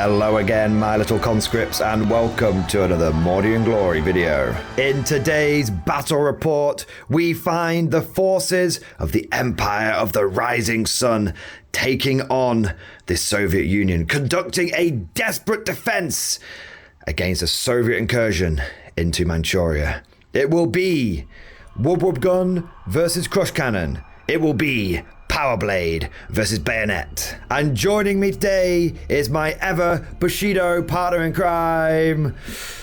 Hello again, my little conscripts, and welcome to another Mordian Glory video. In today's battle report, we find the forces of the Empire of the Rising Sun taking on the Soviet Union, conducting a desperate defense against a Soviet incursion into Manchuria. It will be Wob Gun versus Crush Cannon. It will be Power Blade versus Bayonet. And joining me today is my ever Bushido partner in crime,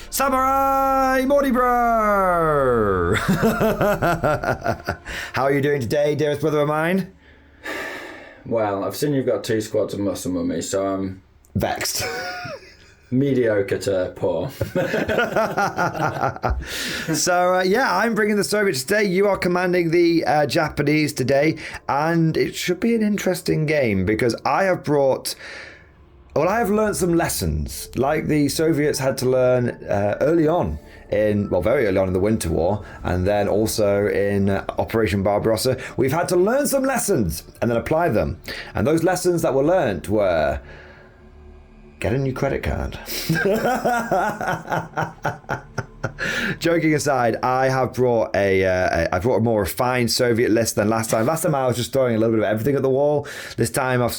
Samurai Mordy Bro. How are you doing today, dearest brother of mine? Well, I've seen you've got 2 squads of muscle mummy, so I'm vexed. Mediocre to poor. So, I'm bringing the Soviets today. You are commanding the Japanese today. And it should be an interesting game because I have learned some lessons like the Soviets had to learn very early on in the Winter War, and then also in Operation Barbarossa. We've had to learn some lessons and then apply them. And those lessons that were learned were: get a new credit card. Joking aside, I have brought a more refined Soviet list than last time. Last time I was just throwing a little bit of everything at the wall. This time I've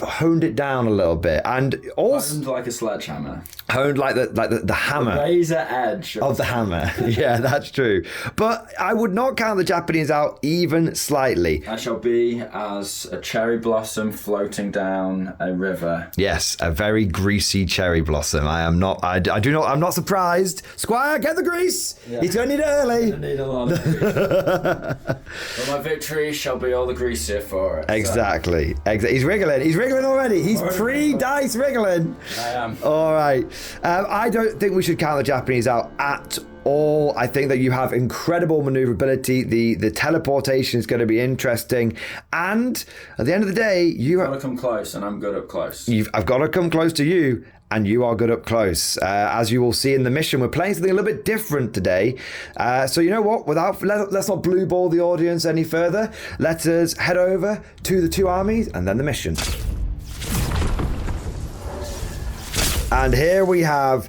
honed it down a little bit, and also honed like a sledgehammer. Honed like the hammer. The razor edge of the hammer. Yeah, that's true. But I would not count the Japanese out even slightly. I shall be as a cherry blossom floating down a river. Yes, a very greasy cherry blossom. I'm not surprised. Squire, get the grease. Yeah. He's going to need it early. I need a lot of grease. But my victory shall be all the greasier for it. Exactly. He's wriggling. He's wriggling already. He's pre-dice wriggling. I am. All right. I don't think we should count the Japanese out at all. I think that you have incredible maneuverability. The teleportation is going to be interesting. And at the end of the day, You've got to come close, and I'm good up close. I've got to come close to you, and you are good up close. As you will see in the mission, we're playing something a little bit different today. So you know what? Let's not blue ball the audience any further. Let us head over to the 2 armies and then the mission. And here we have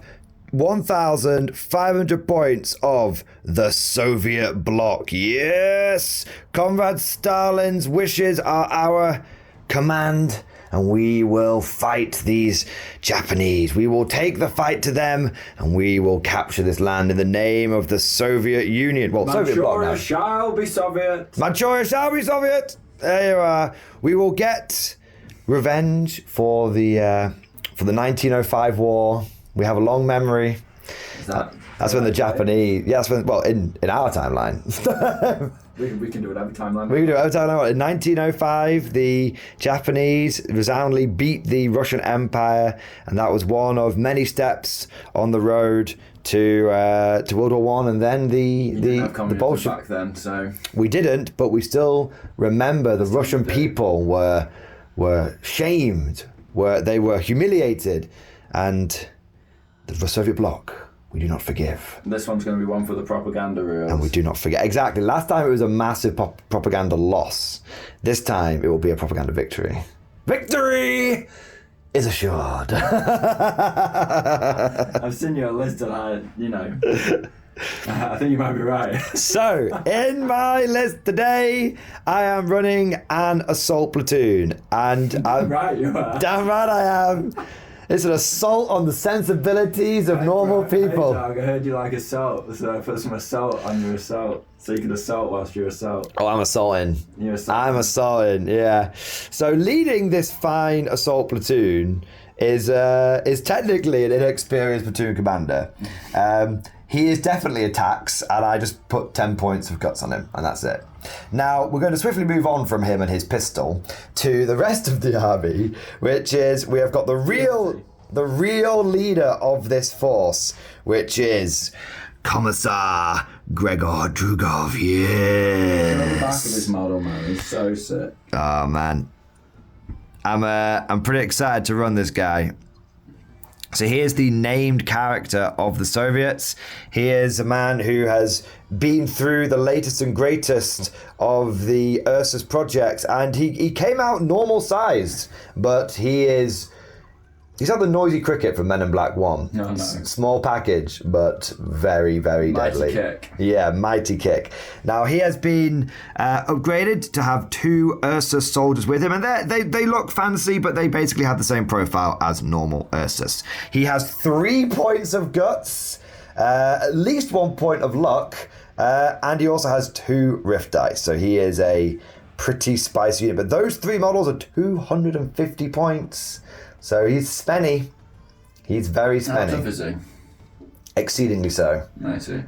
1,500 points of the Soviet Bloc. Yes! Comrade Stalin's wishes are our command, and we will fight these Japanese. We will take the fight to them, and we will capture this land in the name of the Soviet Union. Well, Soviet Bloc now. Manchuria shall be Soviet. Manchuria shall be Soviet. There you are. We will get revenge for the 1905 war. We have a long memory. That's when the Japanese. Yeah, that's when. Well, in our timeline. We can do it every timeline. We can do it every timeline. In 1905, the Japanese resoundingly beat the Russian Empire, and that was one of many steps on the road to World War One, and then the Bolsheviks. Back then, so we didn't, but we still remember the Russian people were shamed, they were humiliated, and the Soviet Bloc, we do not forgive. This one's going to be one for the propaganda reels. And we do not forget. Exactly. Last time it was a massive propaganda loss. This time it will be a propaganda victory. Victory is assured. I've seen your list and I think you might be right. So, in my list today, I am running an assault platoon. And damn right you are. Damn right I am. It's an assault on the sensibilities of normal people. Hey, dog, I heard you like assault, so I put some assault on your assault, so you can assault whilst you assault. Oh, I'm assaulting. You're assaulting. I'm assaulting, yeah. So leading this fine assault platoon is technically an inexperienced platoon commander. He is definitely attacks, and I just put 10 points of guts on him, and that's it. Now, we're going to swiftly move on from him and his pistol to the rest of the army, which is, we have got the real leader of this force, which is Commissar Gregor Drugov. Yes. On the back of his model, man, he's so sick. Oh, man. I'm pretty excited to run this guy. So he is the named character of the Soviets. He is a man who has been through the latest and greatest of the Ursus projects, and he came out normal sized, but he is He's had the noisy cricket from Men in Black 1. No. Small package, but very, very deadly. Mighty kick. Yeah, mighty kick. Now, he has been upgraded to have 2 Ursus soldiers with him, and they look fancy, but they basically have the same profile as normal Ursus. He has 3 points of guts, at least 1 point of luck, and he also has 2 rift dice, so he is a pretty spicy unit. But those 3 models are 250 points. So he's spenny. He's very spenny. How tough is he? Exceedingly so. I see.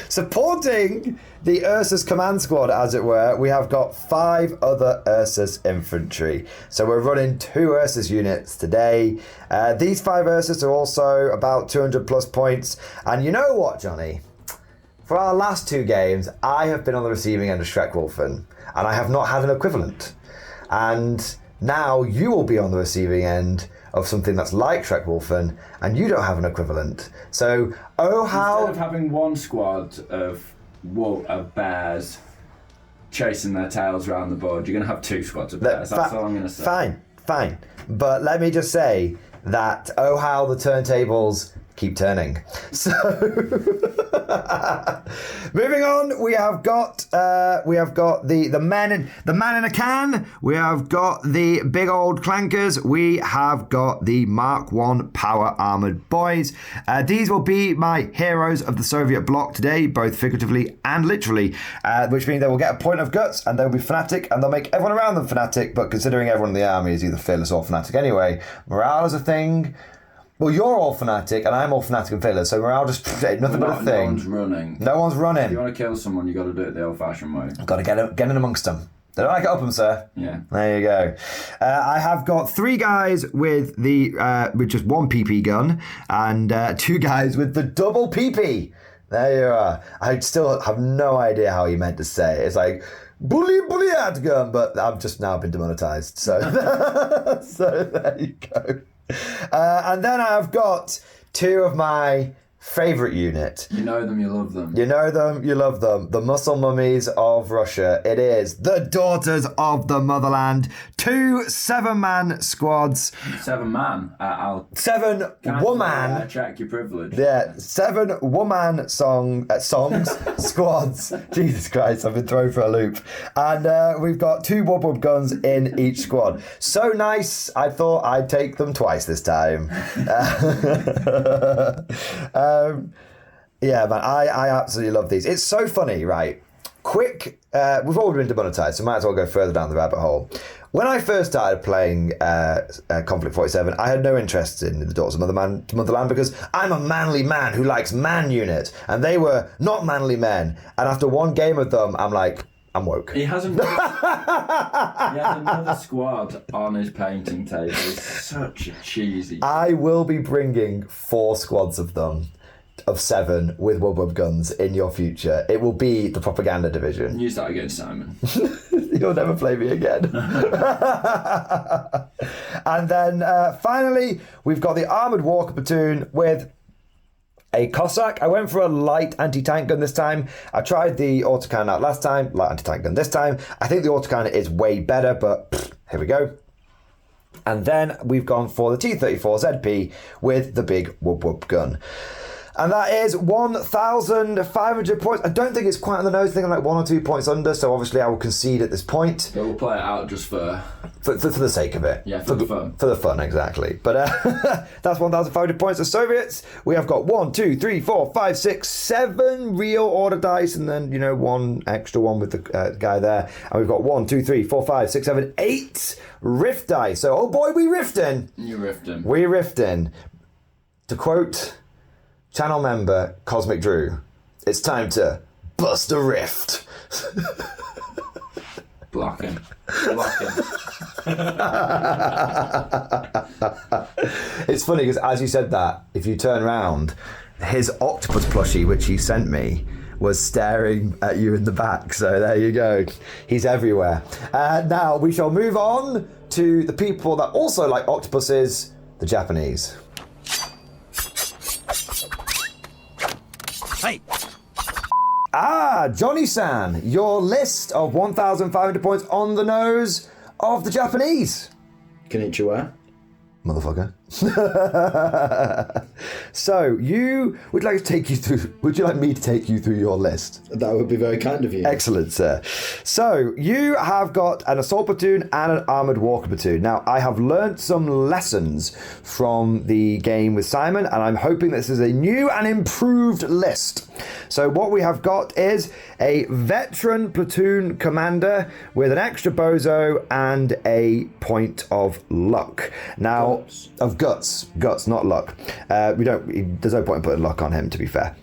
Supporting the Ursus command squad, as it were, we have got 5 other Ursus infantry. So we're running 2 Ursus units today. These 5 Ursus are also about 200 plus points. And you know what, Johnny? For our last 2 games, I have been on the receiving end of Schreckwolfen, and I have not had an equivalent. And now you will be on the receiving end of something that's like Schreckwolfen, and you don't have an equivalent. So, how... Instead of having 1 squad of bears chasing their tails around the board, you're going to have 2 squads of bears. That's all I'm going to say. Fine. But let me just say that, how the turntables keep turning. So, moving on, we have got the man in a can. We have got the big old clankers. We have got the Mark 1 power armored boys. These will be my heroes of the Soviet bloc today, both figuratively and literally, which means they will get a point of guts and they'll be fanatic and they'll make everyone around them fanatic. But considering everyone in the army is either fearless or fanatic anyway, morale is a thing. Well, you're all fanatic, and I'm all fanatic and fearless, so morale just nothing but a thing. No one's running. No one's running. If you want to kill someone, you got to do it the old-fashioned way. Got to get in amongst them. They don't like it up them, sir. Yeah. There you go. I have got 3 guys with just 1 PP gun, and 2 guys with the double PP. There you are. I still have no idea how you meant to say it. It's like bully ad gun, but I've just now been demonetized. So, so there you go. And then I've got 2 of my favourite unit. You know them, you love them. You know them, you love them. The muscle mummies of Russia. It is the Daughters of the Motherland. 2 7-man squads. 7-man? I'll... 7-woman. Check your privilege. Yeah, 7-woman songs, squads. Jesus Christ, I've been thrown for a loop. And we've got 2 wub guns in each squad. So nice, I thought I'd take them twice this time. Yeah, man, I absolutely love these. It's so funny, right? Quick, we've all been demonetized, so might as well go further down the rabbit hole. When I first started playing Konflikt 47, I had no interest in the Daughters of Motherland because I'm a manly man who likes man unit, and they were not manly men. And after 1 game of them, I'm like, I'm woke. He has another squad on his painting table. It's such a cheesy. I will be bringing 4 squads of them. Of 7 with wub guns in your future. It will be the propaganda division. Use that against Simon. You'll never play me again. And then finally, we've got the Armoured Walker platoon with a Cossack. I went for a light anti-tank gun this time. I tried the autocannon out last time, light anti-tank gun this time. I think the autocannon is way better, but here we go. And then we've gone for the T-34 ZP with the big wub gun. And that is 1,500 points. I don't think it's quite on the nose. I think I'm like 1 or 2 points under, so obviously I will concede at this point. But we'll play it out just for the sake of it. Yeah, for the fun. For the fun, exactly. But that's 1,500 points of Soviets. We have got 1, 2, 3, 4, 5, 6, 7 real order dice, and then, 1 extra one with the guy there. And we've got 1, 2, 3, 4, 5, 6, 7, 8 rift dice. So, oh boy, we rifting. You rifting. We rifting. To quote channel member Cosmic Drew, it's time to bust a rift. Blocking. It's funny because as you said that, if you turn around, his octopus plushie, which he sent me, was staring at you in the back. So there you go. He's everywhere. Now we shall move on to the people that also like octopuses, the Japanese. Hey. Johnny-san, your list of 1,500 points on the nose of the Japanese. Konnichiwa. Motherfucker. So would you like me to take you through your list? That would be very kind of you. Excellent, sir. So you have got an assault platoon and an armored walker platoon. Now, I have learnt some lessons from the game with Simon, and I'm hoping this is a new and improved list. So what we have got is a veteran platoon commander with an extra bozo and a point of luck. Now, of guts, not luck. There's no point in putting luck on him, to be fair.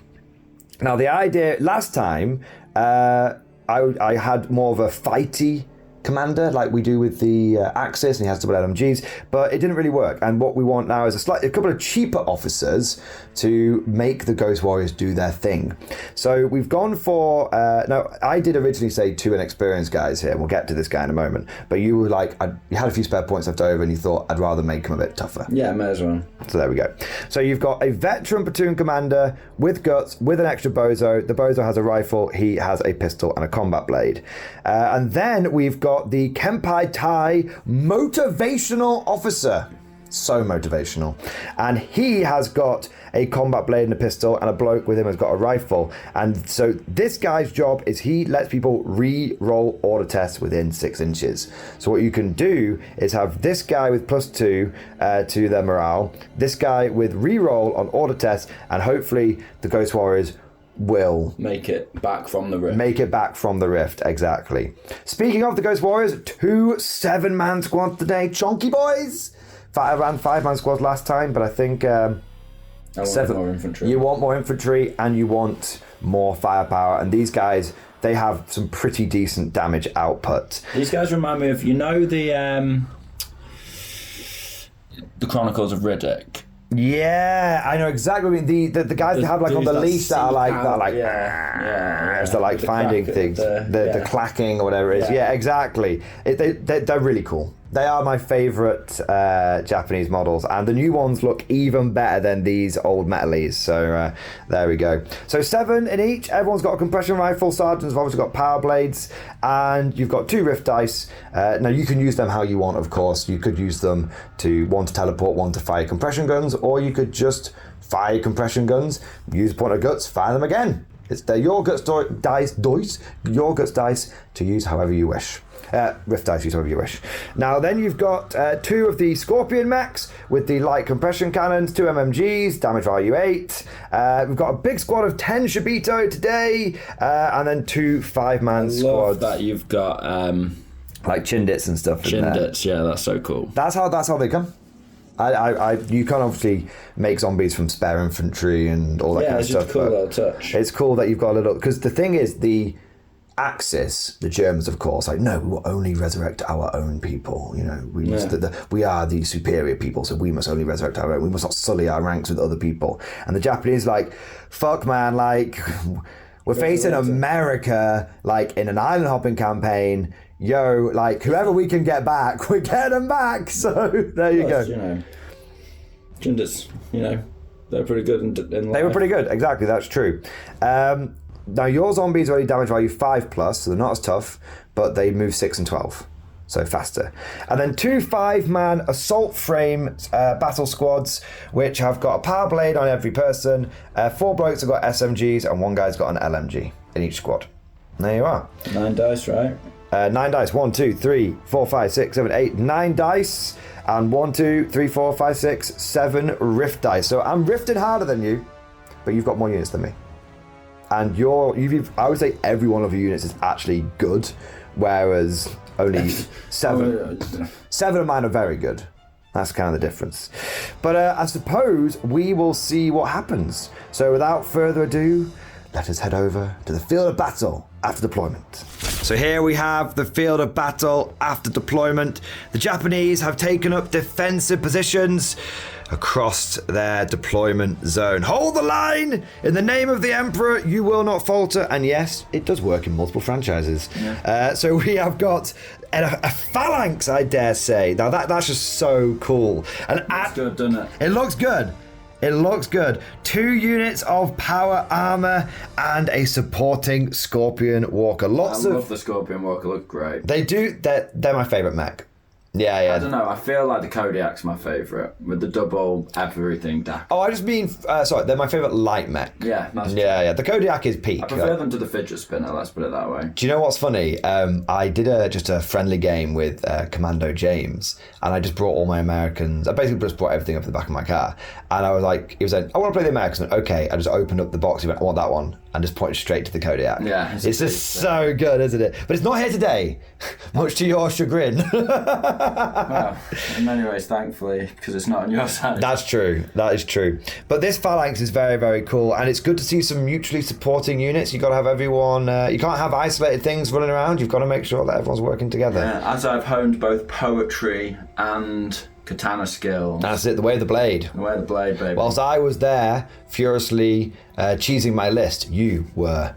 Now, the idea last time, I had more of a fighty commander like we do with the Axis, and he has double LMGs, but it didn't really work. And what we want now is a couple of cheaper officers to make the Ghost Warriors do their thing. So we've gone for now, I did originally say 2 inexperienced guys here, and we'll get to this guy in a moment, but you were like, you had a few spare points left over and you thought I'd rather make him a bit tougher. Yeah, may as well. So there we go. So you've got a veteran platoon commander with guts, with an extra bozo. The bozo has a rifle, he has a pistol and a combat blade. And then we've got the Kempai Tai motivational officer. So motivational. And he has got a combat blade and a pistol, and a bloke with him has got a rifle. And so this guy's job is he lets people re-roll order tests within 6 inches. So what you can do is have this guy with +2 to their morale, this guy with re-roll on order tests, and hopefully the Ghost Warriors will make it back from the rift. Make it back from the rift, exactly. Speaking of the Ghost Warriors, 2 7-man squads today. Chonky boys! I ran 5-man squads last time, but I think I want more infantry. You want more infantry and you want more firepower, and these guys, they have some pretty decent damage output. These guys remind me of, the Chronicles of Riddick. Yeah, I know exactly what you mean. The guys that have like on the leash that are like they're like finding things, the clacking or whatever it is. Yeah, exactly. They're really cool. They are my favourite Japanese models, and the new ones look even better than these old metalies. So there we go. So 7 in each. Everyone's got a compression rifle. Sergeants have obviously got power blades, and you've got 2 rift dice. Now you can use them how you want, of course. You could use them one to teleport, one to fire compression guns, or you could just fire compression guns, use point of guts, fire them again. They're your guts dice, your guts dice to use however you wish. Rift dice, use however you wish. Now then you've got 2 of the Scorpion mechs with the light compression cannons, 2 MMGs, damage value 8. We've got a big squad of 10 Shibito today, and then 2 5-man squads. I love that you've got like Chindits and stuff. Chindits, yeah, that's so cool. That's how they come. You can obviously make zombies from spare infantry and all that kind of stuff. Yeah, it's cool little touch. It's cool that you've got a little, because the thing is, the Axis, the Germans, of course, like, no, we will only resurrect our own people. We are the superior people, so we must only resurrect our own. We must not sully our ranks with other people. And the Japanese, like, fuck, man, like, we're facing America, like, in an island hopping campaign. Yo, like, whoever we can get back, we're getting them back. So there you go. Chindits, they're pretty good in life. They were pretty good, exactly, that's true. Now your zombies are only damage value 5+, so they're not as tough, but they move 6 and 12, so faster. And then 2 5-man assault frame battle squads, which have got a power blade on every person. 4 blokes have got SMGs, and 1 guy's got an LMG in each squad. There you are. 9 dice, right? 9 dice. 1, 2, 3, 4, 5, 6, 7, 8, 9 dice, and 1, 2, 3, 4, 5, 6, 7 rift dice. So I'm rifting harder than you, but you've got more units than me. And I would say every one of your units is actually good, whereas only 7 of mine are very good. That's kind of the difference. But I suppose we will see what happens. So without further ado, let us head over to the field of battle after deployment. So here we have the field of battle after deployment. The Japanese have taken up defensive positions across their deployment zone. Hold the line! In the name of the Emperor, you will not falter. And yes, it does work in multiple franchises. Yeah. So we have got a phalanx, I dare say. Now that's just so cool. And it's good, doesn't it? It looks good. It looks good. 2 units of power armor and a supporting Scorpion Walker. I love the Scorpion Walker. Look great. They do. They're my favorite mech. Yeah, yeah. I don't know. I feel like the Kodiak's my favourite with the double everything DAC. Oh, I just mean, sorry, they're my favourite light mech. Yeah, that's true. Yeah. The Kodiak is peak. I prefer them to the fidget spinner. Let's put it that way. Do you know what's funny? I did just a friendly game with Commando James, and I just brought all my Americans. I basically just brought everything up in the back of my car, and I was like, he was like, I want to play the Americans. I went, okay, I just opened up the box. He went, I want that one, and just pointed straight to the Kodiak. Yeah, it's just so good, isn't it? But it's not here today, much to your chagrin. Well, in many ways, thankfully, because it's not on your side. That's true. That is true. But this phalanx is very, very cool, and it's good to see some mutually supporting units. You've got to have everyone. You can't have isolated things running around. You've got to make sure that everyone's working together. Yeah, as I've honed both poetry and katana skills. That's it. The way of the blade. The way of the blade, baby. Whilst I was there furiously cheesing my list, you were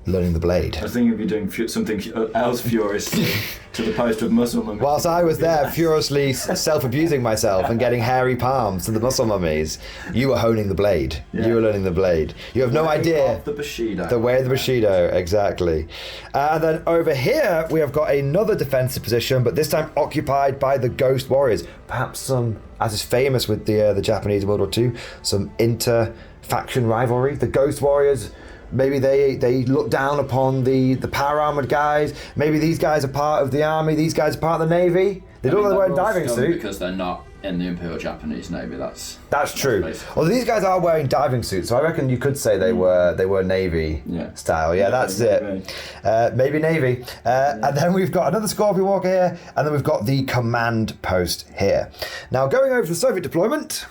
learning the blade. I was thinking of you doing something else furiously to the post of muscle mummies. Whilst I was there furiously self-abusing myself and getting hairy palms to the muscle mummies, you were honing the blade. Yeah. You were learning the blade. You have no idea. The Bushido. The way of the Bushido, exactly. And then over here, we have got another defensive position, but this time occupied by the Ghost Warriors. Perhaps some, as is famous with the Japanese in World War II, some inter-faction rivalry. The Ghost Warriors, maybe they look down upon the power armored guys. Maybe these guys are part of the army. These guys are part of the navy. They don't wear a diving suit because they're not in the Imperial Japanese Navy. That's true. Although these guys are wearing diving suits, so I reckon you could say they were navy style. Yeah, that's it. Maybe navy. And then we've got another Scorpion Walker here, and then we've got the command post here. Now going over to the Soviet deployment.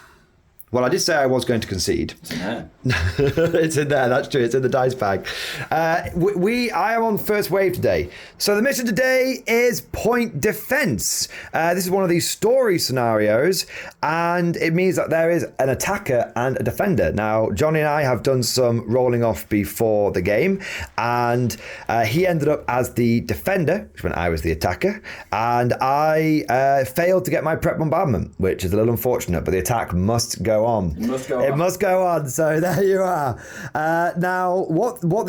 Well, I did say I was going to concede. It's in there. It's in there, that's true. It's in the dice bag. I am on first wave today. So the mission today is point defense. This is one of these story scenarios, and it means that there is an attacker and a defender. Now, Johnny and I have done some rolling off before the game, and he ended up as the defender, which meant I was the attacker, and I failed to get my prep bombardment, which is a little unfortunate, but the attack must go on. It must go on. So there you are. Now,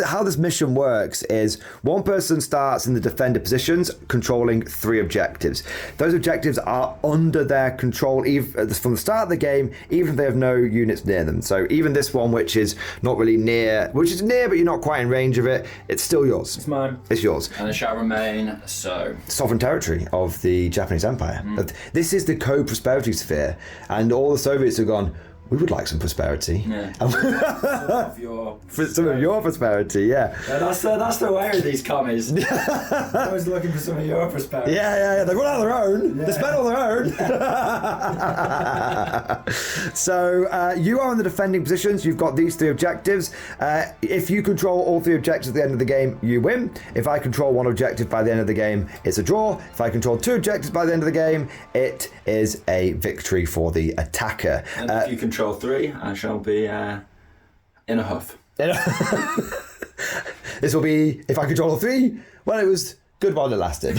how this mission works is one person starts in the defender positions, controlling 3 objectives. Those objectives are under their control from the start of the game, even if they have no units near them. So even this one, which is not really near, which is near, but you're not quite in range of it, it's still yours. It's mine. It's yours. And it shall remain so. Sovereign territory of the Japanese Empire. This is the co-prosperity sphere, and all the Soviets have gone, we would like some prosperity. Yeah. Some of your prosperity, yeah. That's the way with these commies. Always looking for some of your prosperity. Yeah. They run out of their own. Yeah. They spend all their own. So you are in the defending positions. You've got these 3 objectives. If you control all 3 objectives at the end of the game, you win. If I control 1 objective by the end of the game, it's a draw. If I control 2 objectives by the end of the game, it is a victory for the attacker. And if you control 3, I shall be in a huff. This will be, if I control all 3, well, it was good while it lasted.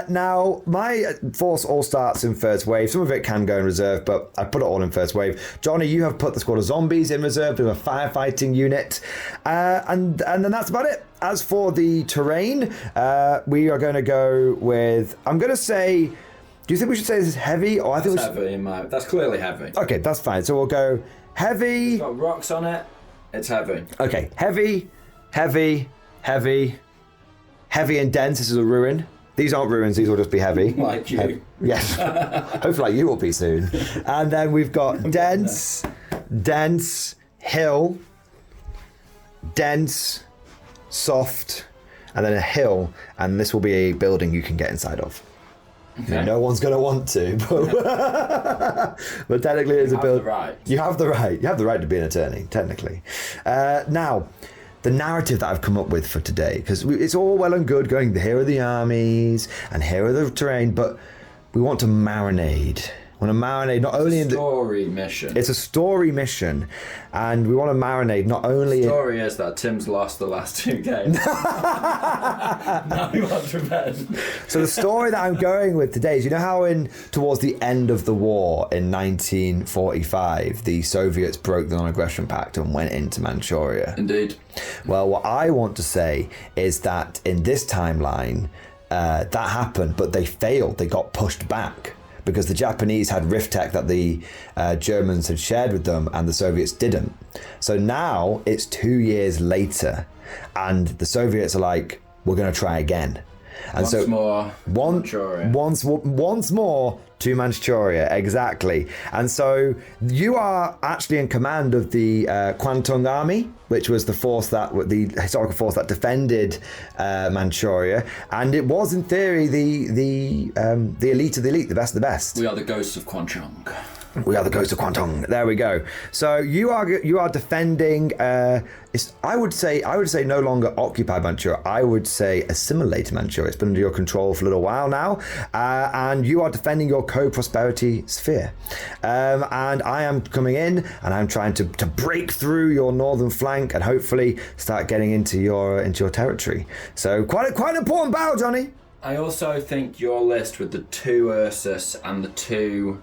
Now, my force all starts in first wave. Some of it can go in reserve, but I put it all in first wave. Johnny, you have put the squad of zombies in reserve to a firefighting unit. And then that's about it. As for the terrain, we are going to go with, I'm going to say, do you think we should say this is heavy? Or I think heavy that's clearly heavy. Okay, that's fine. So we'll go heavy. It's got rocks on it. It's heavy. Okay, heavy and dense. This is a ruin. These aren't ruins, these will just be heavy. Like you. Yes. Hopefully like you will be soon. And then we've got dense, hill, dense, soft, and then a hill. And this will be a building you can get inside of. Okay. No one's going to want to, but technically it's a building. You have the right. You have the right to be an attorney, technically. Now, the narrative that I've come up with for today, because it's all well and good going, here are the armies and here are the terrain, but we want to marinade. We want to marinate not only in the story mission. It's a story mission, and we want to marinate not only. The story is that Tim's lost the last 2 games. Now he wants revenge. So the story that I'm going with today is, you know how towards the end of the war in 1945, the Soviets broke the Non-Aggression Pact and went into Manchuria. Indeed. Well, what I want to say is that in this timeline, that happened, but they failed. They got pushed back because the Japanese had rift tech that the Germans had shared with them and the Soviets didn't. So now it's 2 years later and the Soviets are like, we're going to try again. And once more to Manchuria, exactly. And so you are actually in command of the Kwantung Army, which was the historical force that defended Manchuria, and it was in theory the elite of the elite, the best of the best. We are the ghosts of Kwantung. We are the ghosts of Kwantung. There we go. So you are defending. I would say no longer occupied Manchuria. I would say assimilated Manchuria. It's been under your control for a little while now, and you are defending your co-prosperity sphere. And I am coming in, and I'm trying to break through your northern flank and hopefully start getting into your territory. So quite an important battle, Johnny. I also think your list with the 2 Ursus and the 2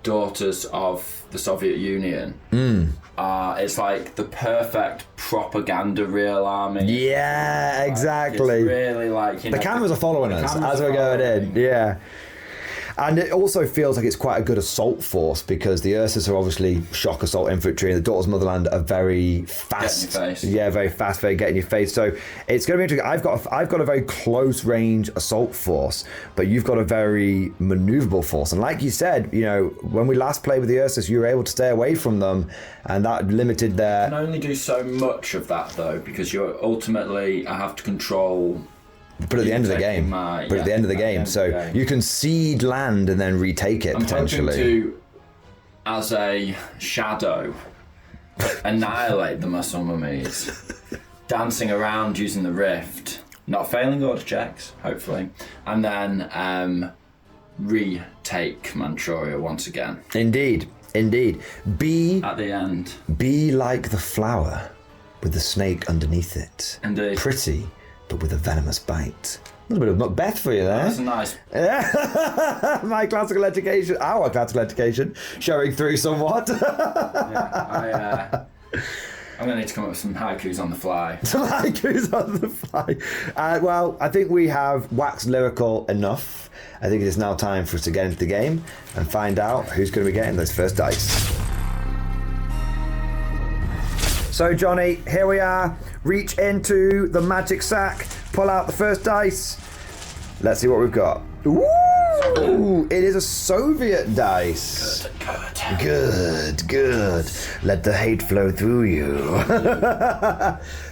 daughters of the Soviet Union. It's like the perfect propaganda real army. Yeah, exactly. It's really like, the cameras are following us as we're going in. Yeah. And it also feels like it's quite a good assault force because the Ursus are obviously shock assault infantry and the Daughters of Motherland are very fast. Get in your face. Yeah, very fast, very get in your face. So it's going to be interesting. I've got a very close range assault force, but you've got a very maneuverable force. And like you said, when we last played with the Ursus, you were able to stay away from them and that limited their... You can only do so much of that though because you're ultimately, I have to control... But at the end of the game, so you can cede land and then retake it potentially. I'm hoping to, as a shadow, annihilate the muscle mummies, dancing around using the rift, not failing order checks, hopefully, and then retake Manchuria once again. Indeed. Be at the end. Be like the flower with the snake underneath it. Indeed. Pretty, but with a venomous bite. A little bit of Macbeth for you there. That's nice. My classical education, our classical education, showing through somewhat. I'm going to need to come up with some haikus on the fly. Some haikus on the fly. Well, I think we have waxed lyrical enough. I think it is now time for us to get into the game and find out who's going to be getting those first dice. So Johnny, here we are. Reach into the magic sack, pull out the first dice. Let's see what we've got. Ooh, it is a Soviet dice. Good. Let the hate flow through you.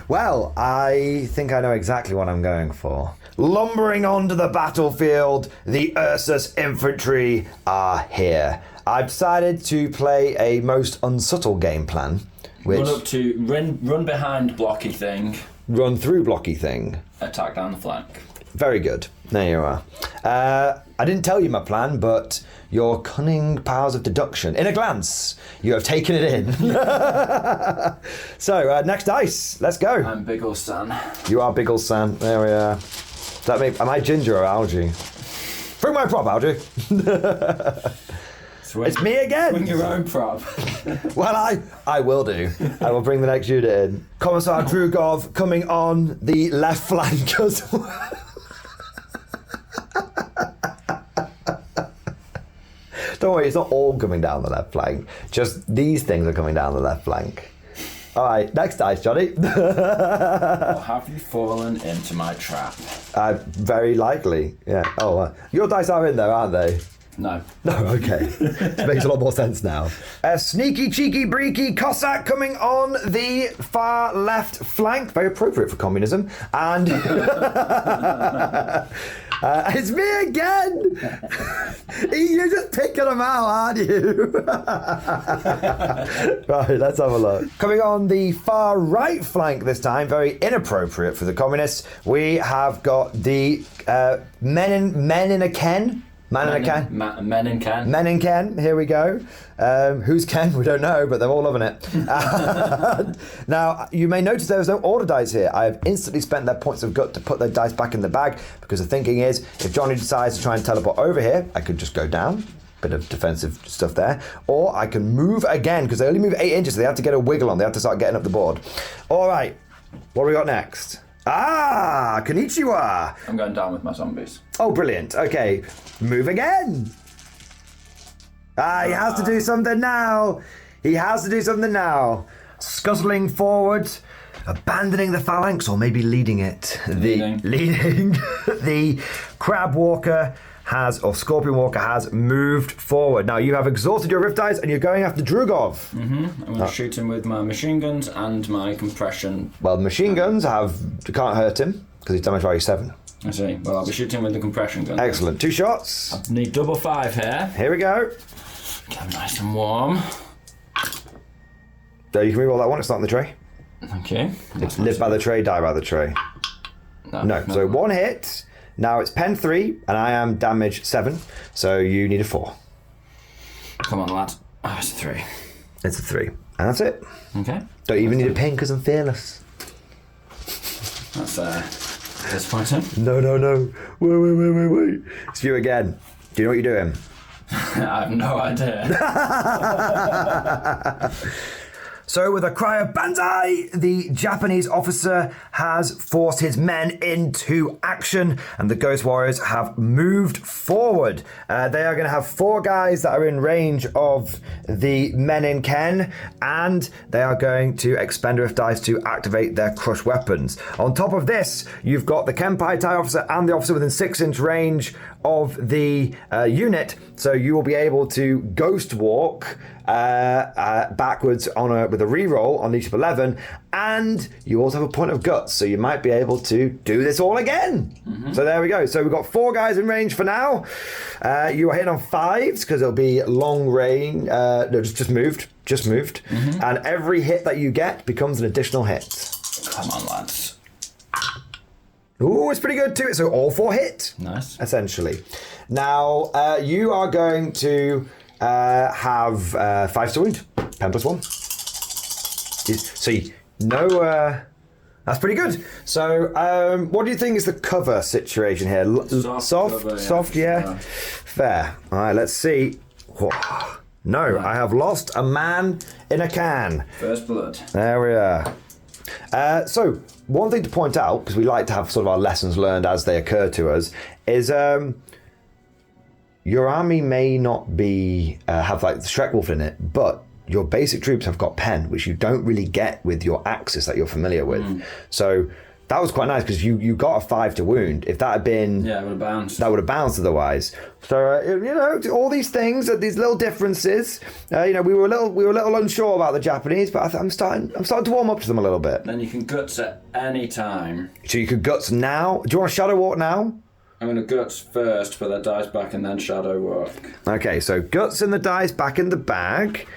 Well, I think I know exactly what I'm going for. Lumbering onto the battlefield, the Ursus infantry are here. I've decided to play a most unsubtle game plan. Run behind blocky thing. Run through blocky thing. Attack down the flank. Very good. There you are. I didn't tell you my plan, but your cunning powers of deduction, in a glance, you have taken it in. So, next dice. Let's go. I'm Big Ol' San. You are Big Ol' San. There we are. Am I ginger or algae? Bring my prop, algae. It's me again. Bring your own prop. Well, I will do. I will bring the next unit in. Commissar Drugov coming on the left flank as well. Don't worry, it's not all coming down the left flank. Just these things are coming down the left flank. All right, next dice, Johnny. Or have you fallen into my trap? Very likely, yeah. Oh, your dice are in there, aren't they? No. No, okay. It makes a lot more sense now. A sneaky, cheeky, breaky Cossack coming on the far left flank. Very appropriate for communism. And it's me again! You're just picking them out, aren't you? Right, let's have a look. Coming on the far right flank this time, very inappropriate for the communists, we have got the men in a Ken. Men in Ken, here we go. Who's Ken? We don't know, but they're all loving it. Now, you may notice there was no order dice here. I have instantly spent their points of gut to put their dice back in the bag, because the thinking is, if Johnny decides to try and teleport over here, I could just go down. Bit of defensive stuff there. Or I can move again, because they only move 8 inches, so they have to get a wiggle on. They have to start getting up the board. All right, what do we got next? Ah, konnichiwa. I'm going down with my zombies. Oh, brilliant. Okay, move again. Ah, he has to do something now. He has to do something now. Scuttling forward, abandoning the phalanx, or maybe leading it. Leading. The crab walker or scorpion walker has moved forward. Now you have exhausted your rift dice and you're going after Drugov. I'm going to shoot him with my machine guns and my compression. Well, machine guns can't hurt him because he's damage value 7. I see. Well, I'll be shooting with the compression gun. Excellent. 2 shots. I need double 5 here. Here we go. Get him nice and warm. So you can reroll that one. It's not in the tray. Okay. It's live by the tray, die by the tray. No. So 1 hit. Now it's pen 3, and I am damage 7, so you need a 4. Come on, lad. Oh, it's a 3. It's a 3, and that's it. Okay. Don't even need a pin because I'm fearless. That's disappointing. No. Wait. It's you again. Do you know what you're doing? I have no idea. So with a cry of banzai, the Japanese officer has forced his men into action and the Ghost Warriors have moved forward. They are going to have 4 guys that are in range of the men in Ken, and they are going to expend rift dice to activate their crush weapons. On top of this, you've got the Kenpai Tai officer and the officer within 6-inch range of the unit, so you will be able to ghost walk backwards with a reroll on each of 11, and you also have a point of guts, so you might be able to do this all again. So there we go. So we've got 4 guys in range for now. You are hitting on 5s because it'll be long range. No, just moved. And every hit that you get becomes an additional hit. Come on, lads. Ooh, it's pretty good too. So all 4 hit. Nice. Essentially. Now you are going to have 5 to wound. Pen +1. See, no. That's pretty good. So, what do you think is the cover situation here? Soft, yeah. Fair. All right, let's see. No, I have lost a man in a can. First blood. There we are. So, one thing to point out, because we like to have sort of our lessons learned as they occur to us, is your army may not be have like the Shrek Wolf in it, but your basic troops have got pen, which you don't really get with your Axis that you're familiar with. So that was quite nice because you got a 5 to wound. If that had been... Yeah, it would have bounced. That would have bounced otherwise. So, all these things, these little differences, we were a little unsure about the Japanese, but I'm starting to warm up to them a little bit. Then you can guts at any time. So you could guts now. Do you want to shadow walk now? I'm going to guts first, put their dice back, and then shadow walk. Okay, so guts in the dice, back in the bag.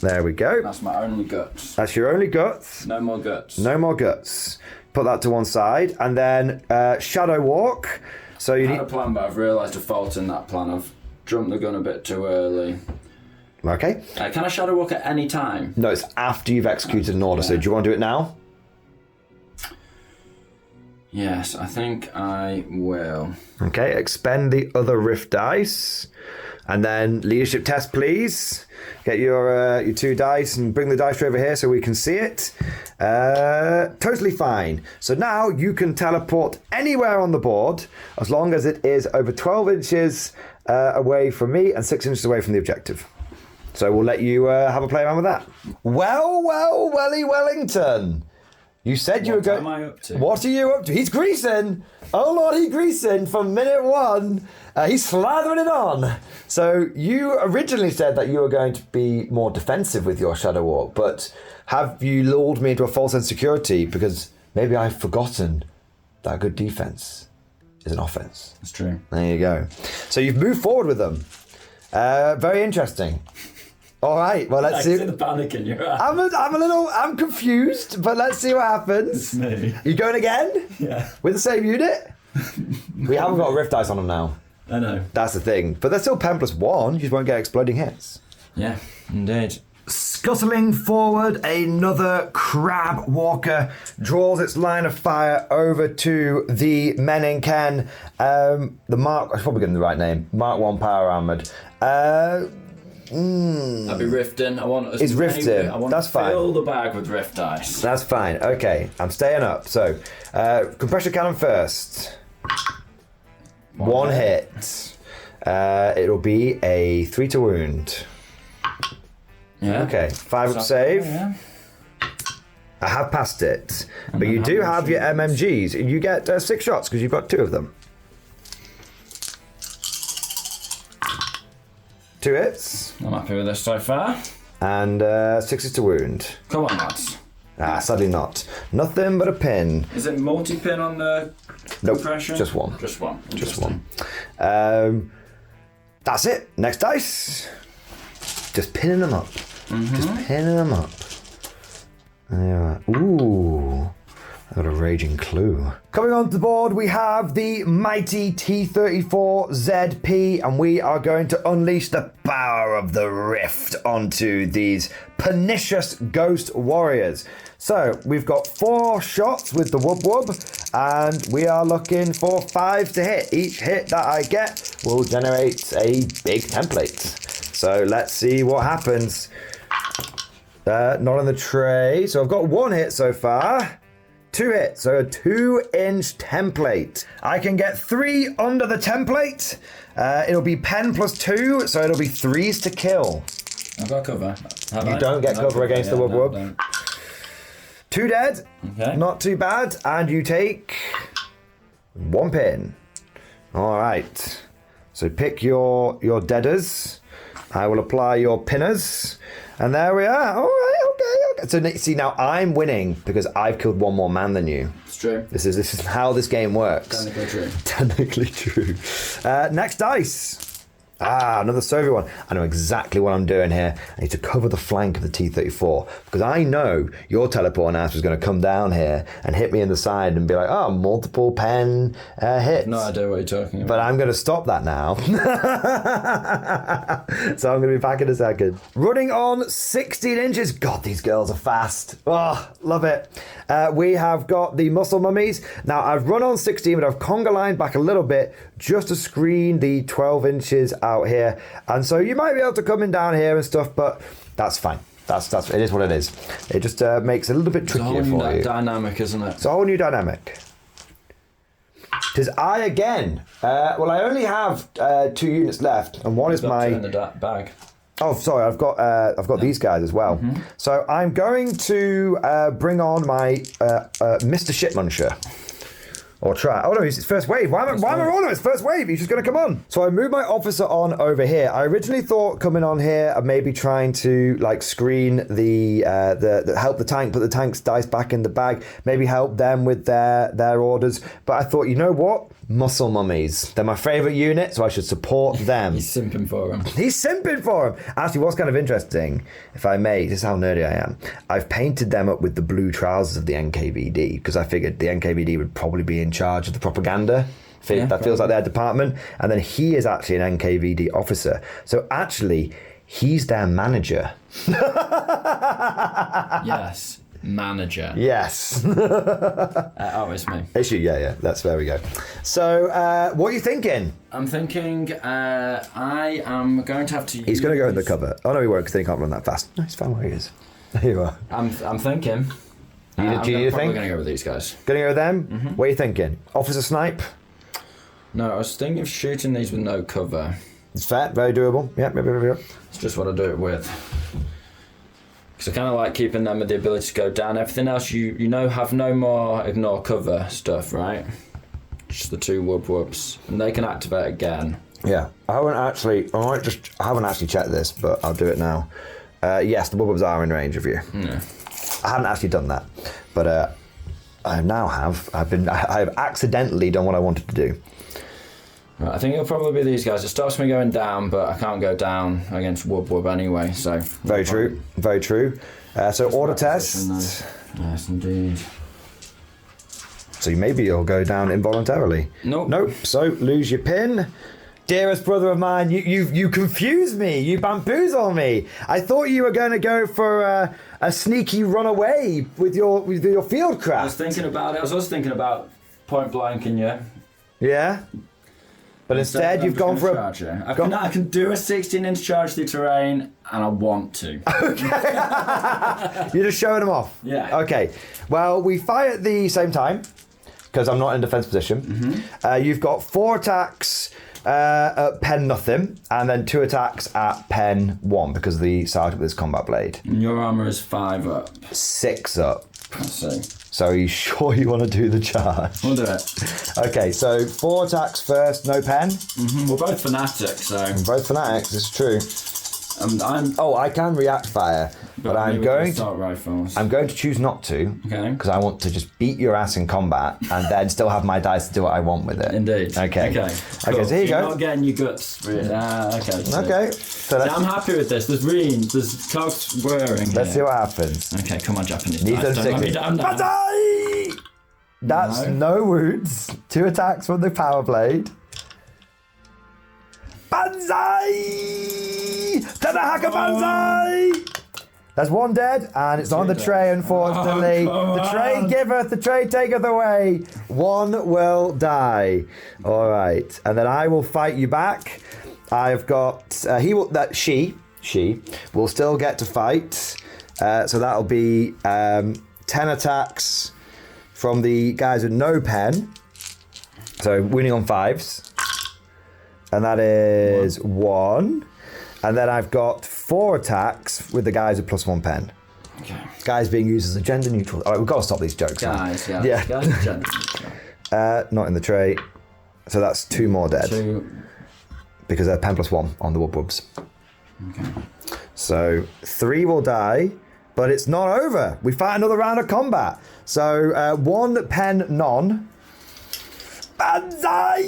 There we go. That's my only guts. That's your only guts. No more guts. No more guts. Put that to one side, and then shadow walk. So you I had a plan, but I've realised a fault in that plan. I've jumped the gun a bit too early. Okay. Can I shadow walk at any time? No, it's after you've executed an order. So do you want to do it now? Yes, I think I will. Okay, expend the other rift dice. And then leadership test, please. Get your 2 dice and bring the dice tray over here so we can see it. Totally fine. So now you can teleport anywhere on the board as long as it is over 12 inches away from me and 6 inches away from the objective. So we'll let you have a play around with that. Welly Wellington. You said you were going... What am I up to? What are you up to? He's greasing. Oh, Lord, he's greasing from minute 1. He's slathering it on. So you originally said that you were going to be more defensive with your Shadow Walk, but have you lulled me into a false sense of security because maybe I've forgotten that good defense is an offense? That's true. There you go. So you've moved forward with them. Very interesting. All right, well, let's see. I see the panic in your eyes. I'm confused, but let's see what happens. It's me. You going again? Yeah. With the same unit? We haven't got a rift dice on them now. I know. That's the thing. But they're still pen +1, you just won't get exploding hits. Yeah, indeed. Scuttling forward, another crab walker draws its line of fire over to the men in Ken. The Mark, I should probably get the right name, Mark 1 power armoured. I'll be rifting. I want It's rifting. I want That's to fine. fill the bag with rift dice. That's fine. Okay, I'm staying up. So, compression cannon first. One hit. It'll be a 3 to wound. Yeah. Okay, 5 up save. Yeah. I have passed it, but you do have your MMGs. You get 6 shots because you've got 2 of them. 2 hits. I'm happy with this so far. And 6 to wound. Come on, lads. Sadly not. Nothing but a pin. Is it multi-pin on the compression? Just one. Just one. Just one. That's it. Next dice. Just pinning them up. Just pinning them up. There we are. Ooh. I got a raging clue. Coming onto the board, we have the mighty T-34 ZP, and we are going to unleash the power of the rift onto these pernicious ghost warriors. So we've got 4 shots with the wub wub, and we are looking for 5 to hit. Each hit that I get will generate a big template. So let's see what happens. Not on the tray. So I've got 1 hit so far. 2 hits, so a 2-inch template. I can get 3 under the template. It'll be pen plus 2, so it'll be 3s to kill. I've got cover. You don't get cover against the wub wub. 2 dead. Okay. Not too bad. And you take 1 pin. All right. So pick your deaders. I will apply your pinners. And there we are. All right, okay. So see, now I'm winning because I've killed 1 more man than you. It's true. This is how this game works. Technically true. Technically true. Next dice. Another Soviet one. I know exactly what I'm doing here. I need to cover the flank of the T-34 because I know your teleport now is going to come down here and hit me in the side and be like, oh, multiple pen hits. No idea what you're talking about. But I'm going to stop that now. So I'm going to be back in a second. Running on 16 inches. God, these girls are fast. Oh, love it. We have got the muscle mummies. Now, I've run on 16, but I've conga lined back a little bit just to screen the 12 inches out here. And so you might be able to come in down here and stuff, but that's fine. That's it is what it is. It just makes it a little bit trickier for you. Dynamic, isn't it? It's a whole new dynamic. Because I again, well, I only have 2 units left, and one is my. In the bag. Oh, sorry, I've got these guys as well. So I'm going to bring on my Mr. Shitmuncher. Or try. Oh no, it's first wave. Why am I on him? It's first wave. He's just going to come on. So I moved my officer on over here. I originally thought coming on here and maybe trying to like screen the help the tank, put the tank's dice back in the bag, maybe help them with their orders. But I thought, you know what? Muscle mummies. They're my favourite unit, so I should support them. He's simping for him. He's simping for him. Actually, what's kind of interesting, if I may, this is how nerdy I am. I've painted them up with the blue trousers of the NKVD because I figured the NKVD would probably be in charge of the propaganda. That feels like their department. And then he is actually an NKVD officer. So actually, he's their manager. Yes. Manager. Yes. It's me. It's you, yeah. There we go. So, what are you thinking? I'm thinking I am going to have to use... He's going to go in the cover. Oh, no, he won't because he can't run that fast. No, he's fine where he is. There you are. I'm thinking... Do you I'm think? going to go with these guys. Going to go with them? What are you thinking? Officer snipe? No, I was thinking of shooting these with no cover. It's fair, very doable. Yep. It's just what I do it with. Because I kind of like keeping them with the ability to go down. Everything else, you know, have no more ignore cover stuff, right? Just the 2 whoop whoops, and they can activate again. Yeah, I haven't actually checked this, but I'll do it now. Yes, the whoop whoops are in range of you. Yeah. I hadn't actually done that, but I now have. I've accidentally done what I wanted to do. Right, I think it'll probably be these guys. It stops me going down, but I can't go down against whoop whoop anyway. So very true. So order test. Yes, indeed. So maybe you'll go down involuntarily. Nope. So lose your pin. Dearest brother of mine, you confuse me. You bamboozle me. I thought you were going to go for a sneaky runaway with your field craft. I was thinking about it. I was also thinking about point blank in you. Yeah. But instead you've gone for a... I can do a 16-inch charge through terrain, and I want to. You're just showing them off? Yeah. Okay. Well, we fight at the same time, because I'm not in defense position. You've got 4 attacks at pen nothing, and then 2 attacks at pen 1, because of the sergeant with his combat blade. And your armour is 5 up. 6 up. I see. So are you sure you want to do the charge? We'll do it. Okay, so 4 attacks first, no pen. We're both fanatics, so... Both fanatics, it's true. Oh, I can react fire, but I'm going to choose not to, because I want to just beat your ass in combat and then still have my dice to do what I want with it. Indeed. Okay. Cool. Okay, so here you go. You're not getting your guts. Okay. So. Okay. So I'm happy with this. There's reams. There's cogs whirring. Let's see what happens. Okay, come on, Japanese. Need them Don't let me 60. down now. Banzai! That's no wounds. 2 attacks from the power blade. Banzai! Tanahaka Banzai! That's 1 dead, and it's on the tray, unfortunately. The tray giveth, the tray taketh away. 1 will die. All right, and then I will fight you back. I've got she will still get to fight. So that'll be 10 attacks from the guys with no pen. So winning on 5s. And that is 1. And then I've got 4 attacks with the guys with +1 pen. Okay. Guys being used as a gender neutral. All right, we've got to stop these jokes. Guys, yeah. Guys are gender neutral. Not in the tray. So that's 2 more dead. 2. Because they're pen +1 on the wood. Okay. So 3 will die, but it's not over. We fight another round of combat. So 1 pen non. Banzai!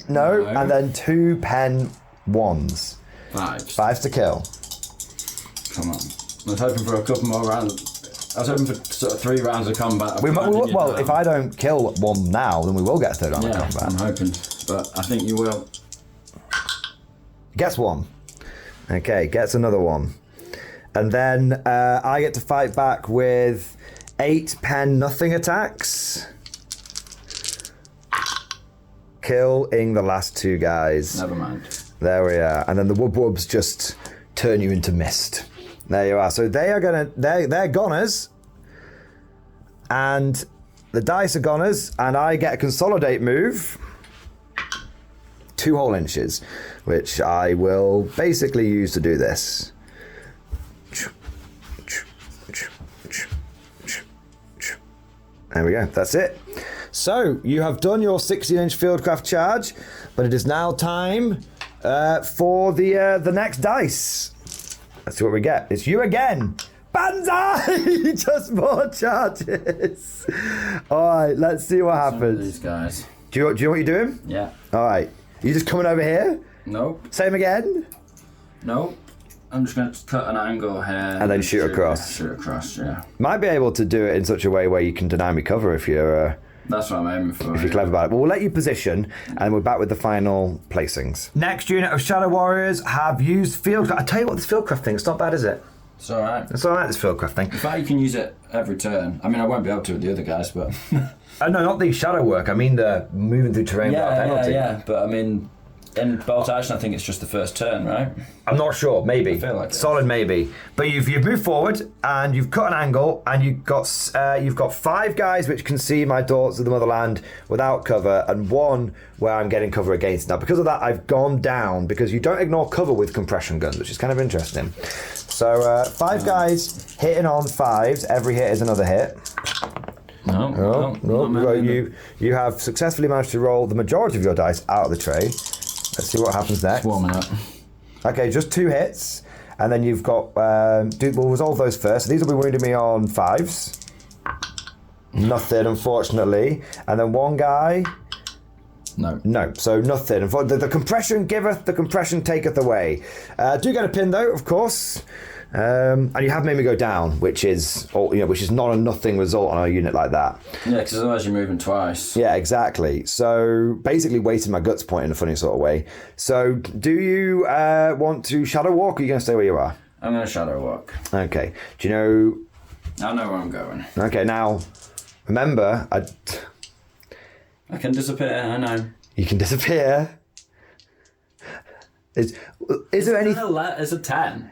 No, and then 2 pen 1s. 5s. 5s to kill. Come on. I was hoping for a couple more rounds. I was hoping for sort of 3 rounds of combat. Well, if I don't kill 1 now, then we will get a 3rd round of combat. I'm hoping, but I think you will. Gets 1. Okay, gets another 1. And then I get to fight back with 8 pen nothing attacks. Killing the last 2 guys. Never mind. There we are. And then the woobs just turn you into mist. There you are. So they're goners. And the dice are goners. And I get a consolidate move. 2 whole inches. Which I will basically use to do this. There we go. That's it. So, you have done your 16-inch fieldcraft charge, but it is now time for the next dice. Let's see what we get. It's you again. Banzai! Just more charges. All right, let's see what happens. These guys. Do you know what you're doing? Yeah. All right. Are you just coming over here? Nope. Same again? Nope. I'm just going to cut an angle here. And then shoot across. Shoot across, yeah. Might be able to do it in such a way where you can deny me cover if you're... That's what I'm aiming for. If you're clever about it. Well, we'll let you position, and we're back with the final placings. Next unit of Shadow Warriors have used Fieldcraft. I tell you what, this Fieldcraft thing, it's not bad, is it? It's alright. It's alright, this Fieldcraft thing. In fact, you can use it every turn. I mean, I won't be able to with the other guys, but... No, not the shadow work. I mean the moving through terrain without penalty. Yeah, but I mean... In bolt action, I think it's just the first turn, right? I'm not sure. Maybe. I feel like solid, maybe. But you've moved forward and you've cut an angle and you've got 5 guys which can see my daughters of the motherland without cover, and 1 where I'm getting cover against. Now, because of that, I've gone down because you don't ignore cover with compression guns, which is kind of interesting. So 5 guys hitting on 5s. Every hit is another hit. No. You have successfully managed to roll the majority of your dice out of the tray. Let's see what happens next. Warming up. Okay, just 2 hits. And then you've got... we'll resolve those first. So these will be wounding me on 5s. Nothing, unfortunately. And then 1 guy... No, so nothing. The compression giveth, the compression taketh away. Do get a pin, though, of course. And you have made me go down, which is not a nothing result on a unit like that. Yeah, because otherwise you're moving twice. Yeah, exactly. So basically wasting my guts point in a funny sort of way. So do you want to shadow walk, or are you going to stay where you are? I'm going to shadow walk. Okay. Do you know... I know where I'm going. Okay, now, remember, I can disappear, I know. You can disappear. Is there any... It's a 10.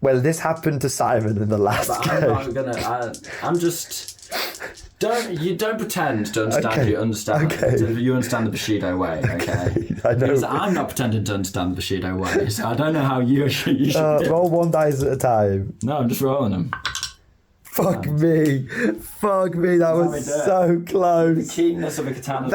Well, this happened to Simon in the last But game. I'm not gonna... I'm just... Don't pretend to understand. Okay. You understand. Okay. You understand the Bushido way, okay? I know. Because I'm not pretending to understand the Bushido way, so I don't know how you should do. Roll 1 dice at a time. No, I'm just rolling them. Fuck me. That was so close. The keenness of a katana.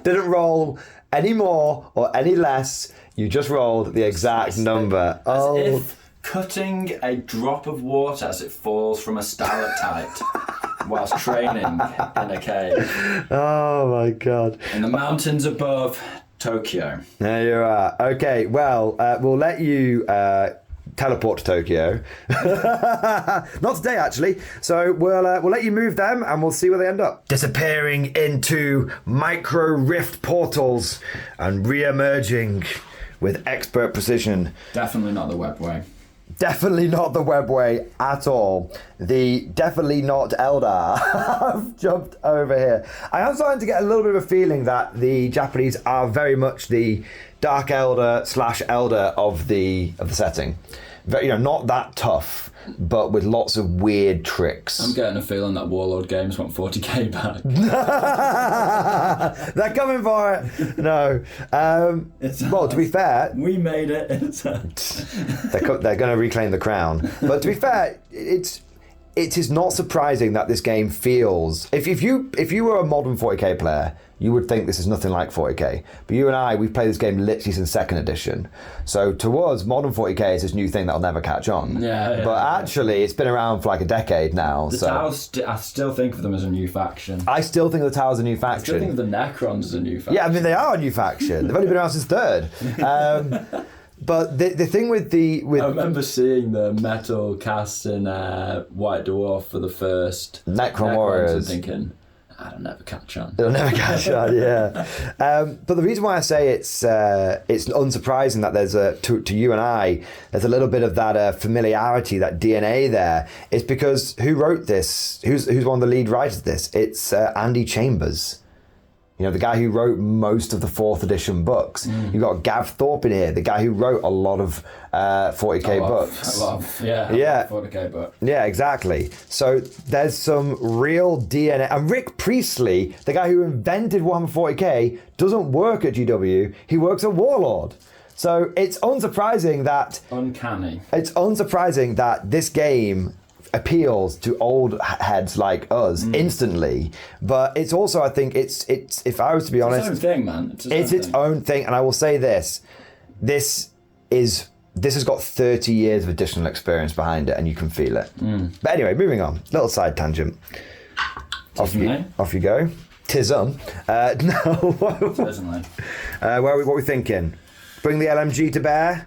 Didn't roll any more or any less. You just rolled the exact number. As if cutting a drop of water as it falls from a stalactite whilst training in a cave. Oh my god. In the mountains above Tokyo. There you are. Okay, well, we'll let you teleport to Tokyo. Not today, actually. So we'll let you move them, and we'll see where they end up. Disappearing into micro rift portals and re-emerging with expert precision. Definitely not the web way. Definitely not the web way at all. The definitely not Eldar have jumped over here. I am starting to get a little bit of a feeling that the Japanese are very much the Dark Elder / Elder of the setting. Very, not that tough, but with lots of weird tricks. I'm getting a feeling that Warlord Games want 40k back. They're coming for it. No. Well, to be fair, We made it. they're going to reclaim the crown. But to be fair, it is not surprising that this game feels. If you were a modern 40k player, you would think this is nothing like 40k. But you and I, we've played this game literally since 2nd edition. So to us, modern 40k is this new thing that'll never catch on. But actually, it's been around for like a decade now. The Towers, I still think of them as a new faction. I still think of the Towers a new faction. I still think of the Necrons as a new faction. Yeah, I mean, they are a new faction. They've only been around since 3rd. But the thing with I remember seeing the metal cast in White Dwarf for the first Necron Warriors and thinking, I'll never catch on. It'll never catch on, yeah. But the reason why I say it's unsurprising that there's to you and I, there's a little bit of that familiarity, that DNA there, is because who wrote this? Who's one of the lead writers of this? It's Andy Chambers. The guy who wrote most of the 4th edition books. You've got Gav Thorpe in here, the guy who wrote a lot of 40k books. A lot of 40k books. Yeah, exactly. So there's some real DNA. And Rick Priestley, the guy who invented Warhammer 40k, doesn't work at GW. He works at Warlord. So it's unsurprising that... Uncanny. It's unsurprising that this game appeals to old heads like us instantly, but it's also, I think it's if I was to be honest, its own thing, man. It's its own thing. And I will say this has got 30 years of additional experience behind it, and you can feel it. But anyway, moving on, little side tangent. Off you go. Tism. No. What are we thinking? Bring the LMG to bear?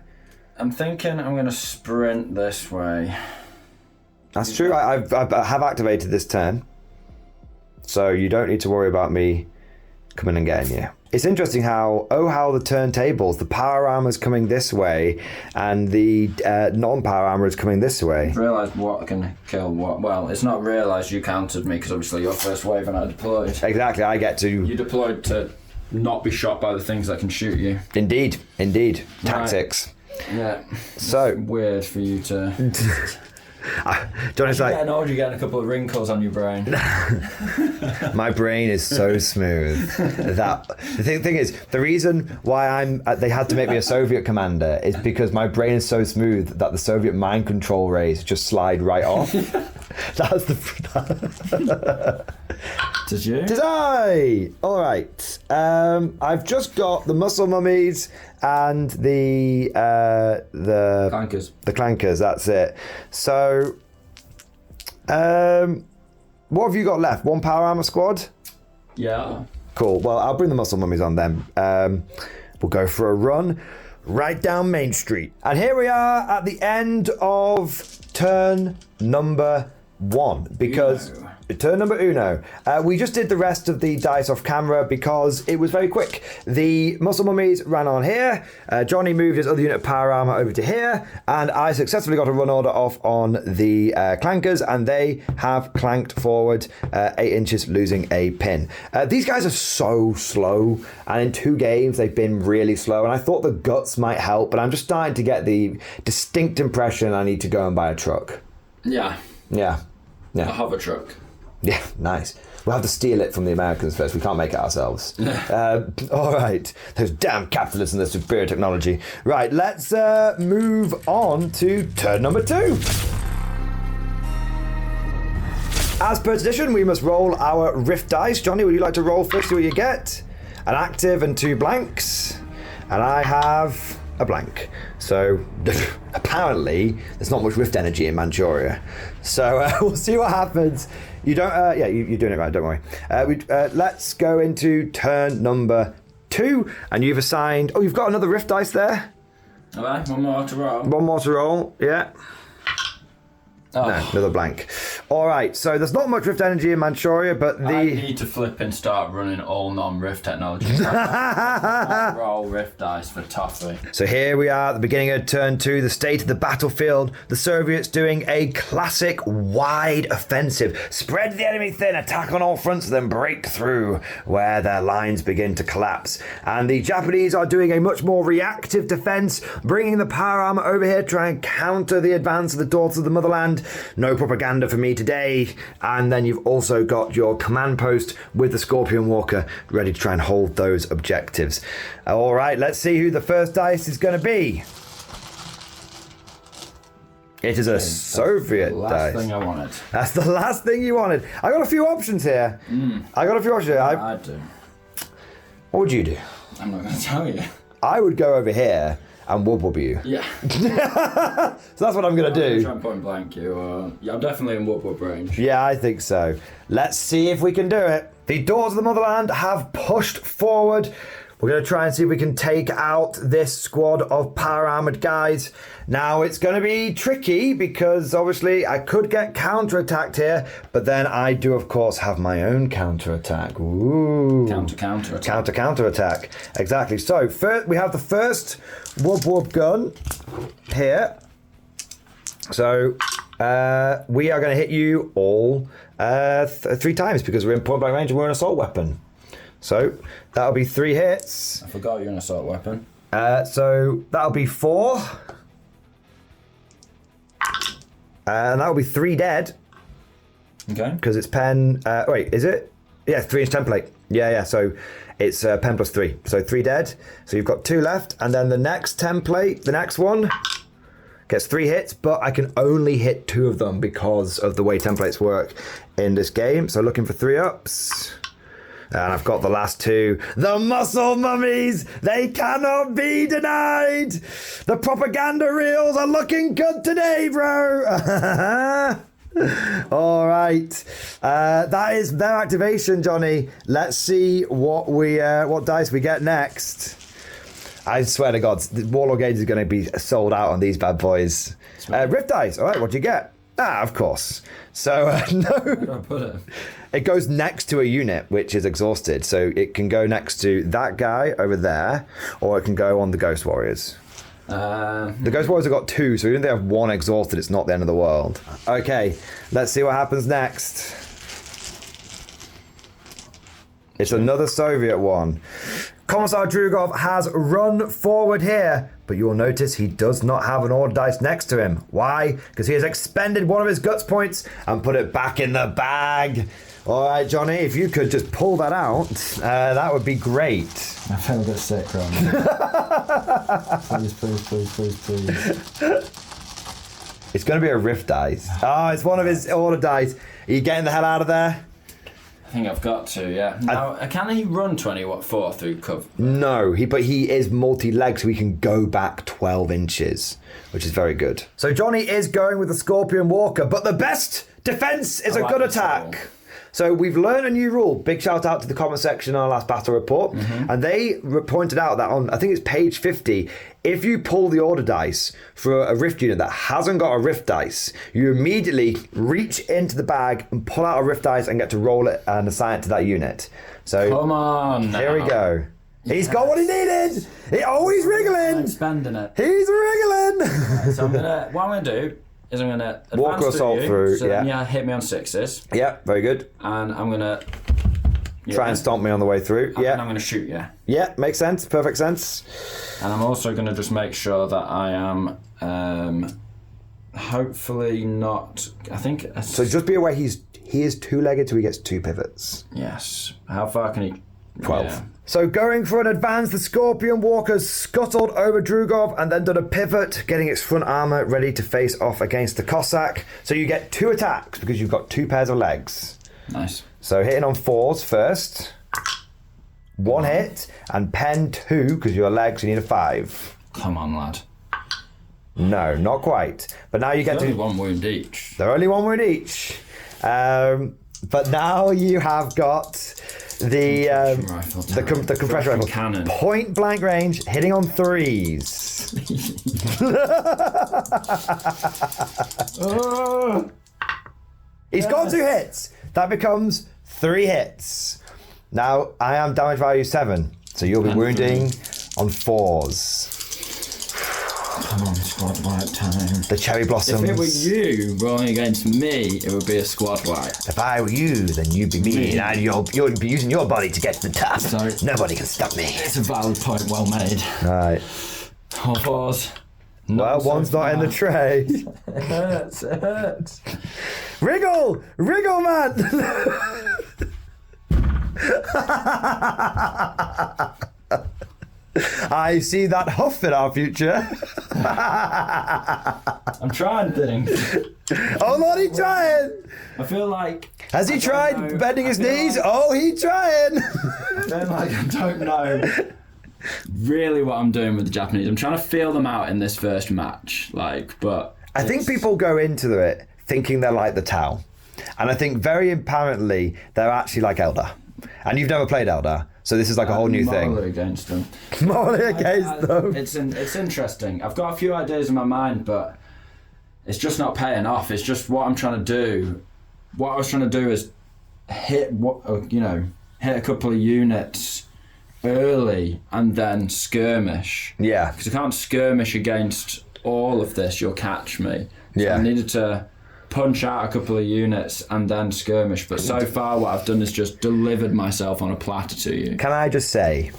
I'm thinking I'm going to sprint this way. That's true. I have activated this turn, so you don't need to worry about me coming and getting you. It's interesting how the turntables, the power armor's coming this way, and the non-power armor is coming this way. I've realised what can kill what. Well, it's not realised you countered me, because obviously your first wave and I deployed. Exactly, I get to... You deployed to not be shot by the things that can shoot you. Indeed. Tactics. Yeah. So... It's weird for you to... John is like, getting old, you're getting a couple of wrinkles on your brain. My brain is so smooth that the thing is, the reason why they had to make me a Soviet commander is because my brain is so smooth that the Soviet mind control rays just slide right off. That's the... Did you? Did I? All right. I've just got the muscle mummies and the Clankers. The clankers. That's it. So, what have you got left? One power armor squad? Yeah. Cool. Well, I'll bring the muscle mummies on then. We'll go for a run right down Main Street. And here we are at the end of turn number 1 because turn number uno. We just did the rest of the dice off camera because it was very quick. The muscle mummies ran on here. Johnny moved his other unit of power armor over to here, and I successfully got a run order off on the clankers, and they have clanked forward 8 inches, losing a pin. These guys are so slow, and in 2 games they've been really slow, and I thought the guts might help, but I'm just starting to get the distinct impression I need to go and buy a truck. Yeah. I have a truck. Yeah, nice. We'll have to steal it from the Americans first. We can't make it ourselves. All right. Those damn capitalists and their superior technology. Right, let's move on to turn number 2. As per tradition, we must roll our rift dice. Johnny, would you like to roll first, see what you get? An active and 2 blanks. And I have a blank. So apparently there's not much rift energy in Manchuria. So we'll see what happens. You don't, you're doing it right, don't worry. Let's go into turn number 2, and you've assigned, you've got another rift dice there. All right, one more to roll. One more to roll, yeah. No, another blank. All right, so there's not much rift energy in Manchuria, but I need to flip and start running all non-rift technology. Roll rift dice for toffee. So here we are at the beginning of turn 2, the state of the battlefield. The Soviets doing a classic wide offensive. Spread the enemy thin, attack on all fronts, then break through where their lines begin to collapse. And the Japanese are doing a much more reactive defense, bringing the power armor over here, try and counter the advance of the daughters of the motherland. No propaganda for me today. And then you've also got your command post with the Scorpion Walker ready to try and hold those objectives. All right, let's see who the first dice is going to be. It is a Soviet dice. Last thing I wanted. That's the last thing you wanted. I got a few options here. I do. What would you do? I'm not going to tell you. I would go over here and wub you. Yeah. So that's what I'm going to do. Try and point blank you. Yeah, I'm definitely in wub range. Yeah, I think so. Let's see if we can do it. The Daughters of the Motherland have pushed forward. We're going to try and see if we can take out this squad of power-armoured guys. Now, it's going to be tricky because, obviously, I could get counter-attacked here, but then I do, of course, have my own counter-attack. Ooh. Counter-attack. Counter-attack. Exactly. So, first, we have the first wub gun here. So, we are going to hit you all 3 times because we're in point-blank range and we're an assault weapon. So that'll be 3 hits. I forgot you're an assault weapon. So that'll be 4. And that'll be 3 dead. Okay. Because it's pen. Wait, is it? Yeah, 3-inch template. Yeah. So it's pen plus 3. So 3 dead. So you've got 2 left. And then the next template, the next one, gets 3 hits, but I can only hit 2 of them because of the way templates work in this game. So looking for 3 ups. And I've got the last 2. The muscle mummies! They cannot be denied! The propaganda reels are looking good today, bro! All right. That is their activation, Johnny. Let's see what dice we get next. I swear to God, the Warlord Gauge is going to be sold out on these bad boys. Rift dice. All right, what do you get? Of course. So, no. Where do I put it? It goes next to a unit which is exhausted. So it can go next to that guy over there, or it can go on the Ghost Warriors. The Ghost Warriors have got 2, so even if they have 1 exhausted, it's not the end of the world. Okay, let's see what happens next. It's another Soviet one. Commissar Drugov has run forward here, but you'll notice he does not have an order dice next to him. Why? Because he has expended one of his guts points and put it back in the bag. All right, Johnny, if you could just pull that out, that would be great. I feel a bit sick right now. Please. It's going to be a rift dice. Oh, it's one of his order dice. Are you getting the hell out of there? I think I've got to, yeah. Now, can he run 4 through cover? No, but he is multi-leg, so he can go back 12 inches, which is very good. So Johnny is going with the Scorpion Walker, but the best defense is a good attack. So we've learned a new rule. Big shout out to the comment section on our last battle report. And they pointed out that on, I think it's page 50, if you pull the order dice for a rift unit that hasn't got a rift dice, you immediately reach into the bag and pull out a rift dice and get to roll it and assign it to that unit. So Come on. here we go. He's got what he needed. He's wriggling. I'm spending it. He's wriggling. So what I'm gonna do is I'm gonna Walk or assault through. So then hit me on 6s. Yeah, very good. And I'm gonna Try and stomp me on the way through. And then I'm gonna shoot you. Yeah, makes sense. Perfect sense. And I'm also gonna just make sure that I am hopefully not. I think. So just be aware he is two-legged, so he gets 2 pivots. Yes. How far can he? 12. Yeah. So going for an advance, the Scorpion Walker's scuttled over Drugov and then done a pivot, getting its front armor ready to face off against the Cossack. So you get 2 attacks because you've got 2 pairs of legs. Nice. So hitting on 4s first. 1 hit, and pen 2 because your legs, you need a 5. Come on, lad. No, not quite. But now you get Only to... 1 wound each. They're only 1 wound each. But now you have got the compressor rifle cannon. Point blank range, hitting on 3s. He's got 2 hits. That becomes 3 hits. Now I am damage value 7, so you'll be wounding on 4s. Come on, squad wipe time. The cherry blossoms. If it were you rolling against me, it would be a squad wipe. If I were you, then you'd be me, and you'd be using your body to get to the top. Sorry. Nobody can stop me. It's a valid point, well made. Right. All 4s. Well, one's not in the tray. It hurts, it hurts. Wriggle! Wriggle, man! I see that huff in our future. I'm trying things. Oh, Lord, he's trying! I feel like... Has he tried bending his knees? Oh, he's trying! I feel like I don't know really what I'm doing with the Japanese. I'm trying to feel them out in this first match, but... I think people go into it thinking they're like the Tau. And I think very apparently they're actually like Eldar. And you've never played Eldar, so this is like a whole new thing. Morally against them. Morally against them. It's interesting. I've got a few ideas in my mind, but it's just not paying off. It's just what I'm trying to do. What I was trying to do is hit a couple of units early and then skirmish. Yeah. Because I can't skirmish against all of this. You'll catch me. So Yeah. I needed to punch out a couple of units and then skirmish, but so far what I've done is just delivered myself on a platter to you. Can I just say,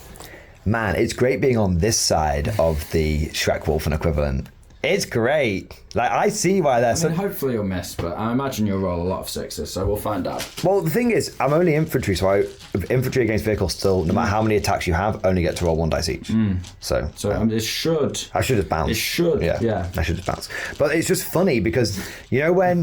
man, it's great being on this side of the Shrek Wolfen equivalent. It's great. Like, I see why they're so... Hopefully you'll miss, but I imagine you'll roll a lot of 6s, so we'll find out. Well, the thing is, I'm only infantry, so infantry against vehicles still, no matter how many attacks you have, only get to roll 1 dice each. So It should... I should just bounce. It should, yeah. I should just bounce. But it's just funny because you know when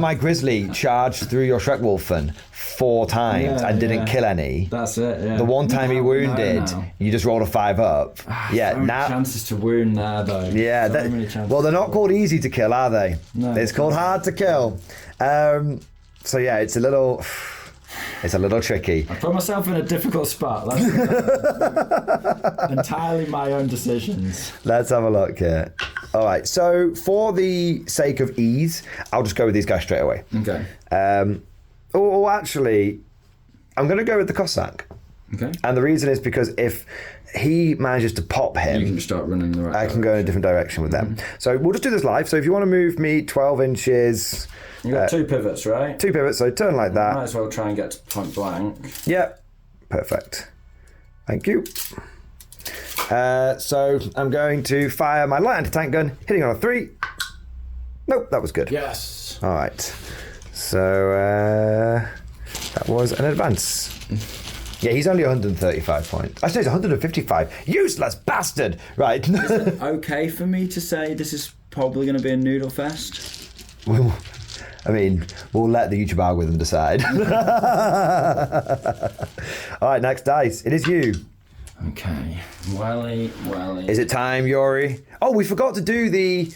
my Grizzly charged through your Shrek Wolfen 4 times and didn't kill any. That's it. Yeah. The one time he wounded, you just rolled a 5 up. So many chances to wound there, though. Yeah. Many chances. Well, they're not called easy to kill, are they? No. It's called hard to kill. So yeah, it's a little tricky. I put myself in a difficult spot. Entirely my own decisions. Let's have a look here. All right. So for the sake of ease, I'll just go with these guys straight away. Okay. Actually, I'm going to go with the Cossack. Okay. And the reason is because if he manages to pop him, You can start running in the right I can go in a different direction with them. So we'll just do this live. So if you want to move me 12 inches... You got 2 pivots, right? 2 pivots, so turn like that. Might as well try and get to point blank. Yep. Perfect. Thank you. So I'm going to fire my light anti-tank gun, hitting on a 3. Nope, that was good. Yes. All right. So that was an advance. Yeah, he's only 135 points. Actually, he's 155. Useless bastard! Right. Is it okay for me to say this is probably going to be a noodle fest? Well, I mean, we'll let the YouTube algorithm decide. All right, next dice. It is you. Okay. Welly. Is it time, Yori? Oh, we forgot to do the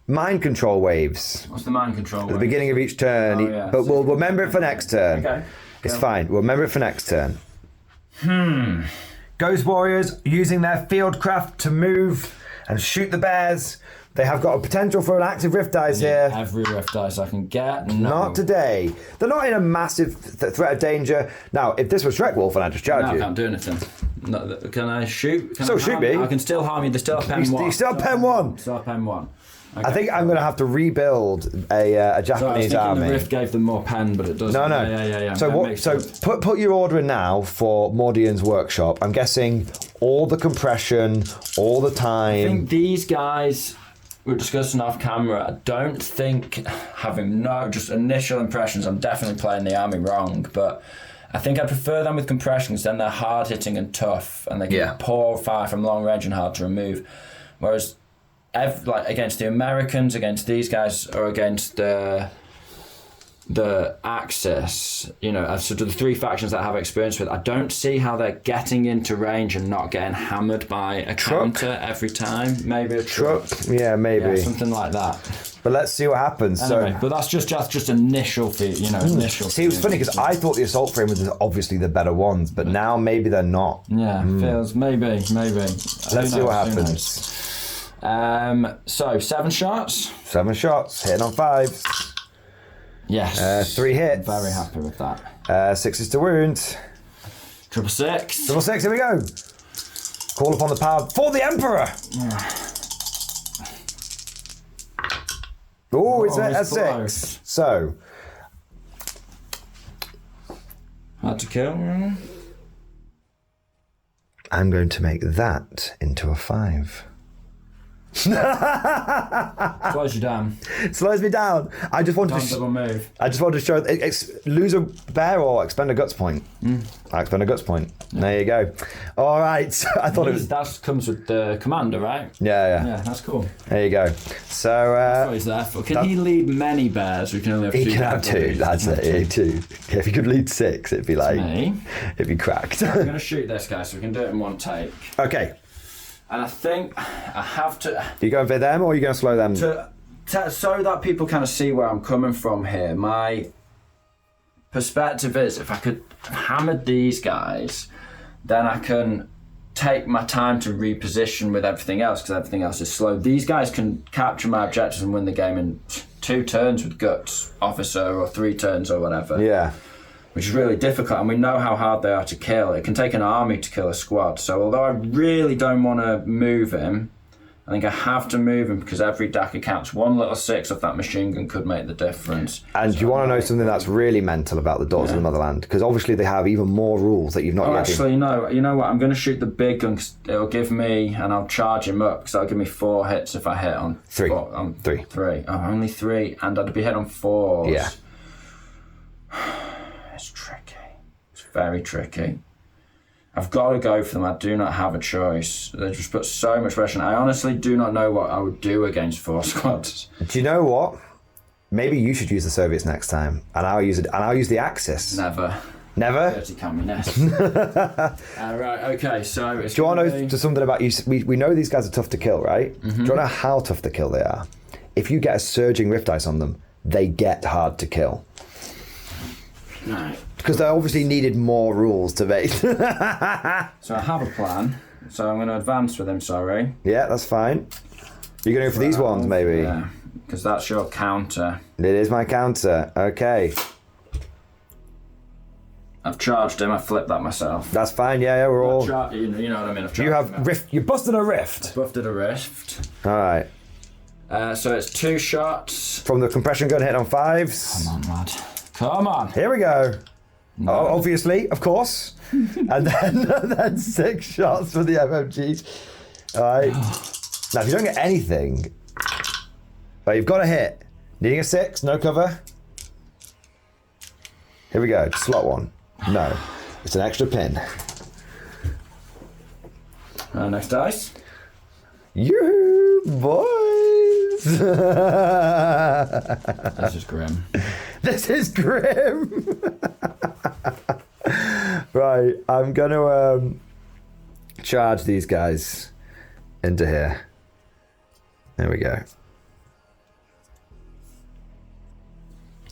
mind control waves. What's the mind control? At the beginning of each turn. Yeah. But we'll remember it for next turn. Okay. It's fine. We'll remember it for next turn. Ghost Warriors using their fieldcraft to move and shoot the bears. They have got a potential for an active rift dice here. Every rift dice I can get. No. Not today. They're not in a massive threat of danger. Now, if this was Shrek Wolf and I just charged No, I you. can't do anything. No, can I shoot? Can So I shoot harm me. you? I can still harm you. They still have pen 1. You still have pen 1. Still have pen 1. Okay. I think I'm going to have to rebuild a So I was Japanese thinking army. the rift gave them more pen, but it doesn't. No. Yeah. So That what? makes So sense. put your order in now for Mordian's workshop. I'm guessing all the compression, all the I time. think these guys we were discussing off camera. I don't think having just initial impressions. I'm definitely playing the army wrong, but I think I prefer them with compression because then they're hard hitting and tough, and they can pour fire from long range and hard to remove. Whereas, like against the Americans, against these guys, or against the Axis, sort of the 3 factions that I have experience with, I don't see how they're getting into range and not getting hammered by a counter every time. Maybe a truck. Yeah, maybe. Yeah, something like that. But let's see what happens. Anyway, So, but that's just initial initial. see, it was funny because I thought the assault frame was obviously the better ones, but now maybe they're not. Yeah, feels maybe. Let's see what happens. So 7 shots. 7 shots, hitting on 5s. Yes. 3 hits. Very happy with that. 6s to wound. 666. 666, here we go. Call upon the power for the Emperor. Oh, it's a it's 6. close. So, Hard to kill. I'm going to make that into a 5. Slows you down. Slows me down. I just wanted Don't to. double move. I just wanted to show. Lose a bear or expend a guts point. I expend a guts point. There you go. All right. So I thought it was. That comes with the commander, right? Yeah. Yeah, that's cool. There you go. So. What is that for? Can he lead many bears? We can only have 2. He can have 2. That's it. 2. If he could lead 6, it'd be like. Me. It'd be cracked. I'm going to shoot this guy so we can do it in one take. Okay. And I think I have to... You going for them or are you going to slow them? So that people kind of see where I'm coming from here, my perspective is if I could hammer these guys, then I can take my time to reposition with everything else because everything else is slow. These guys can capture my objectives and win the game in 2 turns with guts, officer, or 3 turns or whatever. Yeah. Which is really difficult, and we know how hard they are to kill. It can take an army to kill a squad. So although I really don't want to move him, I think I have to move him because every DACA counts. 1 little 6 off that machine gun could make the difference. And do you want to know something that's really mental about the Daughters of the Motherland? Because obviously they have even more rules that you've not yet. Actually, no. You know what? I'm going to shoot the big gun because it'll give me, and I'll charge him up because that'll give me 4 hits if I hit on 3. 3. 3. Oh, only 3, and I'd be hit on 4s. Yeah. It's tricky. It's very tricky. I've got to go for them. I do not have a choice. They just put so much pressure on. I honestly do not know what I would do against 4 squads. Do you know what? Maybe you should use the Soviets next time, and I'll use it. And I'll use the Axis. Never. Never. Dirty communist. Right. Okay. So. It's Do you want to gonna know be- something about you? We know these guys are tough to kill, right? Do you want to know how tough to kill they are? If you get a surging rift dice on them, they get hard to kill. Right. Because they obviously needed more rules to make. So I have a plan. So I'm going to advance with him. Sorry. Yeah, that's fine. You're going to go for these ones, maybe? Yeah. Because that's your counter. It is my counter. Okay. I've charged him. I flipped that myself. That's fine. Yeah, we're all. You know what I mean. I've You charged him. have rift. You busted a rift. Buffed a rift. All right. So it's 2 shots. From the compression gun hit on 5s. Come on, lad. Come on. Here we go. Oh, obviously, of course. and then 6 shots for the MMGs. All right. Now, if you don't get anything, but you've got a hit. Needing a 6, no cover. Here we go. Slot 1. No, it's an extra pin. Next dice. You boys. This is grim. This is grim. Right, I'm gonna charge these guys into here. There we go.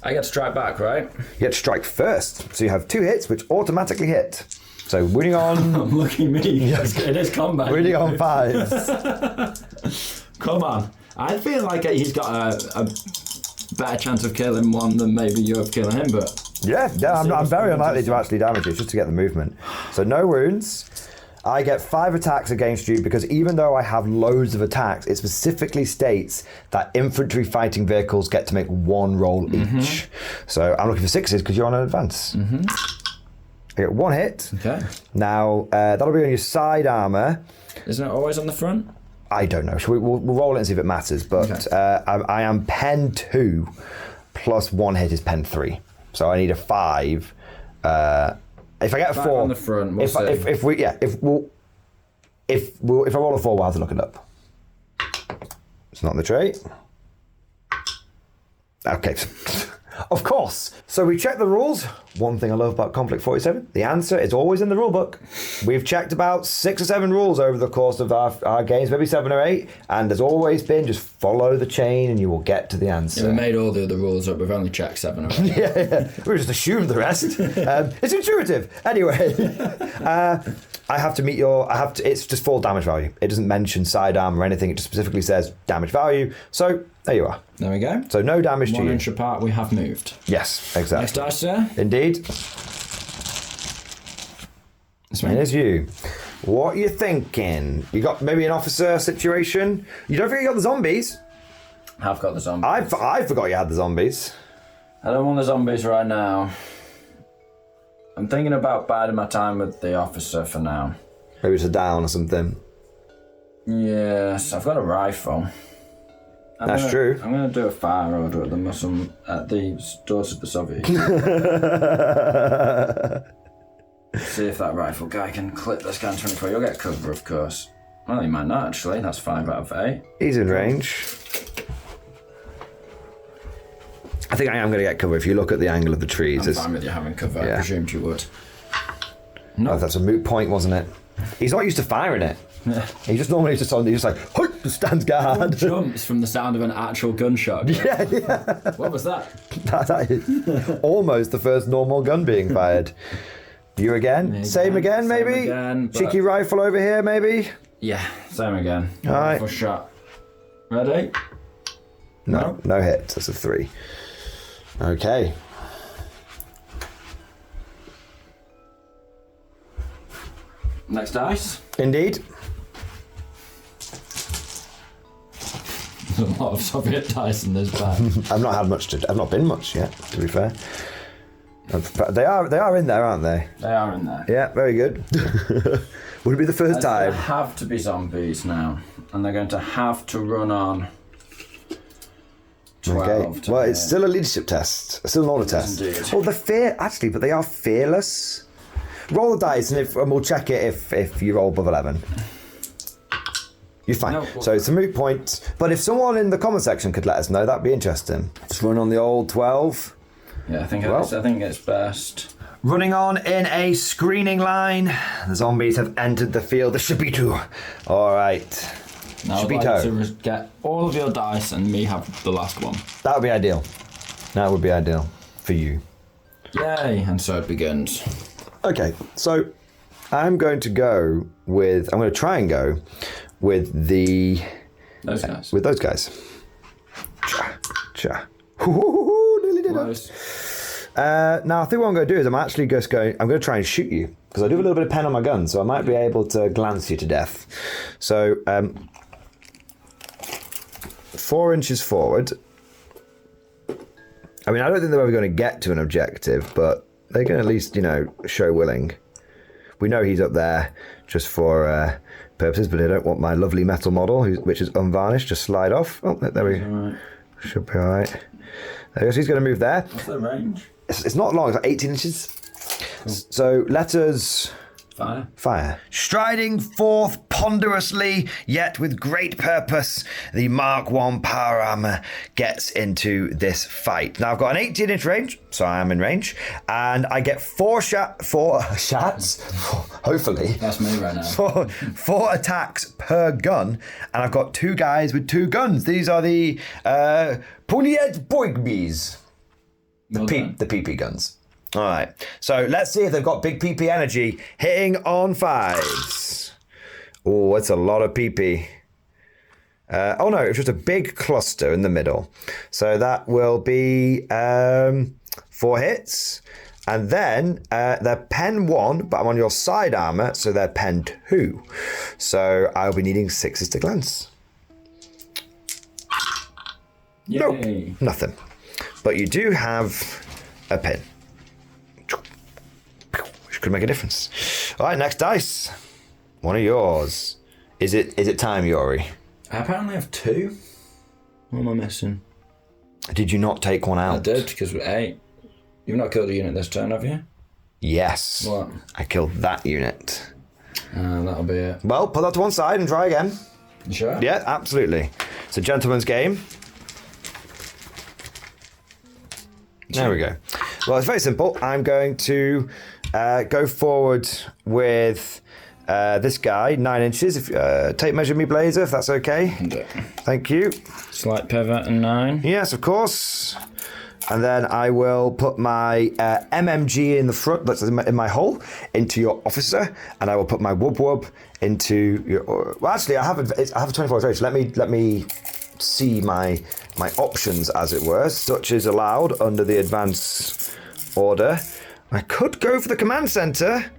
I get to strike back, right? You get to strike first, so you have 2 hits, which automatically hit. So winning on... Lucky me. Yes. It is combat. Winning on 5s. Come on. I feel like he's got a better chance of killing one than maybe you of killing him, but... Yeah, I'm very unlikely to actually damage you, just to get the movement. So no wounds. I get 5 attacks against you because even though I have loads of attacks, it specifically states that infantry fighting vehicles get to make 1 roll each. So I'm looking for 6s because you're on an advance. I get 1 hit. Okay. Now, that'll be on your side armor. Isn't it always on the front? I don't know. We'll roll it and see if it matters. But Okay. I am pen 2 plus 1 hit is pen 3. So I need a 5. If I get a 4 on the front, if I roll a 4, we'll have to look it up. It's not the trait. Okay. Of course. So we checked the rules. One thing I love about Konflikt 47, the answer is always in the rule book. We've checked about 6 or 7 rules over the course of our games, maybe 7 or 8, and there's always been just follow the chain and you will get to the answer. Yeah, we made all the other rules up. We've only checked 7 or 8. yeah. We just assumed the rest. It's intuitive. Anyway, I have to meet it's just full damage value. It doesn't mention sidearm or anything. It just specifically says damage value. So there you are. There we go. So no damage to 1 you. inch apart, we have moved. Yes, exactly. Next dice, sir. Indeed. This It one. is you. What are you thinking? You got maybe an officer situation? You don't think you got the zombies? I've got the zombies. I forgot you had the zombies. I don't want the zombies right now. I'm thinking about biding my time with the officer for now. Maybe it's a down or something. Yes, I've got a rifle. That's true. I'm going to do a fire order at the doors of the Soviet. See if that rifle guy can clip this guy in 24. You'll get cover, of course. Well, he might not, actually. That's 5 out of 8. He's in range. I think I am going to get cover if you look at the angle of the trees. I'm fine with you having cover. Yeah. I presumed you would. Oh, that's a moot point, wasn't it? He's not used to firing it. He just normally just like, stands guard. Jumps from the sound of an actual gunshot. Yeah. What was that? That is almost the first normal gun being fired. You again? Same again, maybe? Again, but... Cheeky rifle over here, maybe? Yeah, same again. All right. Rifle shot. Ready? No hits. That's a 3. Okay. Next dice. Indeed. There's a lot of Soviet dice in this bag. I've not been much yet, to be fair. They are in there, aren't they? They are in there. Yeah, very good. Would it be the first time? They have to be zombies now, and they're going to have to run on 12. Okay. Well, it's still a leadership test. Still an order test. Indeed. Oh, but they are fearless. Roll the dice, and we'll check it if you roll above 11. You're fine. No, So it's a moot point. But if someone in the comment section could let us know, that'd be interesting. Just run on the old 12. Yeah, I think it's best. Running on in a screening line. The zombies have entered the field. There should be 2. All right. Now I'd like to get all of your dice and me have the last one. That would be ideal. That would be ideal for you. Yay! And so it begins. Okay, so I'm going to try and go with Those guys. with those guys. Nearly did it. Now I think what I'm going to do is I'm going to try and shoot you because I do have a little bit of pen on my gun, so I might be able to glance you to death. So 4 inches forward. I mean, I don't think they're ever going to get to an objective, but they can at least, show willing. We know he's up there just for purposes, but I don't want my lovely metal model, which is unvarnished, to slide off. Oh, there we go. Right. Should be all right. There he goes. He's going to move there. What's the range? It's not long. It's like 18 inches. Cool. So let us fire. Striding forth ponderously, yet with great purpose, the Mark 1 power armor gets into this fight. Now I've got an 18-inch range, so I am in range, and I get 4 shots. Hopefully. That's me right now. 4 attacks per gun, and I've got 2 guys with 2 guns. These are the Puniet Boigbies. Well done. The PP guns. All right. So let's see if they've got big PP energy. Hitting on 5s. Oh, it's a lot of PP. Oh no, it's just a big cluster in the middle. So that will be 4 hits. And then they're pen 1, but I'm on your side armor, so they're pen 2. So I'll be needing 6s to glance. Yay. Nope, nothing. But you do have a pin, which could make a difference. All right, next dice. One of yours. Is it time, Yori? I apparently have 2. What am I missing? Did you not take one out? I did, because we're 8. You've not killed a unit this turn, have you? Yes. What? I killed that unit. That'll be it. Well, put that to one side and try again. You sure? Yeah, absolutely. It's a gentleman's game. There we go. Well, it's very simple. I'm going to go forward with this guy, 9 inches. If tape measure me, Blazer, if that's okay. Thank you. Slight pivot and 9. Yes, of course. And then I will put my MMG in the front, that's in my hole, into your officer, and I will put my wub into your. Well, actually, I have a 24 range. Let me see my options, as it were. Such is allowed under the advance order. I could go for the command center.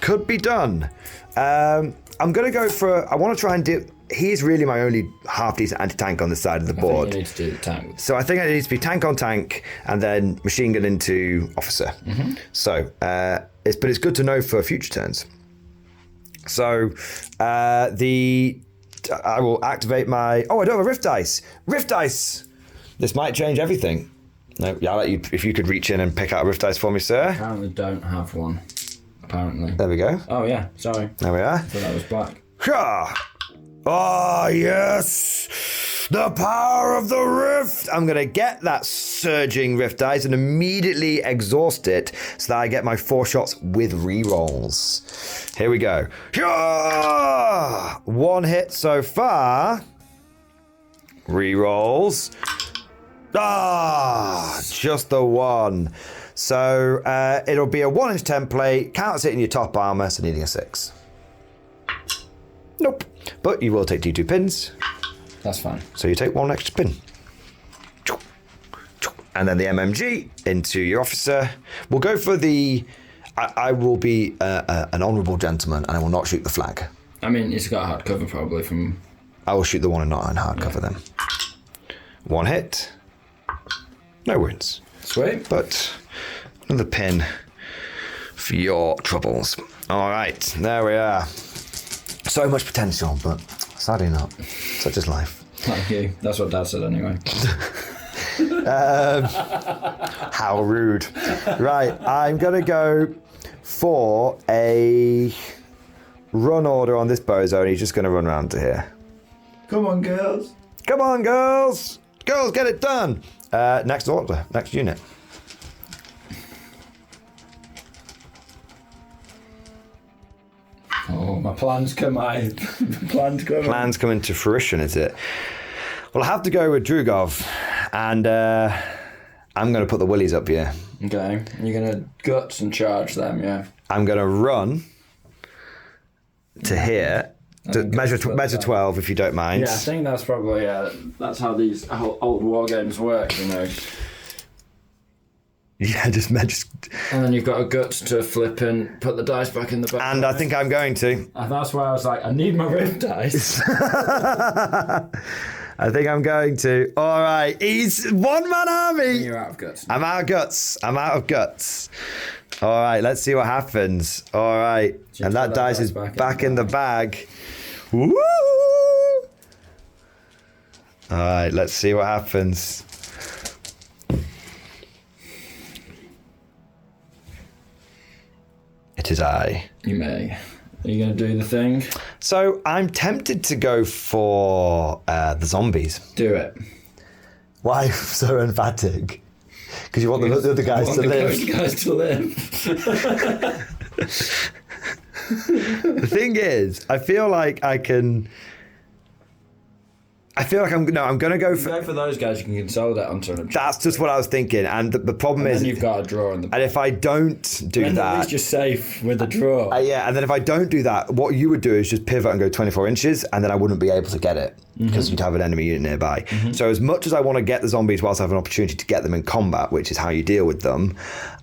Could be done. I'm going to go for. I want to try and do. He's really my only half-decent anti-tank on the side of the board. I think you need to do the tank. So I think it needs to be tank on tank and then machine gun into officer. Mm-hmm. So, but it's good to know for future turns. So, I will activate my. Oh, I don't have a rift dice. Rift dice. This might change everything. No, yeah, I'll let you. If you could reach in and pick out a rift dice for me, sir. Apparently, don't have one. Apparently. There we go. Oh yeah, sorry. There we are. I thought that was black. Oh, yes! The power of the rift! I'm going to get that surging rift dice and immediately exhaust it so that I get my 4 shots with rerolls. Here we go. 1 hit so far. Rerolls. Just the 1. So it'll be a 1-inch template, counts it in your top armor, so needing a 6. Nope. But you will take D2 pins. That's fine. So you take 1 extra pin. And then the MMG into your officer. We'll go for the. I will be an honourable gentleman and I will not shoot the flag. I mean, it's got a hard cover probably from. I will shoot the one and not on hardcover then. 1 hit. No wounds. Sweet. But another pin for your troubles. All right, there we are. So much potential, but sadly not. Such is life. Thank you. That's what Dad said anyway. How rude. Right, I'm going to go for a run order on this bozo, and he's just going to run around to here. Come on, girls. Come on, girls. Girls, get it done. Next order, next unit. Oh, my plans come Plans come into fruition, is it? Well, I have to go with Drugov, and I'm going to put the willies up here. Okay, you're going to guts and charge them, yeah? I'm going to run to here, to measure 12, if you don't mind. Yeah, I think that's probably, that's how these old war games work, you know. Yeah, just. And then you've got a guts to flip and put the dice back in the back. And I think I'm going to. And that's why I was like, I need my rift dice. I think I'm going to. All right, he's one-man army. You're out of guts. I'm out of guts. All right, let's see what happens. All right, and that dice is back in the bag. Woo! All right, let's see what happens. It is I. You may. Are you going to do the thing? So I'm tempted to go for the zombies. Do it. Why so emphatic? Because you want the other guys to live. The guys to live. The thing is, I feel like I can I feel like I'm going to go for... Go for those guys you can consolidate onto an objective. That's just what I was thinking. And the problem is... you've got a draw in the... And if I don't do at that... least you're safe with a draw. Yeah, and then if I don't do that, what you would do is just pivot and go 24 inches, and then I wouldn't be able to get it because you'd have an enemy unit nearby. So as much as I want to get the zombies whilst I have an opportunity to get them in combat, which is how you deal with them,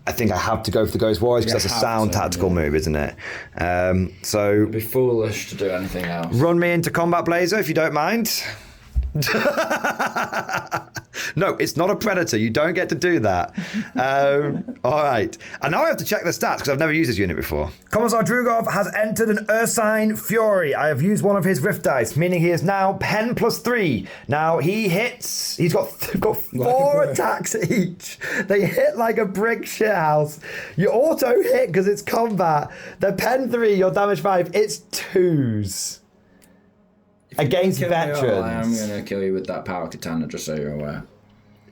I think I have to go for the Ghost Warriors because that's a sound tactical move, isn't it? So It'd be foolish to do anything else. run me into Combat Blazer if you don't mind. No, it's not a predator. You don't get to do that. All right. And now I have to check the stats because I've never used this unit before. Commissar Drugov has entered an Ursine Fury. I have used one of his Rift dice, meaning he is now Pen +3. Now he hits. He's got 4 attacks each. They hit like a brick shithouse. You auto hit because it's combat. They're Pen 3. Your damage 5. It's 2s. Against veterans. I am going to kill you with that power katana, just so you're aware.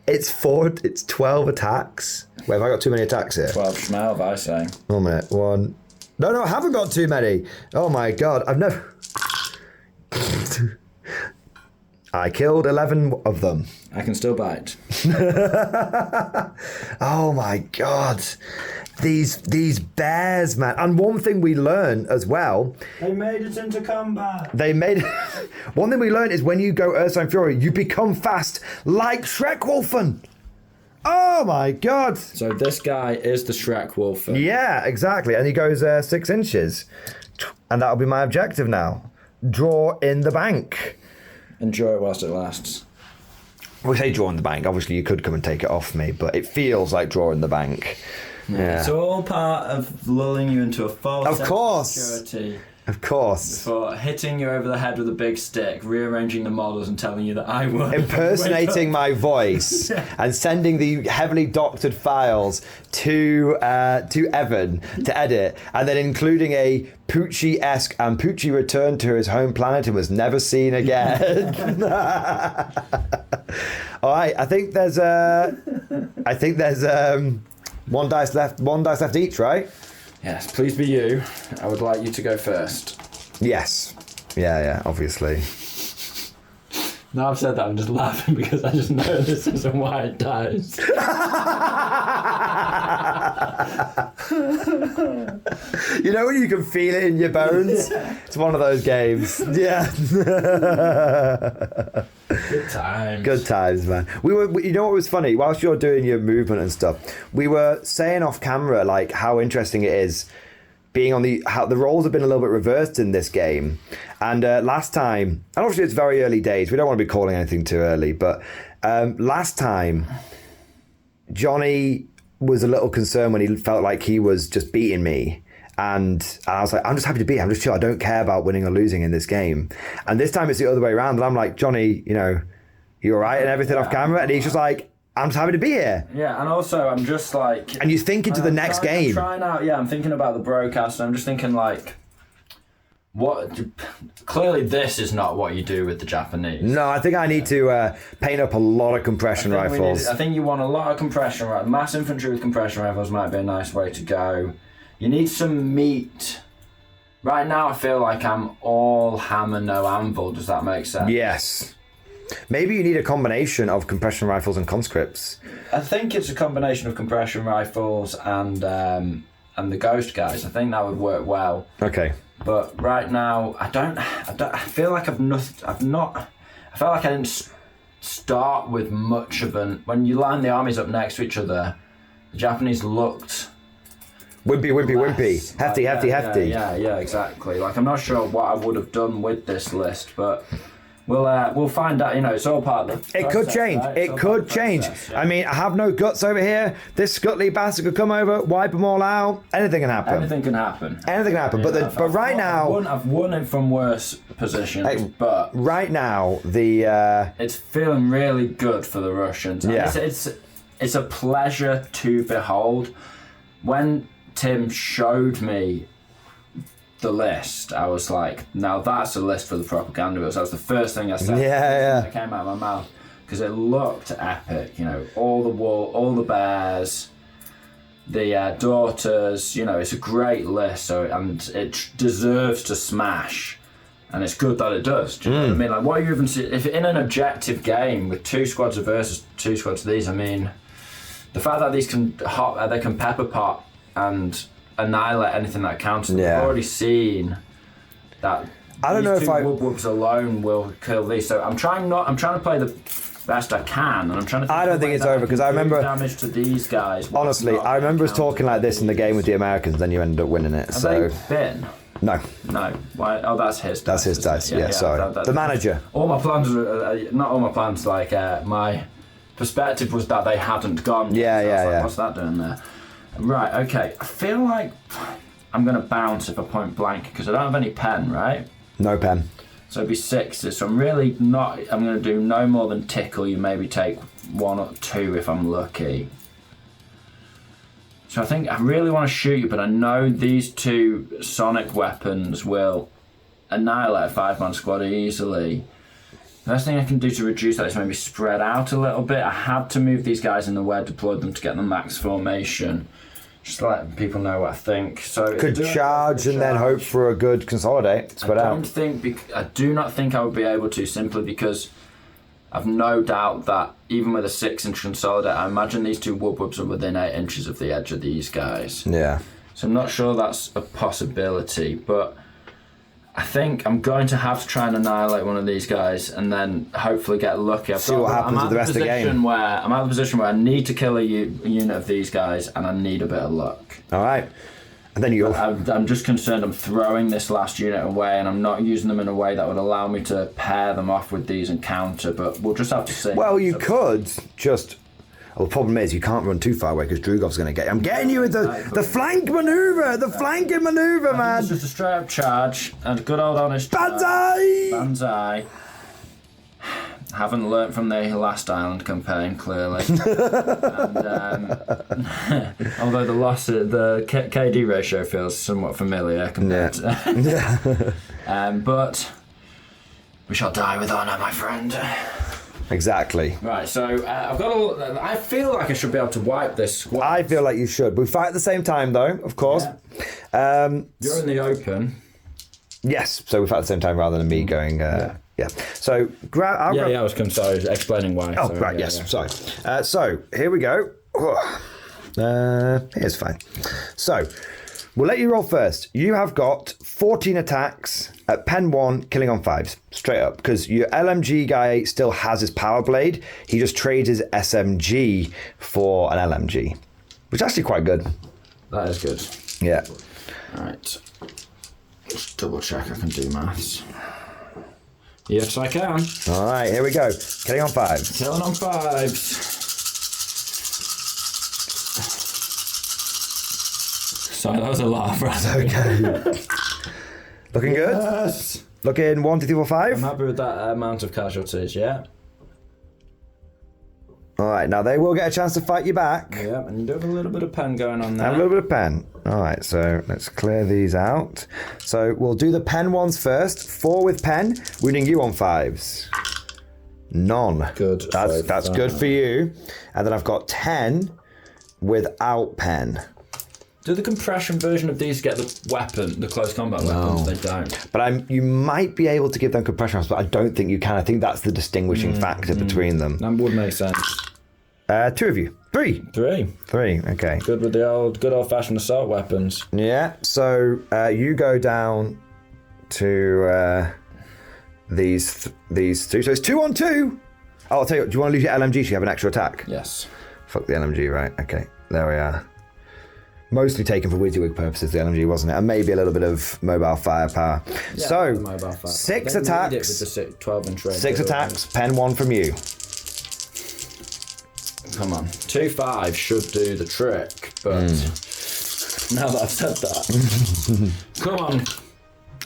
It's 12 attacks. Wait, have I got too many attacks here? 12 schmelv, I say. 1 minute. 1. No, I haven't got too many. Oh my god, I've never... I killed 11 of them. I can still bite. Oh my god. These bears, man. And one thing we learn as well... They made it into combat. One thing we learn is when you go Ursine Fury, you become fast like Shrekwolfen. Oh my god. So this guy is the Shrekwolfen. Yeah, exactly. And he goes 6 inches. And that'll be my objective now. Draw in the bank. Enjoy it whilst it lasts. We say draw in the bank. Obviously, you could come and take it off me, but it feels like draw in the bank. Yeah. It's all part of lulling you into a false sense of security. Of course. For hitting you over the head with a big stick, rearranging the models and telling you that I won. Impersonating my voice and sending the heavily doctored files to Evan to edit, and then including a Poochie-esque, and Poochie returned to his home planet and was never seen again. All right, I think there's 1 dice left. 1 dice left each, right? Yes, please be you. I would like you to go first. Yes. Yeah, obviously. Now I've said that, I'm just laughing because I just know this isn't why it dies. You know when you can feel it in your bones? Yeah. It's one of those games. Yeah. Good times. Good times, man. You know what was funny? Whilst you're doing your movement and stuff, we were saying off camera like how interesting it is being on how the roles have been a little bit reversed in this game. And last time, and obviously it's very early days, we don't want to be calling anything too early, but last time, Johnny was a little concerned when he felt like he was just beating me. And I was like, I'm just happy to beat him. I'm just chill. I don't care about winning or losing in this game. And this time it's the other way around. And I'm like, Johnny, you know, you all right and everything off camera? And he's just like, I'm just happy to be here. Yeah, and also I'm just like... And you think into the next game. I'm thinking about the broadcast, and I'm just thinking like, clearly this is not what you do with the Japanese. No, I think I need to paint up a lot of compression rifles. I think you want a lot of compression rifles. Mass infantry with compression rifles might be a nice way to go. You need some meat. Right now I feel like I'm all hammer, no anvil. Does that make sense? Yes. Maybe you need a combination of compression rifles and conscripts. I think it's a combination of compression rifles and the ghost guys. I think that would work well. Okay. But right now, I feel like I felt like I didn't start with much of an... When you line the armies up next to each other, the Japanese looked... Wimpy. Hefty. Yeah, exactly. Like, I'm not sure what I would have done with this list, but... We'll find out. You know, it's all part of the... It could change. Right? It could change. Yeah. I mean, I have no guts over here. This scuttly bastard could come over, wipe them all out. Anything can happen. Anything can happen. Yeah, but right now... I've won it from worse positions, but... Right now, the... It's feeling really good for the Russians. Yeah. It's a pleasure to behold. When Tim showed me the list, I was like, now that's a list for the propaganda books. That was the first thing I said. Yeah. That came out of my mouth because it looked epic. You know, all the bears, the daughters. You know, it's a great list. So, and it deserves to smash. And it's good that it does. Do you know what I mean? Like, what are you even if in an objective game with 2 squads of versus 2 squads of these? I mean, the fact that these can they can pepper pot and annihilate anything that counts. We've already seen that. I don't know if wubs alone will kill these. So I'm trying to play the best I can, and I'm trying to. I don't think it's over because I remember damage to these guys. Honestly, I remember us talking like this in the game with the Americans. Then you ended up winning it. Have they been? No. Why? Oh, that's his dice. That's his dice. Yeah, sorry. The manager. All my plans were not all my plans. Like my perspective was that they hadn't gone. Yeah. What's that doing there? Right. Okay. I feel like I'm gonna bounce if I point blank because I don't have any pen. Right. No pen. So it'd be 6s. So I'm really not. I'm going to do no more than tickle you. Maybe take 1 or 2 if I'm lucky. So I think I really want to shoot you, but I know these 2 sonic weapons will annihilate a 5-man squad easily. The best thing I can do to reduce that is maybe spread out a little bit. I had to move these guys in the way I deployed them to get the max formation. Just letting people know what I think. So could charge and then hope for a good consolidate. Spread out. I do not think I would be able to, simply because I've no doubt that even with a 6-inch consolidate, I imagine these 2 wubs are within 8 inches of the edge of these guys. Yeah. So I'm not sure that's a possibility, but I think I'm going to have to try and annihilate one of these guys and then hopefully get lucky. See what happens with the rest of the game. I'm at the position where I need to kill a unit of these guys and I need a bit of luck. All right. And then I'm just concerned I'm throwing this last unit away and I'm not using them in a way that would allow me to pair them off with these and counter, but we'll just have to see. Well, you could just... Well, the problem is you can't run too far away because Drugov's going to get you. I'm getting you with the flank manoeuvre, the flanking manoeuvre, man. It's just a straight up charge and good old honest Banzai! Banzai. Haven't learnt from the last Island campaign, clearly. And, although the KD ratio feels somewhat familiar compared to... but we shall die with honour, my friend. Exactly. Right, so I feel like I should be able to wipe this squad. I feel like you should. We fight at the same time, though, of course. Yeah. You're in the open. Yes, so we fight at the same time rather than me going... Yeah. So, I was explaining why. Oh, right, yes, sorry. So, here we go. Here's fine. So, we'll let you roll first. You have got 14 attacks at pen 1, killing on 5s, straight up, because your LMG guy still has his power blade. He just trades his SMG for an LMG, which is actually quite good. That is good. Yeah. All right. Just double check I can do maths. Yes, I can. All right, here we go. Killing on 5s. Killing on 5s. Sorry, that was a laugh. Right? Okay. Looking good? Yes. Looking 1, 2, 3, 4, 5? I'm happy with that amount of casualties, yeah. All right, now they will get a chance to fight you back. Yeah, and you do have a little bit of pen going on there. And a little bit of pen. All right, so let's clear these out. So we'll do the pen ones first. 4 with pen, wounding you on 5s. None. Good. That's good for you. And then I've got 10 without pen. Do the compression version of these get the weapon, the close combat weapons? They don't. But you might be able to give them compression rounds, but I don't think you can. I think that's the distinguishing factor between them. That would make sense. 2 of you. 3. 3. 3, okay. Good with the good old-fashioned assault weapons. Yeah, so you go down to these 2. So it's 2 on 2. Oh, I'll tell you what, do you want to lose your LMG so you have an extra attack? Yes. Fuck the LMG, right. Okay, there we are. Mostly taken for WYSIWYG purposes, the LMG, wasn't it? And maybe a little bit of mobile firepower. Yeah, so, mobile firepower. 6 attacks. With the 12-inch range. 6 attacks, pen 1 from you. Come on. 2 5 should do the trick, but now that I've said that, come on.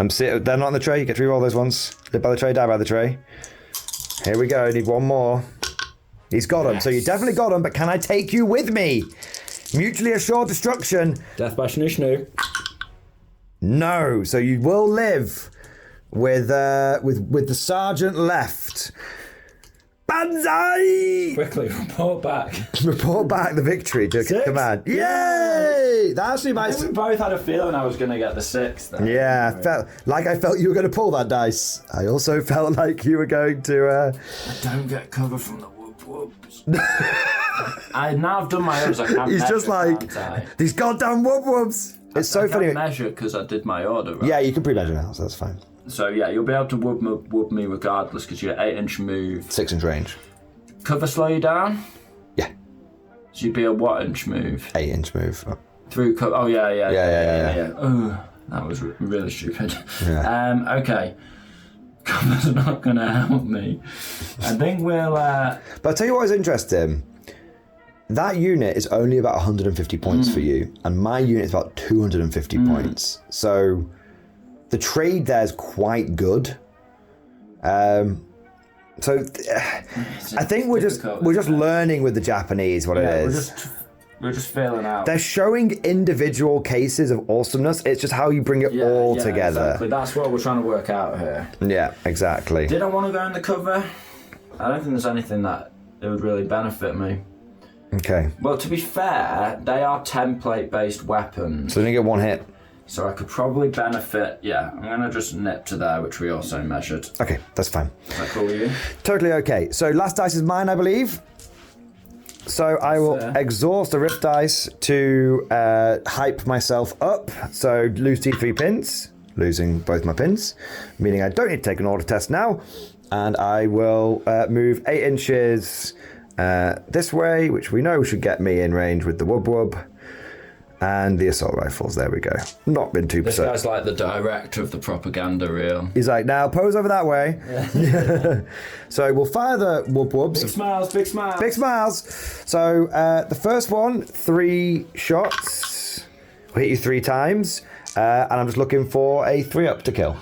They're not on the tray. You get to reroll those ones. Live by the tray, die by the tray. Here we go. Need 1 more. He's got them. So you definitely got them, but can I take you with me? Mutually assured destruction. Death by Snoo. No. So you will live with the sergeant left. Banzai! Quickly, report back. Report back the victory to 6? command. Yay! actually might. I think we both had a feeling I was going to get the 6. Then. Yeah, I felt you were going to pull that dice. I also felt like you were going to. I don't get cover from the whoop-whoops. Now I've done my orders. I can't. He's measure, just like can't I? these goddamn whoop-whoops. It's so I funny. can't measure because I did my order. Right? Yeah, you can pre-measure now, so that's fine. So yeah, you'll be able to whoop me regardless because you're 8-inch move. 6-inch range. Cover slow you down. Yeah. So you'd be a what inch move? 8-inch move. Through cover. Oh yeah. Yeah. Oh, that was really stupid. Yeah. Okay. Cover's not gonna help me. I think we'll. But I'll tell you what is interesting. That unit is only about 150 points for you, and my unit is about 250 points. So the trade there is quite good. So I think we're just learning with the Japanese what it is. We're just feeling out. They're showing individual cases of awesomeness. It's just how you bring it all together. Exactly. That's what we're trying to work out here. Yeah, exactly. Did I want to go in the cover? I don't think there's anything that it would really benefit me. Okay. Well, to be fair, they are template-based weapons. So then you get one hit. So I could probably benefit. Yeah, I'm going to just nip to there, which we also measured. Okay, that's fine. Is that cool with you? Totally okay. So last dice is mine, I believe. So I will exhaust the rift dice to hype myself up. So lose T3 pins, losing both my pins, meaning I don't need to take an order test now. And I will move 8 inches this way, which we know should get me in range with the wub. And the assault rifles, there we go. Not been 2%. This guy's like the director of the propaganda reel. He's like, now pose over that way. Yeah. So we'll fire the wubs. Big smiles, big smiles. Big smiles. So the first one, 3 shots. Will hit you 3 times. And I'm just looking for a 3-up to kill.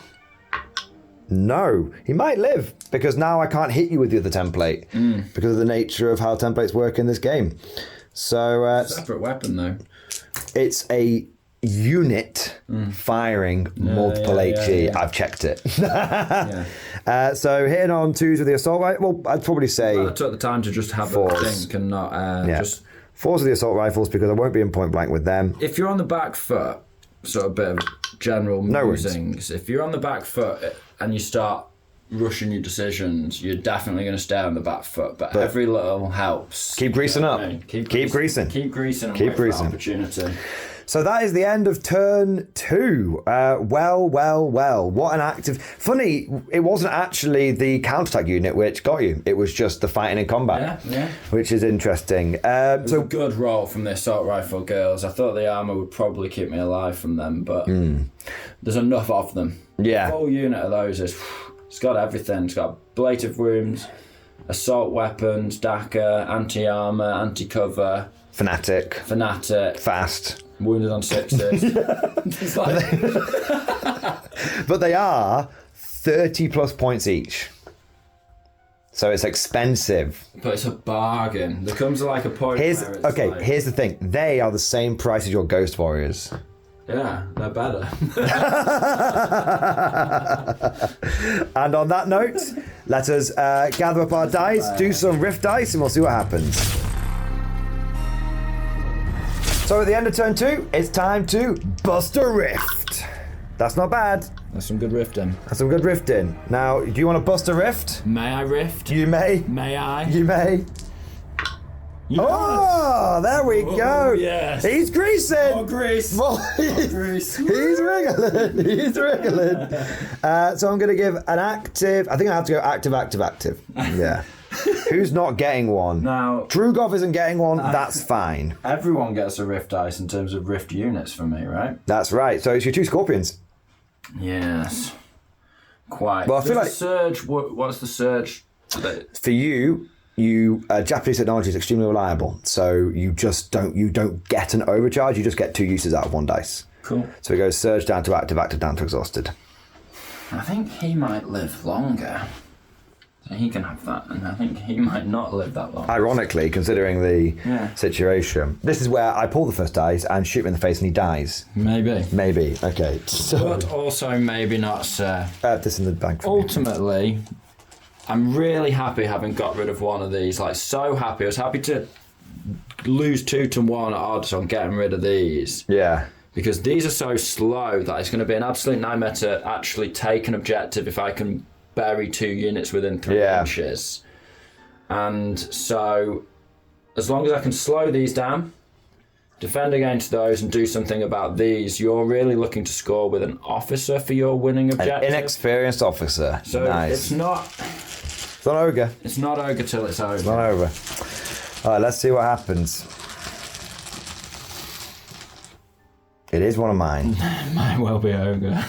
No, he might live because now I can't hit you with the other template because of the nature of how templates work in this game. So separate weapon though. It's a unit firing multiple HE. I've checked it. So hitting on 2s with the assault rifle. Well, I'd probably say I took the time to just have 4s. a think and not just 4s with the assault rifles because I won't be in point blank with them. If you're on the back foot, sort of a bit of general musings. If you're on the back foot and you start rushing your decisions, you're definitely going to stay on the back foot. But every little helps. Keep greasing up. Keep greasing. Keep greasing. And Keep wait for greasing. opportunity. So that is the end of turn 2. Well. What an active... Funny, it wasn't actually the counterattack unit which got you. It was just the fighting in combat. Yeah. Which is interesting. It was a good roll from the assault rifle girls. I thought the armour would probably keep me alive from them, but there's enough of them. Yeah. The whole unit of those is... It's got everything. It's got ablative wounds, assault weapons, dagger, anti-armour, anti-cover... Fanatic. Fast. Wounded on 6s. It's like... But they are 30 plus points each. So it's expensive. But it's a bargain. There comes like a point where it's like... Here's the thing. They are the same price as your Ghost Warriors. Yeah, they're better. And on that note, let us gather up our dice, do some rift dice, and we'll see what happens. So at the end of turn 2, it's time to bust a rift. That's not bad. That's some good rifting. That's some good rifting. Now, do you want to bust a rift? May I rift? You may. May I? You may. Yes. Oh, there we go. Yes. He's greasing. More grease. He's wriggling. He's wriggling. So I'm going to give an active. I think I have to go active. Yeah. Who's not getting one? Now, Drugov isn't getting one. That's fine. everyone gets a rift dice in terms of rift units for me, right? That's right. So it's your 2 scorpions. Yes. Quite. Well, I feel like surge. What's the surge? For you, Japanese technology is extremely reliable. So you don't get an overcharge. You just get 2 uses out of 1 dice. Cool. So it goes surge down to active down to exhausted. I think he might live longer. So he can have that, and I think he might not live that long. Ironically, considering the situation. This is where I pull the first dice and shoot him in the face and he dies. Maybe. Okay. So, But also maybe not, sir. this in the bank for me. Ultimately, I'm really happy having got rid of one of these. Like, so happy. I was happy to lose 2 to 1 odds on getting rid of these. Yeah. Because these are so slow that it's going to be an absolute nightmare to actually take an objective if I can bury 2 units within 3 inches. And so, as long as I can slow these down, defend against those and do something about these, you're really looking to score with an officer for your winning objective. An inexperienced officer. So nice. it's not ogre. It's not ogre till it's over. It's not over. All right, let's see what happens. It is one of mine. Might well be ogre.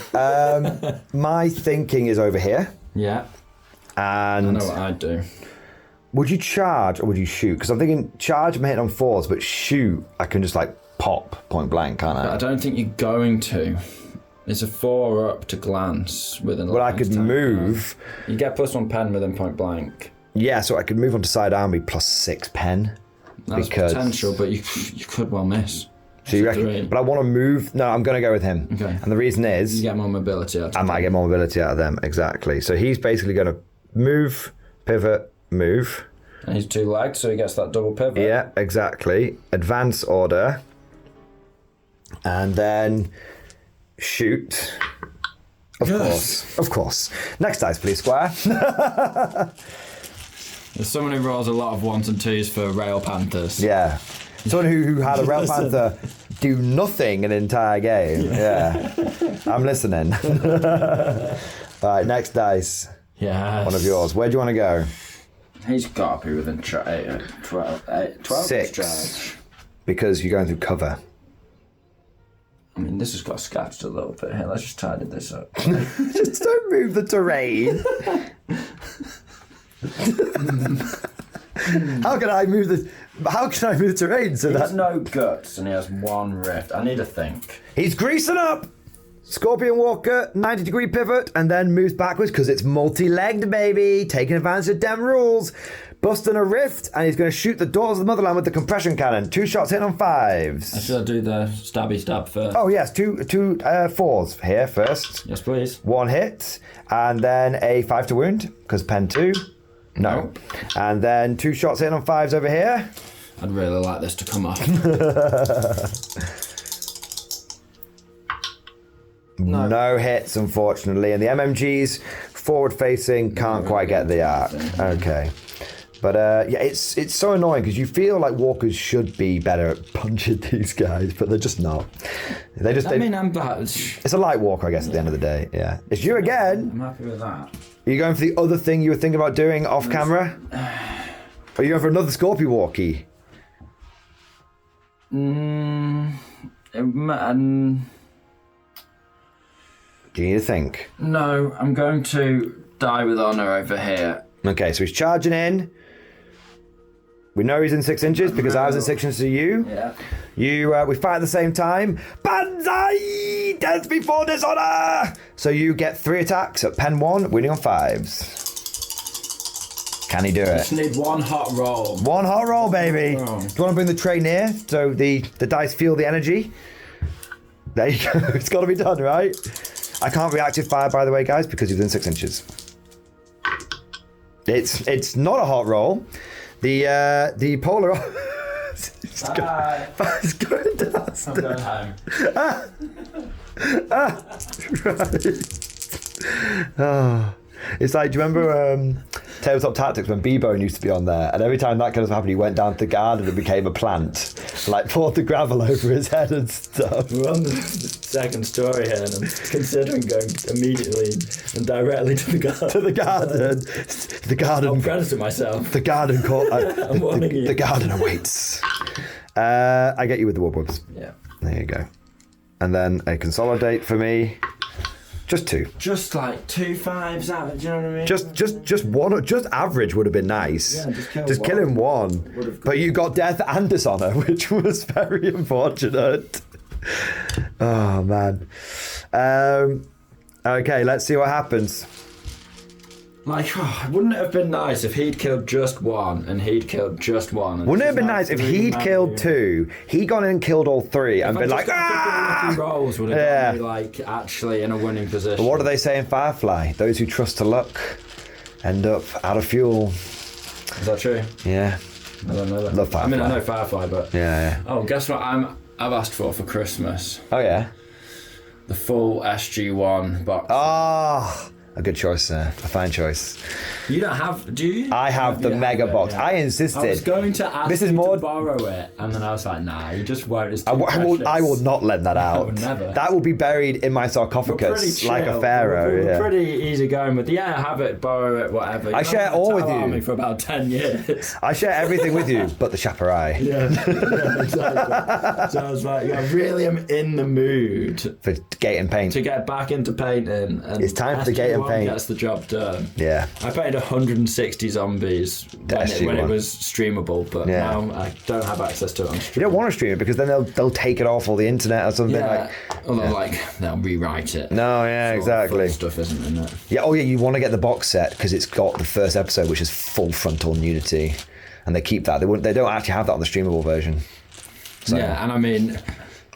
My thinking is over here. Yeah. And I know what I'd do. Would you charge or would you shoot? Because I'm thinking charge, I'm hitting on 4s, but shoot, I can just like pop point blank, can't I? But I don't think you're going to. It's a 4 up to glance with an. Well, I could move. You get +1 pen within point blank. Yeah, so I could move on to side army +6 pen. That's potential, but you could well miss. So you reckon? But I want to move. No, I'm going to go with him. Okay. And the reason is you get more mobility out of them. I might get more mobility out of them. Exactly. So he's basically going to move, pivot, move. And he's 2-legged, so he gets that double pivot. Yeah, exactly. Advance order. And then shoot. Of course. Of course. Next dice, please, Squire. There's someone who rolls a lot of 1s and 2s for Rail Panthers. Yeah. Someone who had a Rail Panther do nothing an entire game. Yeah. I'm listening. All right, next dice. Yes. One of yours. Where do you want to go? He's got to be within 12 6. charge. Because you're going through cover. I mean, this has got scratched a little bit here. Let's just tidy this up. Just don't move the terrain. How can I move the terrain so There's that no guts and he has 1 rift. I need to think. he's greasing up? Scorpion Walker, 90-degree pivot, and then moves backwards because it's multi-legged, baby. Taking advantage of dem rules. Busting a rift, and he's going to shoot the Daughters of the Motherland with the compression cannon. 2 shots hitting on 5s. Should I do the stabby stab first? Oh, yes, two 4s here first. Yes, please. 1 hit, and then a 5 to wound, because pen 2. No. And then 2 shots hitting on 5s over here. I'd really like this to come off. No hits, unfortunately. And the MMGs, forward-facing, can't quite get the arc. Okay. But yeah, it's so annoying because you feel like walkers should be better at punching these guys, but they're just not. I'm bad. It's a light walker, I guess, at the end of the day. Yeah. It's you again. I'm happy with that. Are you going for the other thing you were thinking about doing off camera? Or are you going for another Scorpio walkie? Do you need to think? No, I'm going to die with honour over here. Okay, so he's charging in. We know he's in 6 inches because I was in 6 inches to you. Yeah. We fight at the same time. Banzai! Death before dishonor! So you get 3 attacks at pen 1, winning on 5s. Can he do it? Just need 1 hot roll. 1 hot roll, baby. Oh. Do you want to bring the tray near so the dice feel the energy? There you go. It's got to be done, right? I can't reactive fire, by the way, guys, because he's within 6 inches. It's not a hot roll. The polar. It's going downstairs. I'm going home. Right. Oh. It's like, do you remember Tabletop Tactics when B-Bone used to be on there? And every time that kind of happened, he went down to the garden and became a plant. Like, poured the gravel over his head and stuff. We're on the second story here, and I'm considering going immediately and directly to the garden. To the garden. The garden. I'm predator myself. The garden caught. I'm warning you. The garden awaits. I get you with the woodwoods. Yeah. There you go. And then a consolidate for me. Just 2. Just like 2 5s out. Do you know what I mean? Just one. Just average would have been nice. Yeah, just killing 1. But you got death and dishonor, which was very unfortunate. Oh man. Okay, let's see what happens. Like, wouldn't it have been nice if he'd killed just 1 and he'd killed just 1? Wouldn't it have been nice if he'd killed 2, he'd gone in and killed all 3 and been like, ah! Rolls would have got me, like, actually in a winning position. But what do they say in Firefly? Those who trust to luck end up out of fuel. Is that true? Yeah. I don't know that. Love Firefly. I mean, I know Firefly, but Yeah. oh, guess what? I've asked for Christmas. Oh yeah. The full SG1 box. Ah, a good choice there. A fine choice. You don't have, do you? I have the mega box. Yeah. I insisted. I was going to ask This is you more- to borrow it, and then I was like, nah, you just won't. It's too I will not lend that out. never. That will be buried in my We're sarcophagus pretty like a chill. pharaoh. We're Yeah. pretty easy going with, have it, borrow it, whatever. I share all with you. Me for about 10 years. I share everything with you, but the chaperai. Yeah, exactly. So I was like, I really am in the mood For gate and paint. to get back into painting. And It's time for the gate and SG1 paint. gets the job done. Yeah. I painted 160 zombies when SG1. it was streamable, but Yeah. now I don't have access to it on You stream. don't want to stream it because then they'll take it off all the internet or something. Yeah, they'll rewrite it. No, yeah, Sort of exactly. fun stuff isn't in it. Yeah, oh yeah, you want to get the box set because it's got the first episode, which is full frontal nudity, and they keep that. They don't actually have that on the streamable version. So Yeah, and I mean,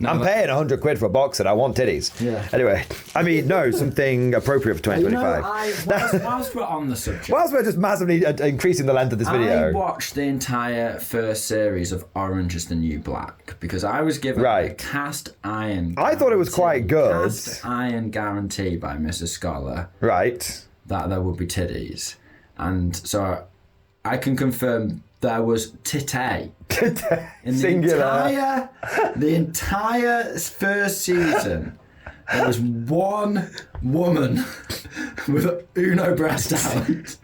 now I'm that- paying £100 for a box set. I want titties. Yeah. Anyway, I mean, no, something appropriate for 2025. whilst we're on the subject, Whilst we're just massively increasing the length of this I video. watched the entire first series of Orange is the New Black because I was given a Right. cast iron. I thought it was quite good. Cast iron guarantee by Mrs. Scholar Right. that there would be titties, and so I can confirm there was titty. In Singular. the entire first season, there was one woman with Uno breast out.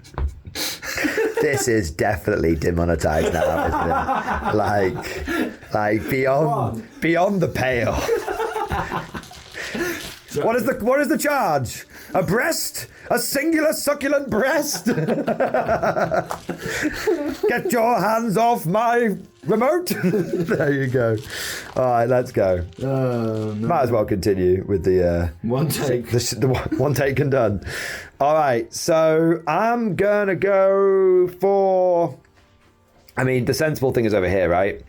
This is definitely demonetized now, isn't it? Like beyond the pale. What is the charge? A breast? A singular succulent breast? Get your hands off my remote. There you go. All right, let's go. Might as well continue with the One take. the one take and done. All right, so I'm gonna go for. I mean, the sensible thing is over here, right?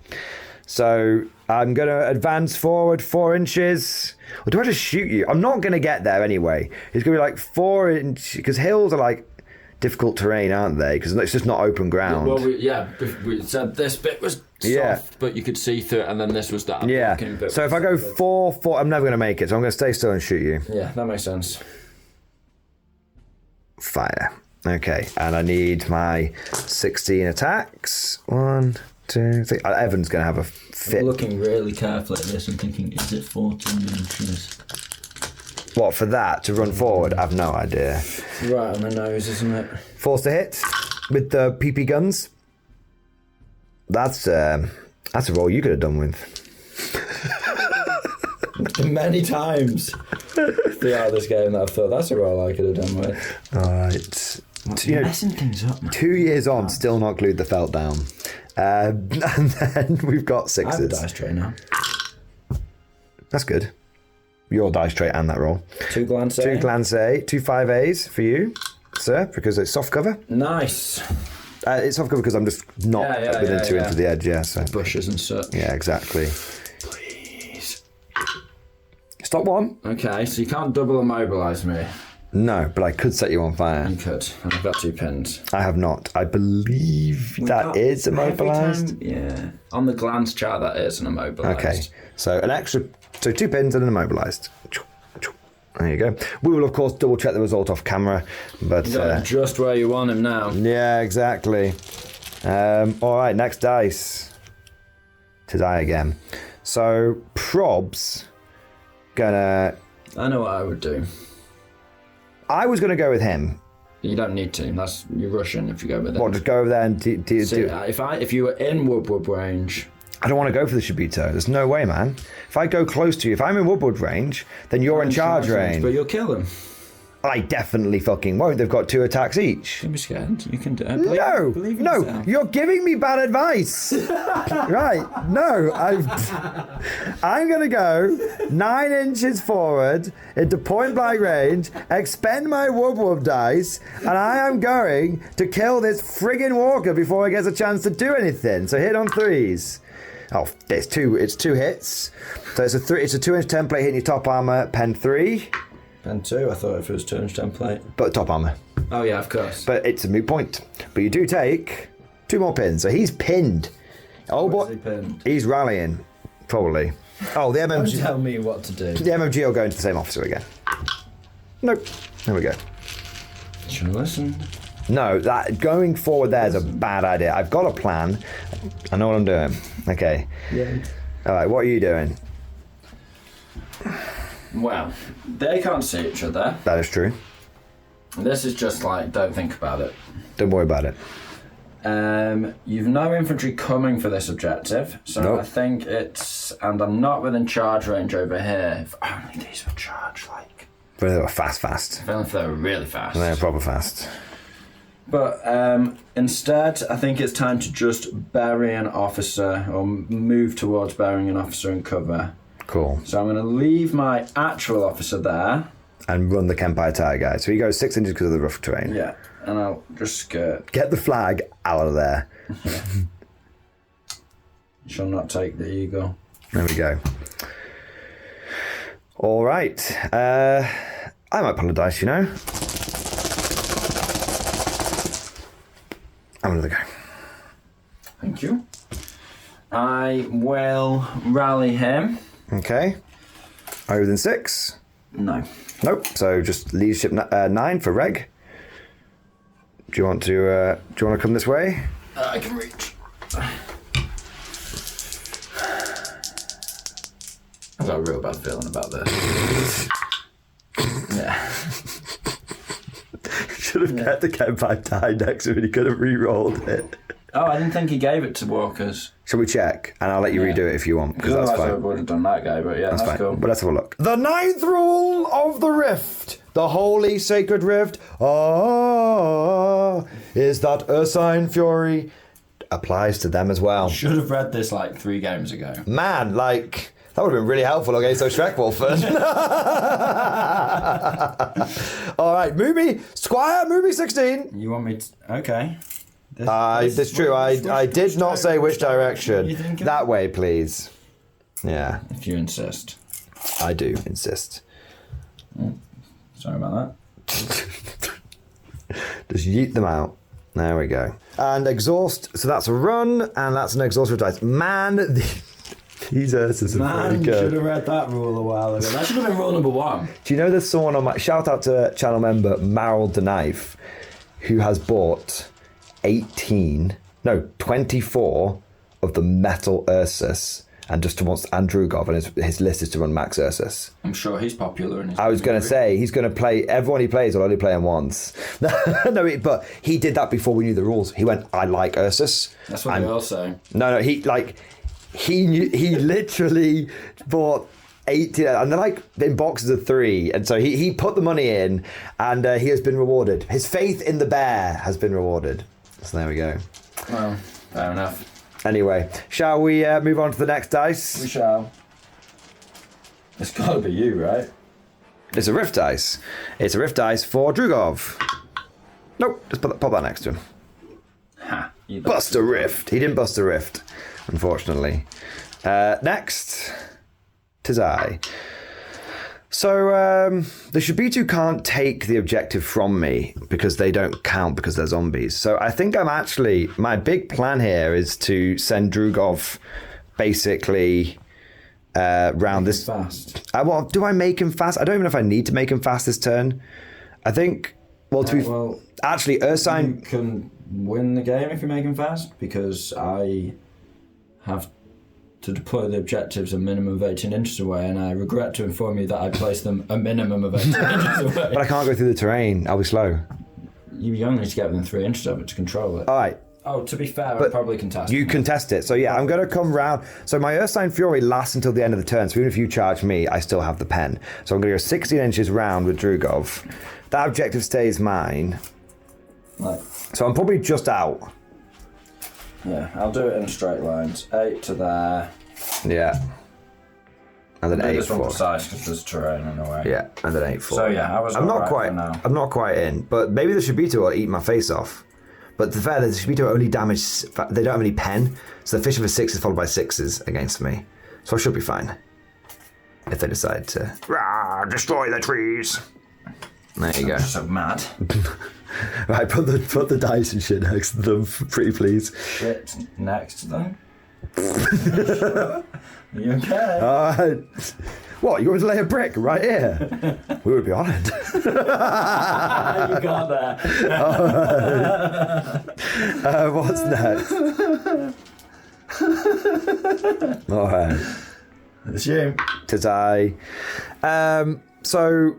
So I'm going to advance forward 4 inches. Or do I just shoot you? I'm not going to get there anyway. It's going to be like 4 inches, because hills are like difficult terrain, aren't they? Because it's just not open ground. Well, we said this bit was soft, but you could see through it, and then this was that. Yeah. Bit So if I go 4, I'm never going to make it. So I'm going to stay still and shoot you. Yeah, that makes sense. Fire. Okay. And I need my 16 attacks. 1, 2, 3. Evan's going to have a fit. I'm looking really carefully at this and thinking, is it 14 inches? What, for that to run forward? I've no idea. Right on the nose, isn't it? Force to hit with the PP guns. That's a roll you could have done with. Many times throughout this game that I've thought that's a roll I could have done with. All right. Messing things up, man. 2 years on, still not glued the felt down. And then we've got I have a 6s. dice tray now. That's good. Your dice tray and that roll. 2 glance 2 glance A, 2 5As for you, sir, because it's soft cover. Nice. It's soft cover because I'm just not within 2 inches of the edge, yeah. So. Bushes and such. Yeah, exactly. Please. Stop 1. Okay, so you can't double immobilise me. No, but I could set you on fire. You could. And I've got 2 pins. I have not. I believe that is immobilized. Yeah. On the glance chart, that is an immobilized. Okay, so an extra, so 2 pins and an immobilized. There you go. We will of course double check the result off camera, but You got him just where you want him now. yeah, exactly. All right, next dice. To die again. So probs gonna. I know what I would do. I was gonna go with him. You don't need to. You're rushing if you go with it. What? Just go over there and do. If you were in Woodwood range, I don't want to go for the Shibito. There's no way, man. If I go close to you, if I'm in Woodwood range, then you're in charge range. but you'll kill them. I definitely fucking won't. They've got 2 attacks each. Don't be scared. You can do it. Believe in No, yourself. you're giving me bad advice. Right, no, I'm going to go 9 inches forward into point blank range, expend my whoop dice, and I am going to kill this friggin' walker before he gets a chance to do anything. So hit on 3s. Oh, it's 2 hits. So it's a 2-inch template hitting your top armor, pen 3. Pen 2, I thought if it was 2-inch template. But top armor. Oh yeah, of course. But it's a moot point. But you do take 2 more pins. So he's pinned. Oh boy, Is he pinned? he's rallying, probably. Oh, the Don't MMG. tell me what to do. The MMG will go into the same officer again. Nope. There we go. Should I listen? No, that going forward there is a bad idea. I've got a plan. I know what I'm doing. Okay. Yeah. All right, what are you doing? Well, they can't see each other. That is true. This is just like, don't think about it. Don't worry about it. You've no infantry coming for this objective, so Nope. I think it's... And I'm not within charge range over here. If only these were charged, like... But they were fast. If only if they were really fast. They're proper fast. But instead, I think it's time to just bury an officer, or move towards burying an officer in cover. Cool. So I'm going to leave my actual officer there. And run the Kempire Tire guy. So he goes 6 inches because of the rough terrain. Yeah, and I'll just skirt. Get the flag out of there. Shall not take the eagle. There we go. All right. I might pull a dice, you know. I'm gonna go. Thank you. I will rally him. Okay. Are you within 6? No. Nope. So just leadership 9 for Reg. Do you want to come this way? I can reach. I've got a real bad feeling about this. Yeah. Should have kept the Kempire Tire next to him. He could have re-rolled it. Oh, I didn't think he gave it to Walkers. Shall we check? And I'll let you redo it if you want, because that's Otherwise I fine. would have done that guy, but yeah, that's Fine. cool. But let's have a look. The 9th rule of the Rift, the holy sacred rift, is that Ursine Fury applies to them as well. Should have read this like 3 games ago. Man, like, that would have been really helpful against those Shrek Wolfen. All right, Moomy, Squire, Moomy 16. You want me to... Okay. That's true. I did not say which What are you direction. thinking? That way, please. Yeah, If you insist. I do insist. Sorry about that. Just yeet them out. There we go. And exhaust. So that's a run, and that's an exhaust dice. Man, these Ursus are Man, pretty you should good. have read that rule a while ago. That should have been rule number 1. Do you know there's someone on my... Shout out to channel member Marald the Knife, who has bought 24 of the metal Ursus, and just wants Andrugov, and his list is to run Max Ursus. I'm sure he's popular in his I was going to say, he's going to play, everyone he plays will only play him once. But he did that before we knew the rules. He went, I like Ursus. That's what they all say. No, he literally bought 18, and they're like in boxes of 3, and so he put the money in, and he has been rewarded. His faith in the bear has been rewarded. So there we go. Well, fair enough. Anyway, shall we move on to the next We dice? shall. It's got to be you, right? It's a rift dice. It's a rift dice for Drugov. Nope, just pop that next to him. Ha. You Bust a rift. He didn't bust a rift, unfortunately. Next, 'tis I. So the Shibitu can't take the objective from me because they don't count because they're zombies. So I think my big plan here is to send Drugov basically round this. fast. Do I make him fast? I don't even know if I need to make him fast this turn. I think, actually, Ursine... You can win the game if you make him fast, because I have to deploy the objectives a minimum of 18 inches away, and I regret to inform you that I placed them a minimum of 18 inches away. But I can't go through the terrain. I'll be slow. You only need to get within 3 inches of it to control it. All right. Oh, to be fair, I probably contest. You contest it. So yeah, I'm going to come round. So my Ursine Fury lasts until the end of the turn. So even if you charge me, I still have the pen. So I'm going to go 16 inches round with Drugov. That objective stays mine. Right. So I'm probably just out. Yeah, I'll do it in straight lines. 8 to there. Yeah. And then Do 8 this one for. precise because there's terrain in the way. Yeah, and then 8 for. So yeah, I was I'm not right quite. for now. I'm not quite in, but maybe the Shibitu will eat my face off. But to be fair, the Shibitu only damage. They don't have any pen, so the fish of a 6 is followed by 6s against me. So I should be fine. If they decide to destroy the trees. There you go. I'm so mad. Right, put the dice and shit next to them, pretty please. Shit next to them. Are you okay? Alright. What, you want to lay a brick right here? We would be honoured. You got there. What's next? Alright. It's you. Tis I. So,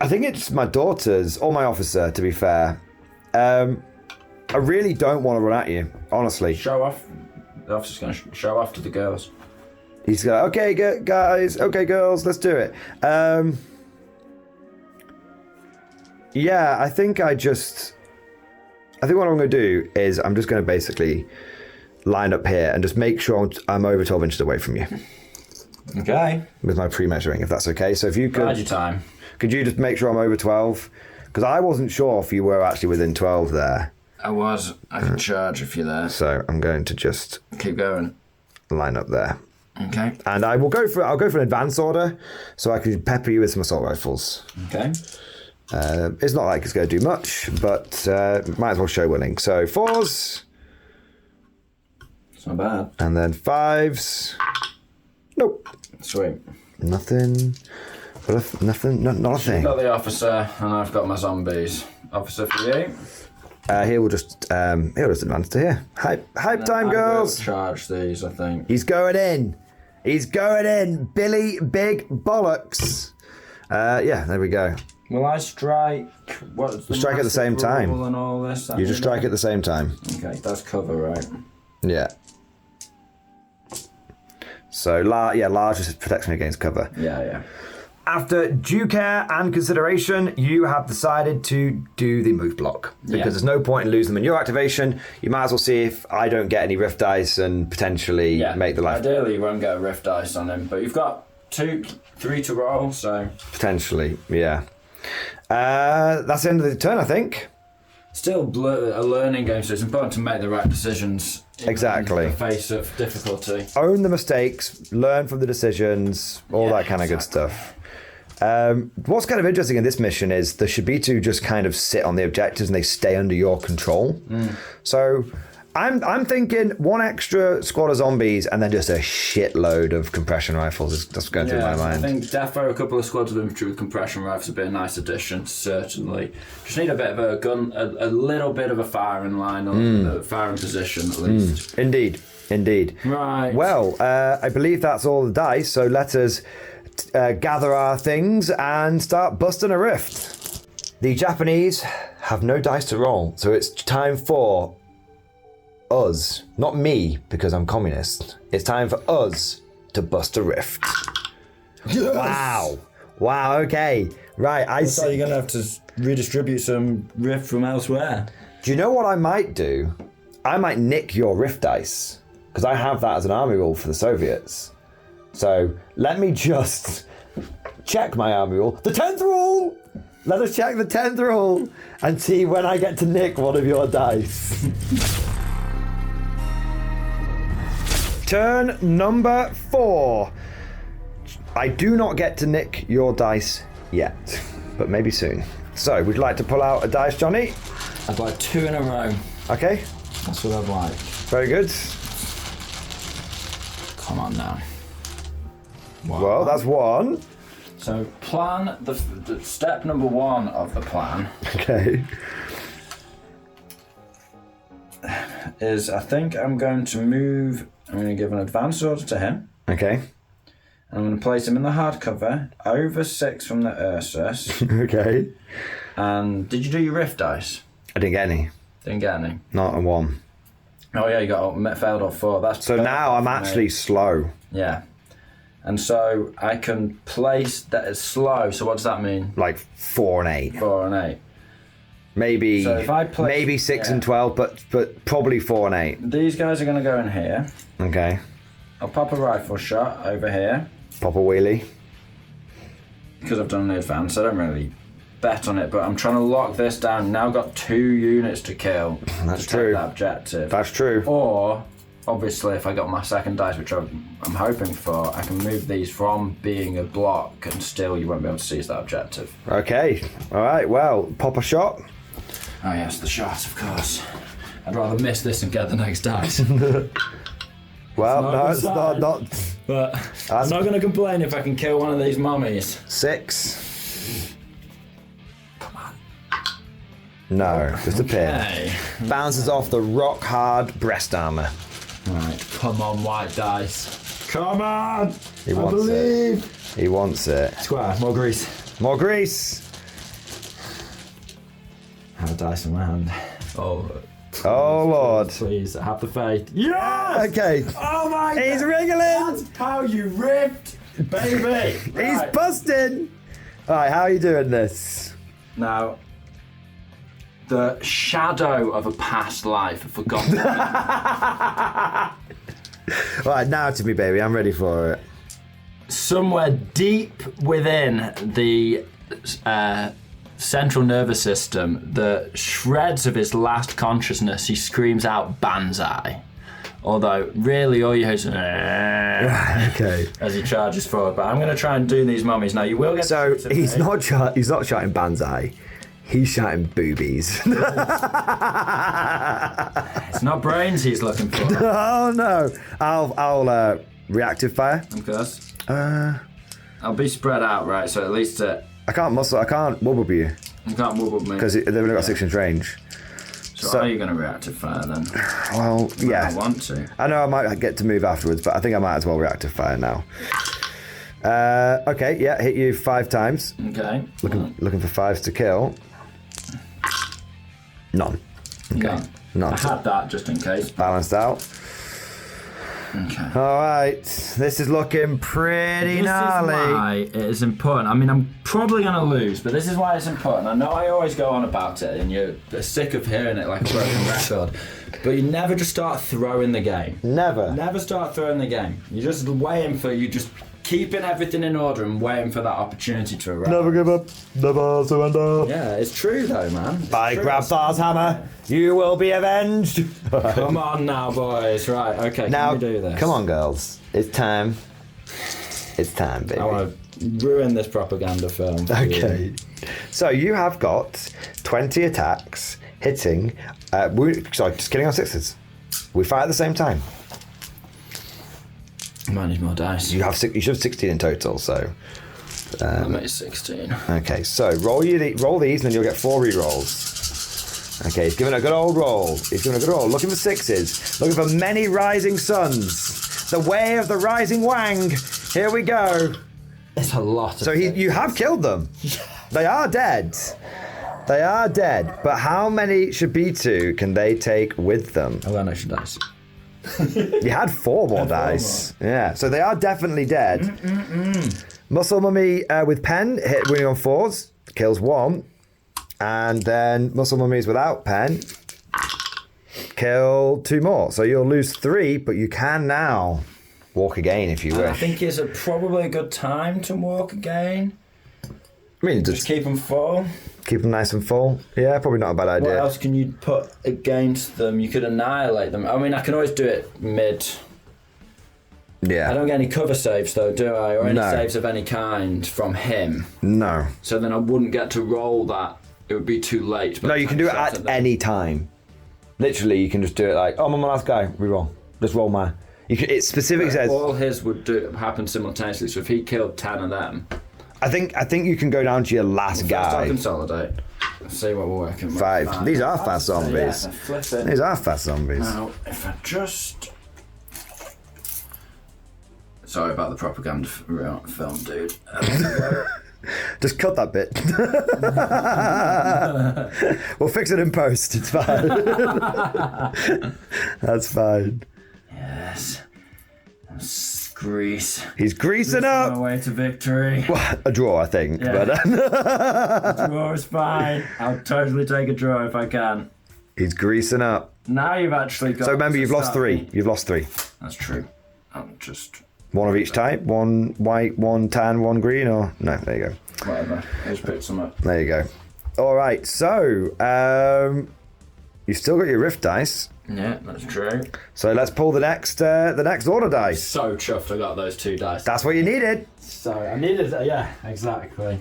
I think it's my daughter's, or my officer, to be fair. I really don't want to run at you, honestly. Show off. The officer's going to show off to the girls. He's going, okay, guys, okay, girls, let's do it. Yeah, I think what I'm going to do is I'm just going to basically line up here and just make sure I'm over 12 inches away from you. Okay. With my pre-measuring, if that's okay. So if you could... Bide your time. Could you just make sure I'm over 12? Because I wasn't sure if you were actually within 12 there. I was. I can charge if you're there. So I'm going to just... Keep going. Line up there. Okay. And I'll go for an advance order, so I can pepper you with some assault rifles. Okay. It's not like it's going to do much, but might as well show willing. So 4s. It's not bad. And then 5s. Nope. Sweet. Nothing. Nothing. Nothing. You've got the officer, and I've got my zombies. Officer for you. He'll just advance to here. Hype time, girls. Charge these, I think. He's going in. Billy Big Bollocks. Yeah, there we go. Will I strike? What's the strike at the same time. And all this? You just strike at the same time. Okay, that's cover, right? Yeah. So, large just protects me against cover. Yeah. After due care and consideration, you have decided to do the move block. Because there's no point in losing them in your activation. You might as well see if I don't get any rift dice and potentially make the life. Ideally, you won't get a rift dice on him, but you've got 3 to roll, so... Potentially, yeah. That's the end of the turn, I think. Still a learning game, so it's important to make the right decisions. Exactly. In the face of difficulty. Own the mistakes, learn from the decisions, all that kind of good stuff. What's kind of interesting in this mission is the Shibitu just kind of sit on the objectives and they stay under your control. So I'm thinking 1 extra squad of zombies and then just a shitload of compression rifles. That's going through my mind. I think defo a couple of squads of infantry with compression rifles would be a nice addition, certainly. Just need a bit of a gun, a little bit of a firing line, or a firing position at least. Indeed. Right. Well, I believe that's all the dice, so let us gather our things and start busting a rift. The Japanese have no dice to roll, so it's time for us, not me, because I'm communist. It's time for us to bust a rift. Yes! Wow, okay. Right, So you're going to have to redistribute some rift from elsewhere. Do you know what I might do? I might nick your rift dice, because I have that as an army rule for the Soviets. So let me just check my army rule. The 10th rule! Let us check the 10th rule and see when I get to nick one of your dice. Turn number 4. I do not get to nick your dice yet, but maybe soon. So, would you like to pull out a dice, Johnny? I'd like 2 in a row. Okay. That's what I'd like. Very good. Come on now. Well, that's 1. So plan, the step number 1 of the plan Okay. is I think I'm going to give an advance order to him. Okay. I'm going to place him in the hardcover, over 6 from the Ursus. Okay. And did you do your rift dice? I didn't get any. Didn't get any. Not a 1. Oh yeah, you got failed off 4. That's so now I'm actually slow. Yeah. And so I can place that as slow. So what does that mean? Like 4 and 8. 4 and 8. Maybe so if I place, maybe 6 and 12, but probably 4 and 8. These guys are going to go in here. Okay. I'll pop a rifle shot over here. Pop a wheelie. Because I've done the advance, I don't really bet on it, but I'm trying to lock this down. Now I've got 2 units to kill. That's true. That objective. That's true. Or obviously, if I got my second dice, which I'm hoping for, I can move these from being a block, and still you won't be able to seize that objective. Okay. All right. Well, pop a shot. Oh yes, the shot, of course. I'd rather miss this and get the next dice. Well, no, it's not. But I'm not going to complain if I can kill one of these mummies. 6. No, just a pin. Bounces off the rock hard breast armor. Right, come on, white dice. Come on! He wants it. He wants it. Square, more grease. More grease. I have a dice in my hand. Oh Lord. Please, have the faith. Yes! Okay. Oh my God! He's wriggling! That's how you ripped, baby! He's busting! Alright, how are you doing this? Now, the shadow of a past life, a forgotten. Alright, now to me, baby. I'm ready for it. Somewhere deep within the central nervous system, the shreds of his last consciousness, he screams out Banzai. Although, really, all you hear is Okay. as he charges forward. But I'm going to try and do these mummies. Now, you will get So, to he's not shouting Banzai. He's shouting boobies. It's not brains he's looking for. Oh, no. I'll reactive fire. Of course. I'll be spread out, right? So at least I can't wobble you. you can't wobble me. Because they've only got 6 inch range. So are you going to reactive fire then? Well, yeah. I want to. I know I might get to move afterwards, but I think I might as well reactive fire now. Okay, yeah, hit you 5 times. Okay. Looking for 5s to kill. None. Okay. None. I had that just in case. Balanced out. Okay. Alright, this is looking pretty gnarly. This is why it is important. I mean, I'm probably going to lose, but this is why it's important. I know I always go on about it, and you're sick of hearing it like a broken record, but you never just start throwing the game. Never. Never start throwing the game. You're just waiting for, you just keeping everything in order and waiting for that opportunity to arrive. Never give up, never surrender. Yeah, it's true though, man. By Grabthar's hammer, you will be avenged. Come on now, boys. Right, okay, Now, can we do this? come on, girls. It's time. It's time, baby. I want to ruin this propaganda film for Okay. So you have got 20 attacks hitting. Just killing on 6s. We fire at the same time. I need more dice. You should have 16 in total. So. I made 16. Okay. So roll these, and then you'll get 4 rerolls. Okay. He's giving a good old roll. Looking for 6s. Looking for many rising suns. The way of the rising Wang. Here we go. It's a lot. So you have killed them. They are dead. They are dead. But how many Shibitu can they take with them? I've got an extra dice. You had 4 more dice. Yeah, so they are definitely dead. Muscle Mummy with pen, winning on 4s, kills 1. And then Muscle Mummies without pen, kill 2 more. So you'll lose 3, but you can now walk again if you wish. I think it's probably a good time to walk again. I mean, Just keep them full. keep them nice and full. Yeah, probably not a bad idea. What else can you put against them? You could annihilate them. I mean, I can always do it mid. Yeah. I don't get any cover saves though, do I? Or any No. saves of any kind from him. No. So then I wouldn't get to roll that. It would be too late. No, you can do it at any time. Literally, you can just do it like, oh, I'm my last guy, reroll. Just roll my. It specifically says. All his would happen simultaneously. So if he killed 10 of them. I think you can go down to your last First I'll guy. consolidate. Let's see what we're working with. 5. These are fast zombies. Yeah, they're flipping. These are fast zombies. Now, if I just... Sorry about the propaganda film, dude. Just cut that bit. We'll fix it in post. It's fine. That's fine. Yes. Grease. He's greasing up. My way to victory. Well, a draw, I think. Yeah. But Draw is fine. I'll totally take a draw if I can. he's greasing up. Now you've actually got... So remember, you've lost start 3. me. You've lost 3. That's true. I'm just... 1 of each type. 1 white, 1 tan, 1 green, or no? There you go. Whatever. Just pick some up. There you go. All right. So you've still got your rift dice. Yeah, that's true. So let's pull the next order dice. So chuffed I got those 2 dice. That's what you needed. So I needed... Yeah, exactly.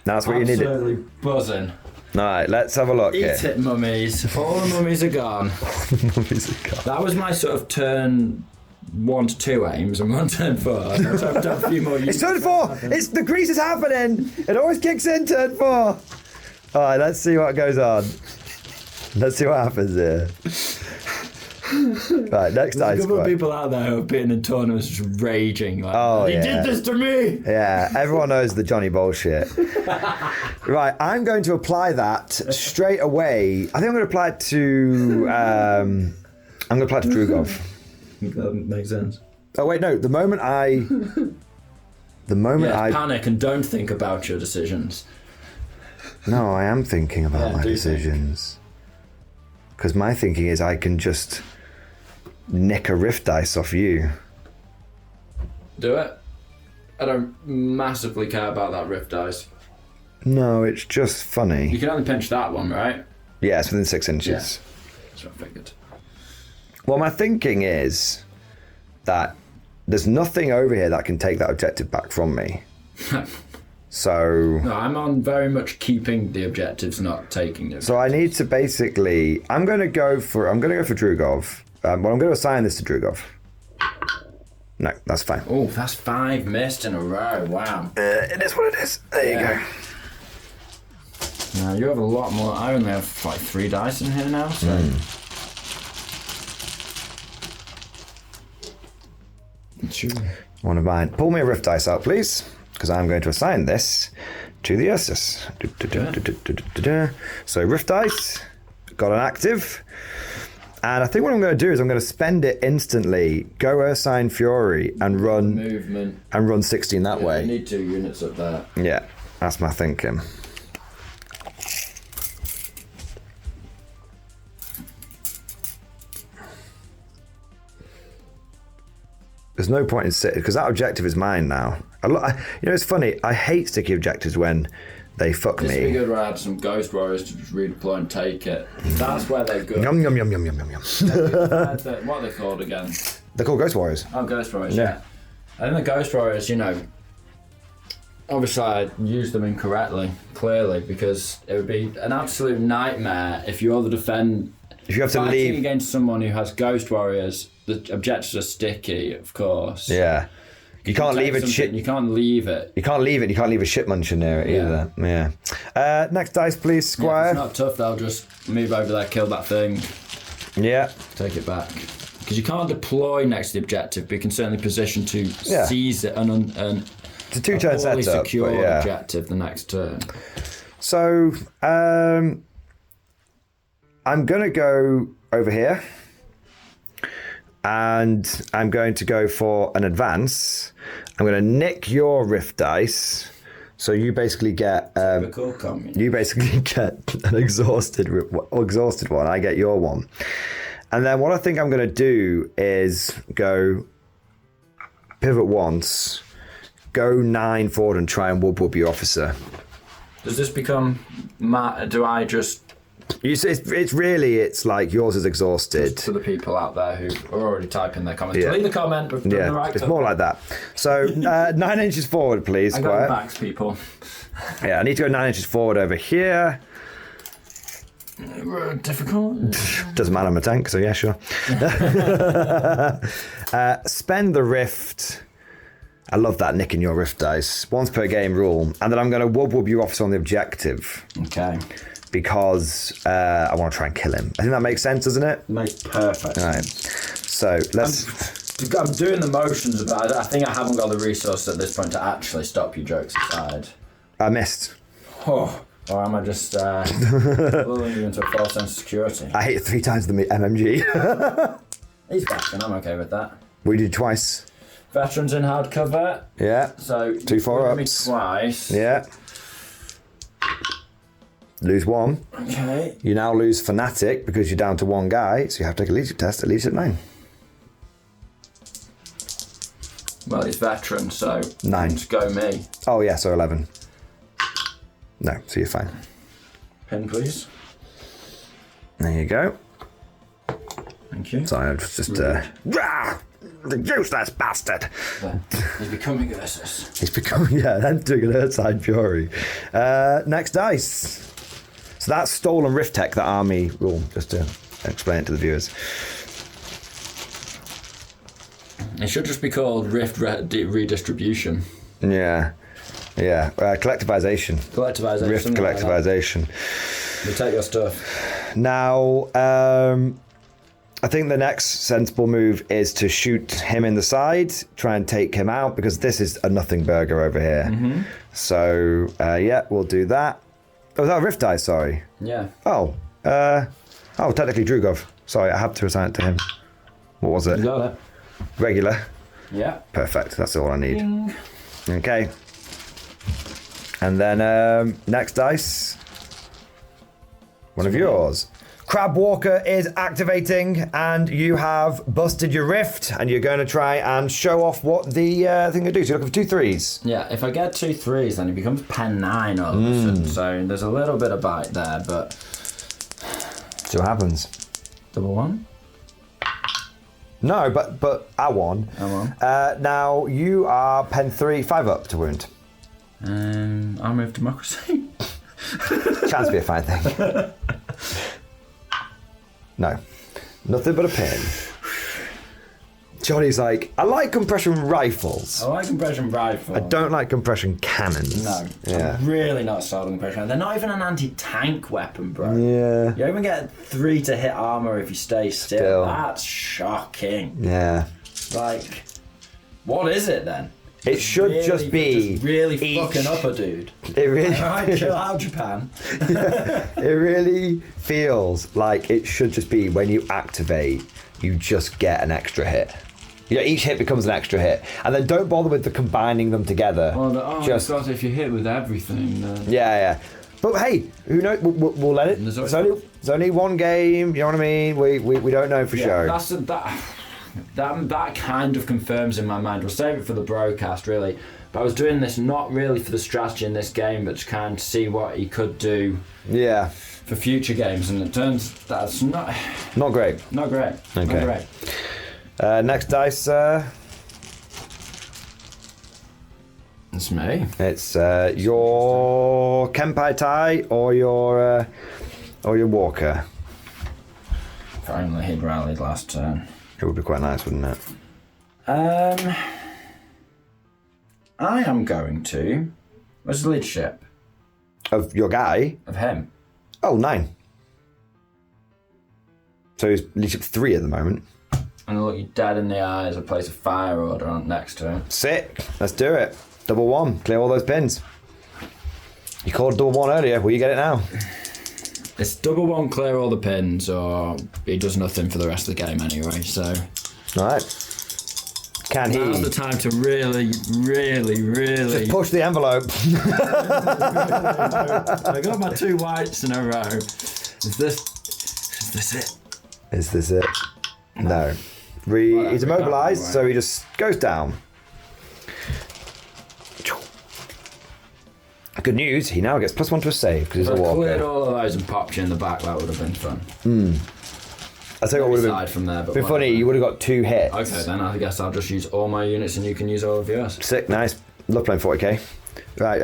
That's what you need. Absolutely buzzing. All right, let's have a look Eat here. it, mummies. All the mummies are gone. That was my sort of turn 1 to 2 aims, and 1 turn 4. I have to have a few more. It's turn 4. It's the grease is happening. It always kicks in turn 4. All right, let's see what goes on. Let's see what happens here. Right, next dice. There's a couple of people out there who have been in tournaments just raging. Like, he did this to me. Yeah, everyone knows the Johnny bullshit. Right, I'm going to apply that straight away. I think I'm going to apply it to. I'm going to apply it to Drugov. That makes sense. Oh wait, no. The moment I panic and don't think about your decisions. No, I am thinking about my decisions. Because my thinking is I can just nick a rift dice off you. Do it. I don't massively care about that rift dice. No, it's just funny. You can only pinch that one, right? Yeah, it's within 6 inches. Yeah. That's what I figured. Well, my thinking is that there's nothing over here that can take that objective back from me. So... No, I'm on very much keeping the objectives, not taking them. So I need to basically... I'm going to go for Drugov. Well, I'm going to assign this to Drugov. No, that's fine. Oh, that's 5 missed in a row. Wow. It is what it is. There you go. Now, you have a lot more. I only have like 3 dice in here now, so... Sure. One of mine. Pull me a rift dice out, please, because I'm going to assign this to the Ursus. So rift dice, got an active, and I think what I'm going to do is I'm going to spend it instantly, go Ursine Fury, and run movement, and run 16 that way. You need 2 units up there. Yeah, that's my thinking. There's no point in sitting, because that objective is mine now. It's funny, I hate sticky objectives when they fuck This me. would be good where I had some Ghost Warriors to just redeploy and take it. That's where they're good. Yum, yum, yum, yum, yum, yum, yum. What are they called again? They're called Ghost Warriors. Oh, Ghost Warriors, Yeah. I think the Ghost Warriors, obviously I used them incorrectly, clearly, because it would be an absolute nightmare if you're the defend. If you have to fighting leave against someone who has Ghost Warriors, the objectives are sticky, of course. Yeah. You can't leave it shit. You can't leave it. You can't leave it. You can't leave a shit muncher near it either. Yeah. Next dice, please, Yeah, if Squire. it's not tough, they'll just move over there, kill that thing, Yeah. take it back. Because you can't deploy next to the objective, but you can certainly position to seize it and It's a 2-turn fully setup. secure But yeah. objective the next turn. So, I'm going to go over here. And I'm going to go for an advance. I'm going to nick your rift dice. So you basically get an exhausted one. I get your one. And then what I think I'm going to do is go pivot once, go 9 forward and try and whoop your officer. Does this become do I just... It's like yours is exhausted. To the people out there who are already typing their comments. Leave the comment. We've done the right it's more like that. So 9 inches forward, please, I'm Squire. going backs, people. Yeah, I need to go 9 inches forward over here. Difficult. Doesn't matter, I'm a tank, so yeah, sure. Spend the rift. I love that nicking your rift dice. Once per game rule. And then I'm going to wub you off on the objective. Okay. Because I want to try and kill him. I think that makes sense, doesn't it? Makes perfect All right. So let's... I'm doing the motions, but I think I haven't got the resource at this point to actually stop you jokes aside. I missed. Oh. Or am I just lulling you into a false sense of security? I hit it 3 times the MMG. He's back and I'm okay with that. We did twice. Veterans in hardcover. Yeah. So 2 4-ups. Me twice. Yeah. Lose 1. Okay. You now lose Fanatic because you're down to 1 guy, so you have to take a leadership test at least at 9. Well, it's veteran, so 9. Just go me. Oh yeah, so 11. No, so you're fine. Pin, please. There you go. Thank you. So I just The useless bastard. He's becoming Ursus. He's becoming, entering an Earthside Fury. Next dice. So that's stolen Rift Tech, that army rule, just to explain it to the viewers. It should just be called Rift Redistribution. Yeah. Collectivization. Collectivization. Rift collectivization. Like, you take your stuff. Now, I think the next sensible move is to shoot him in the side, try and take him out, because this is a nothing burger over here. Mm-hmm. So, we'll do that. Oh, was that a Rift die? Sorry. Yeah. Technically Drugov. Sorry, I have to assign it to him. What was it? You got it. Regular. Yeah. Perfect. That's all I need. Ding. Okay. And then next dice. One of yours. Crab Walker is activating, and you have busted your rift, and you're going to try and show off what the thing can do. So you're looking for 2 3s. Yeah, if I get 2 3s, then it becomes pen 9 all of a sudden. So there's a little bit of bite there, but... See what happens. Double 1? No, but I won. I won. Now you are pen 3, 5 up to wound. I'll move democracy. Chance to be a fine thing. No, nothing but a pin. Johnny's like, I like compression rifles. I like compression rifles. I don't like compression cannons. No, Yeah. I'm really not sold on compression. They're not even an anti-tank weapon, bro. Yeah. You even get 3 to hit armor if you stay still. That's shocking. Yeah. Like, what is it then? It should really, just be fucking up a dude. It really. Alright, chill out, Japan. It really feels like it should just be when you activate, you just get an extra hit. Each hit becomes an extra hit, and then don't bother with the combining them together. Well, just God, if you hit with everything, then... Yeah. But hey, who knows? We'll let it. It's only one game. You know what I mean? We don't know for sure. That kind of confirms in my mind. We'll save it for the broadcast, really. But I was doing this not really for the strategy in this game, but to kind of see what he could do. Yeah. For future games, and it turns that's not great. Not great. Okay. Not great. Next dice. It's me. It's your Kenpai Tai or your Walker. If only he'd rallied last turn. It would be quite nice, wouldn't it? I am going to. Where's the leadership? Of your guy? Of him. Oh, 9. So he's leadership 3 at the moment. And look you dead in the eyes, I place a fire order on next to him. Sick. Let's do it. Double 1. Clear all those pins. You called double 1 earlier. Will you get it now? It's double 1, clear all the pins, or he does nothing for the rest of the game anyway, so... Alright. Can he... Now's the time to really... Just push the envelope. I got my 2 whites in a row. Is this it? Is this it? No. He's immobilized, so he just goes down. Good news, he now gets +1 to a save because he's a If I walker. cleared all of those and popped you in the back, that would have been fun. I tell you what would have from there, but been funny, you would have got 2 hits. Okay, then I guess I'll just use all my units and you can use all of yours. Sick, nice. Love playing 40k. Right,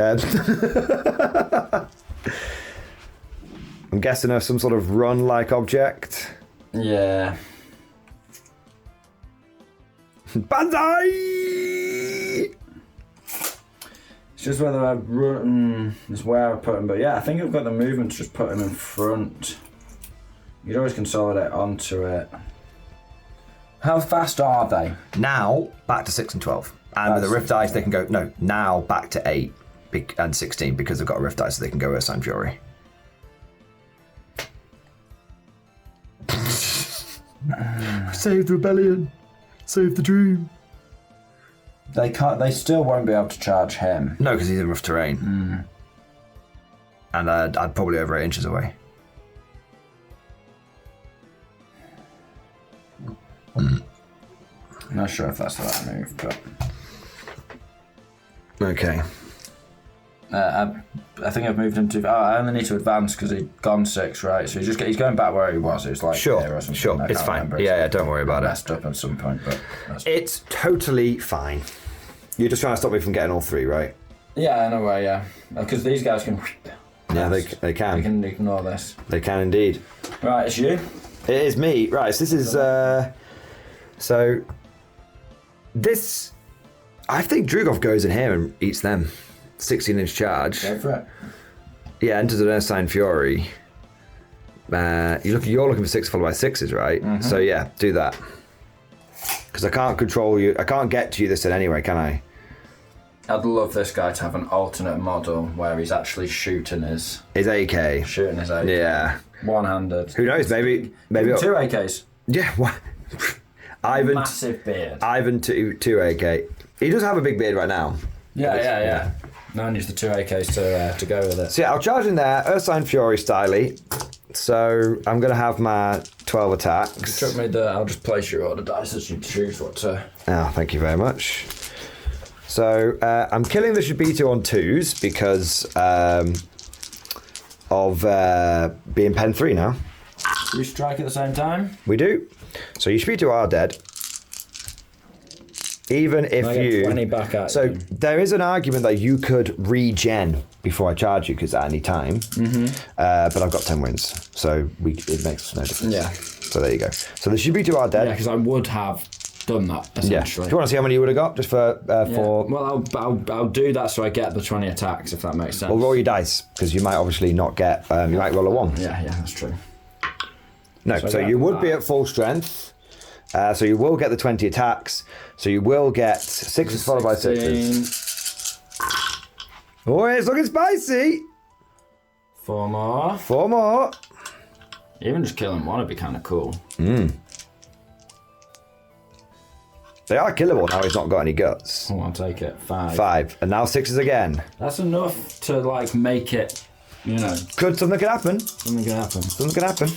I'm guessing of some sort of run-like object. Yeah. Banzai! It's just whether I run is where I put him, but yeah, I think I've got the movement to just put him in front. You'd always consolidate onto it. How fast are they? Now, back to 6 and 12. And with the Rift Dice, they can go... No, now back to 8 and 16 because they've got a Rift Dice, so they can go Earthside Fury. Save the rebellion. Save the dream. They can't. They still won't be able to charge him. No, because he's in rough terrain. And I'd probably over 8 inches away. Not sure if that's the right move, but... Okay. I think I've moved him to. I only need to advance because he'd gone 6, right? So he's going back where he was. It was like Sure, here or something. sure, it's fine. Remember. Yeah, don't worry about it. Messed up at some point, but it's totally fine. You're just trying to stop me from getting all 3, right? Yeah, in a way, yeah. Because these guys can. Yeah, they can. They can ignore this. They can indeed. Right, it's you. It is me. Right, so this is so this. I think Drugov goes in here and eats them. 16-inch charge. Go for it. Yeah, enters an Ursine Fury. You're looking for 6 followed by 6s, right? Mm-hmm. So yeah, do that. Because I can't control you. I can't get to you this in anyway, can I? I'd love this guy to have an alternate model where he's actually shooting his AK. Shooting his AK. Yeah. One-handed. Who knows? Maybe. 2 AKs. Yeah. What? Ivan. Massive beard. Ivan 2 AK. He does have a big beard right now. Yeah. No one needs the 2 AKs to go with it. So yeah, I'll charge in there, Ursine Fury styly. So I'm gonna have my 12 attacks. Chuck me I'll just place your order dice as you choose what to. Oh, thank you very much. So I'm killing the Shibito on 2s because of being pen 3 now. We strike at the same time? We do. So your Shibito are dead. Even if I get you. 20 back at so you. there is an argument that you could regen before I charge you because at any time. But I've got 10 wins, so it makes no difference. Yeah. So there you go. So the Shibito are dead. Yeah, because I would have done that essentially. Do you want to see how many you would have got just for? Well, I'll do that so I get the 20 attacks if that makes sense. Well, roll your dice because you might obviously not get. You might roll a 1. Yeah, that's true. No, so you would be at full strength. So you will get the 20 attacks. So you will get 6s followed by 6s. Oh, it's looking spicy. 4 more. 4 more. Even just killing 1 would be kind of cool. They are killable now. He's not got any guts. Oh, I'll take it. 5. 5, and now 6s again. That's enough to like make it. Something could happen. Something can happen. Something could happen.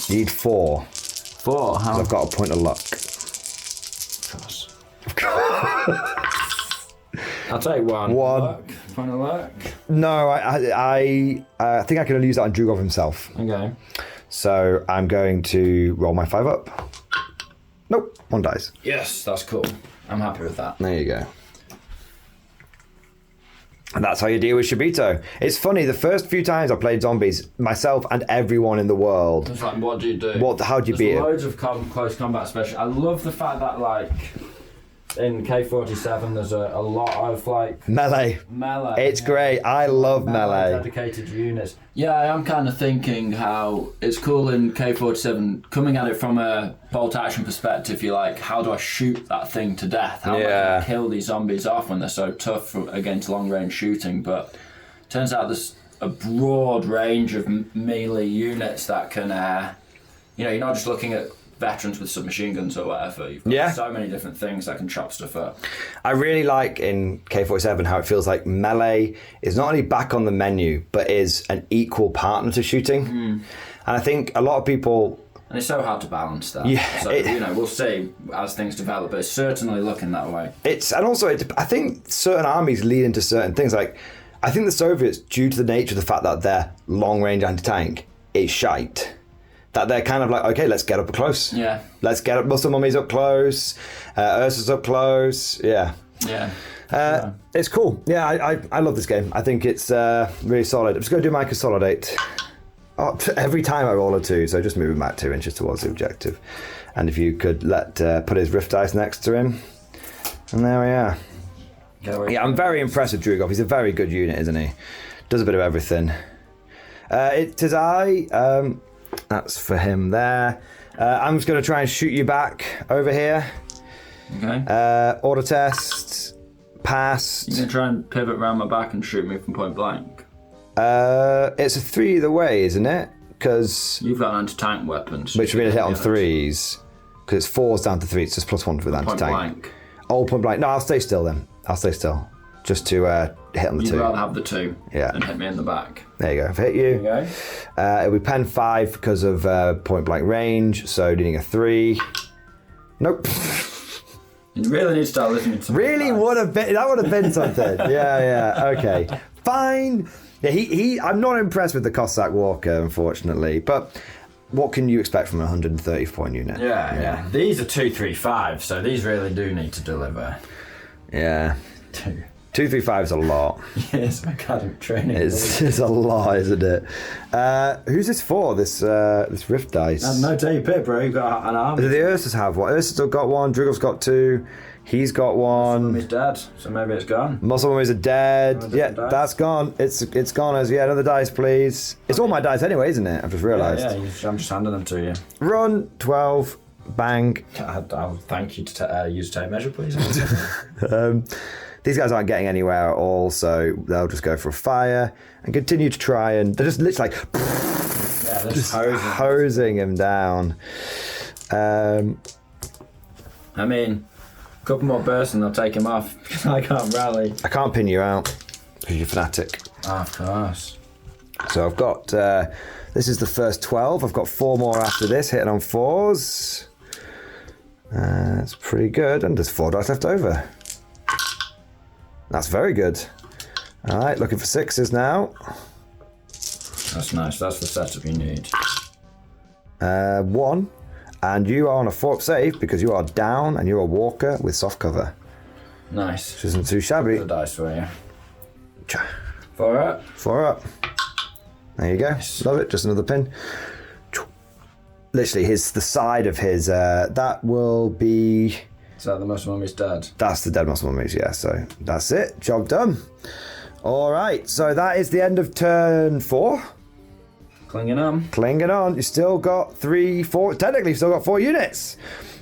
You need 4. 4. How? I've got a point of luck. I'll take 1. 1. Luck. Point of luck. No, I think I can only use that on Drugov himself. Okay. So I'm going to roll my 5 up. Nope, 1 dice. Yes, that's cool. I'm happy with that. There you go. And that's how you deal with Shibito. It's funny, the first few times I played zombies, myself and everyone in the world. It's like, what do you do? How do you beat it? There's loads of close combat special. I love the fact that, like, in K47 there's a lot of, like... Melee. It's great. I love melee. Dedicated units. Yeah, I am kind of thinking how it's cool in K47, coming at it from a bolt action perspective, you're like, how do I shoot that thing to death? How am I going to kill these zombies off when they're so tough against long range shooting? But turns out there's a broad range of melee units that can, you're not just looking at veterans with submachine guns or whatever. You've got so many different things that can chop stuff up. I really like in K47 how it feels like melee is not only back on the menu, but is an equal partner to shooting. And I think a lot of people... And it's so hard to balance that. Yeah, so, we'll see as things develop, but it's certainly looking that way. I think certain armies lead into certain things. Like, I think the Soviets, due to the nature of the fact that they're long-range anti-tank, is shite. That they're kind of like, okay, let's get up close. Yeah. Let's get up muscle mummies up close. Ursa's up close. Yeah. Yeah. It's cool. Yeah, I love this game. I think it's really solid. I'm just going to do my consolidate. Every time I roll a 2, so just move him back 2 inches towards the objective. And if you could put his rift dice next to him. And there we are. Yeah, I'm very impressed with Drugov. He's a very good unit, isn't he? Does a bit of everything. It is that's for him there. I'm just going to try and shoot you back over here. Okay. Order test. Passed. You can try and pivot around my back and shoot me from point blank. It's a 3 either way, isn't it? Because you've got an anti-tank weapon. So which would be a hit on 3s. Because it's 4s down to 3. It's just +1 with anti-tank. Point blank. Oh, point blank. No, I'll stay still then. I'll stay still. Just to hit on the 2. You'd rather have the 2 than hit me in the back. There you go. If I hit you, there you go. It'll be pen 5 because of point blank range, so needing a 3. Nope. You really need to start listening to Really would have been, that would have been something. Yeah, okay. Fine. Yeah, I'm not impressed with the Cossack Walker, unfortunately, but what can you expect from a 130 point unit? Yeah. These are 235, so these really do need to deliver. Yeah. 235 is a lot. Yes, academic training. It's a lot, isn't it? Who's this for? This Rift dice? No, tell you pit, bro. You've got an arm. Do the Ursus have one? Ursus have got one. Drugov's got two. He's got one. He's dead, so maybe it's gone. Muscle Mummies are dead. Yeah, dice. that's gone. It's gone as another dice, please. It's all my dice anyway, isn't it? I've just realised. Yeah, I'm just handing them to you. Run 12. Bang. I'll thank you to use tape measure, please. These guys aren't getting anywhere at all, so they'll just go for a fire and continue to try, and they're just literally like they're just hosing him down. I mean, a couple more bursts and they'll take him off because I can't rally. I can't pin you out because you're fanatic. Of course. So I've got, this is the first 12. I've got 4 more after this, hitting on 4s. That's pretty good, and there's 4 dice left over. That's very good. All right, looking for 6s now. That's nice. That's the setup you need. 1, and you are on a 4-up save because you are down and you're a walker with soft cover. Nice. Which isn't too shabby. The dice for you. 4 up. 4 up. There you go. Nice. Love it. Just another pin. Literally, the side of his. That will be. Is that the Muscle Mummy's dead? That's the dead Muscle Mummies, yeah. So that's it. Job done. All right. So that is the end of turn 4. Clinging on. Clinging on. You still got 3, 4. Technically, you've still got 4 units.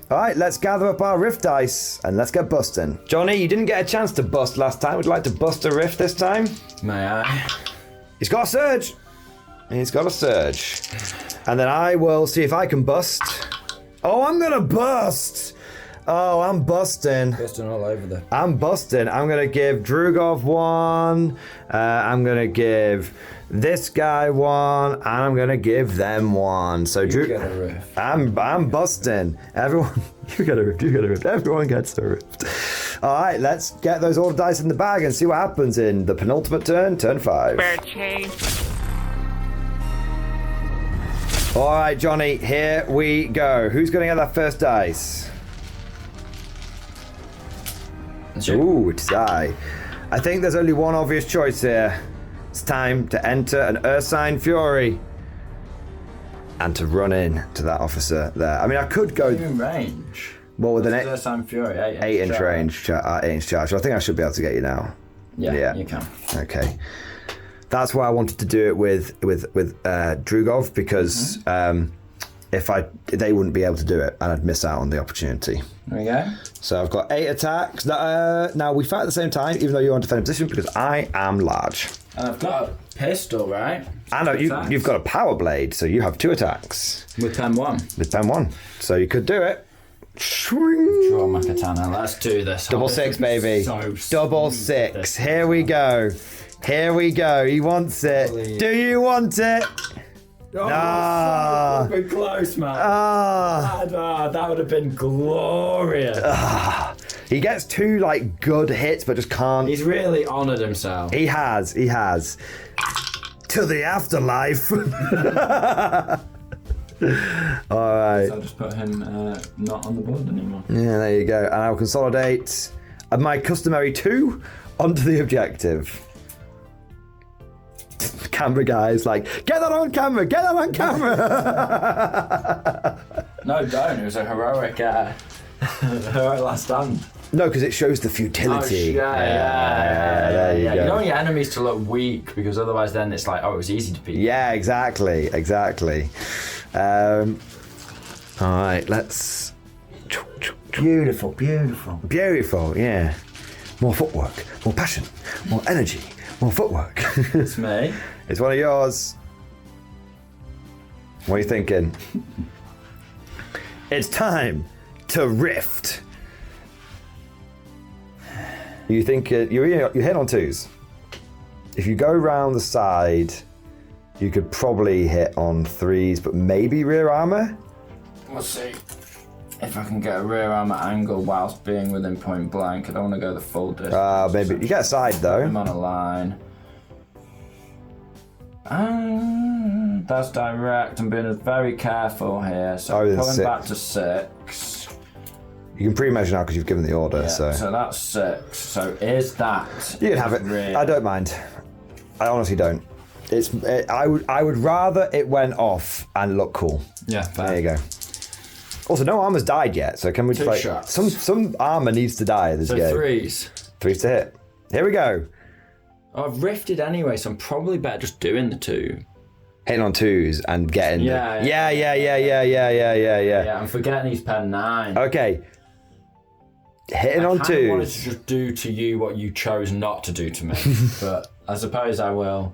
All right. Let's gather up our rift dice and let's get busting. Johnny, you didn't get a chance to bust last time. Would you like to bust a rift this time? May I? He's got a surge. He's got a surge. And then I will see if I can bust. Oh, I'm going to bust. Oh, I'm busting. Busting all over the... I'm busting. I'm going to give Drugov 1. I'm going to give this guy 1. And I'm going to give them 1. So You get a rift. I'm busting. Everyone, you get a rift. You get a rift. Everyone gets a rift. All right, let's get those order dice in the bag and see what happens in the penultimate turn, turn 5. All right, Johnny, here we go. Who's going to get that first dice? Ooh, it's I. I think there's only one obvious choice here. It's time to enter an Ursine Fury and to run in to that officer there. I mean, I could go... in range. Well, with an Ursine Fury, 8 inch range, 8 inch charge. So I think I should be able to get you now. Yeah, you can. Okay. That's why I wanted to do it with Drugov, because they wouldn't be able to do it and I'd miss out on the opportunity. There we go. So I've got 8 attacks. Now we fight at the same time, even though you're on defensive position, because I am large. And I've got a pistol, right? I know, you've got a power blade, so you have 2 attacks. With pen 1. With pen 1. So you could do it. Swing. Draw my katana. Let's do this. Double 6, baby. Double 6. Here we go. Here we go. He wants it. Holy. Do you want it? Oh, so close, man. That would have been glorious. He gets 2 like good hits, but just can't. He's really honoured himself. He has. To the afterlife. All right. So I'll just put him not on the board anymore. Yeah, there you go. And I'll consolidate my customary 2 onto the objective. Camera guys, like, get that on camera, get that on camera. No, don't. It was a heroic last stand. No, because it shows the futility. Oh, yeah. There you go. You don't want your enemies to look weak, because otherwise then it's like, oh, it was easy to beat. Yeah, exactly. All right, let's... Beautiful, yeah. More footwork, more passion, more energy, more footwork. It's me. It's one of yours. What are you thinking? It's time to rift. You think you're hit on 2s. If you go round the side, you could probably hit on 3s, but maybe rear armor. We'll see. if I can get a rear arm at angle whilst being within point blank. I don't want to go the full distance. Maybe you get a side though. I'm on a line. That's direct. I'm being very careful here. So I'm pulling back to 6. You can pre-measure now because you've given the order. Yeah, so that's 6. So is that? You can have it. Rear? I don't mind. I honestly don't. I would rather it went off and look cool. Yeah. Fair. There you go. Also, no armor's died yet, so can we just 2 like shots. some armor needs to die this So game. 3s. 3s to hit. Here we go. I've rifted anyway, so I'm probably better just doing the 2. Hitting on 2s and getting. Yeah. Yeah. I'm forgetting he's pen 9. Okay. Hitting on 2s. I wanted to just do to you what you chose not to do to me, but I suppose I will.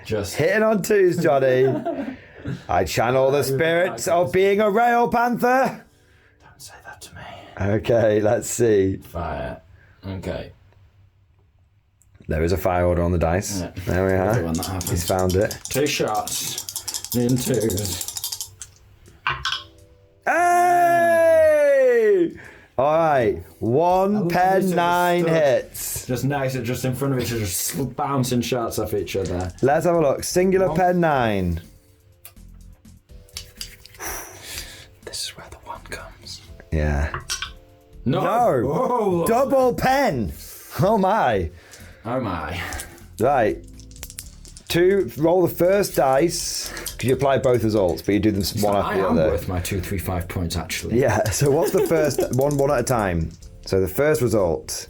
Just hitting on 2s, Johnny. I channel the spirits of being a rail panther. Don't say that to me. Okay, let's see. Fire. Okay. There is a fire order on the dice. Yeah. There we are. When that happens. He's found it. 2 shots. In 2s. Hey! All right, 1 pen 9 hits. Just next, just in front of each other, just bouncing shots off each other. Let's have a look. Singular pen 9. This is where the 1 comes. Yeah. No! Oh, Double pen. Oh my. oh my. Right. 2. Roll the first dice. Because you apply both results, but you do them one after the I am other. worth my 2, 3, 5 points actually. Yeah. So what's the first one at a time? So the first result.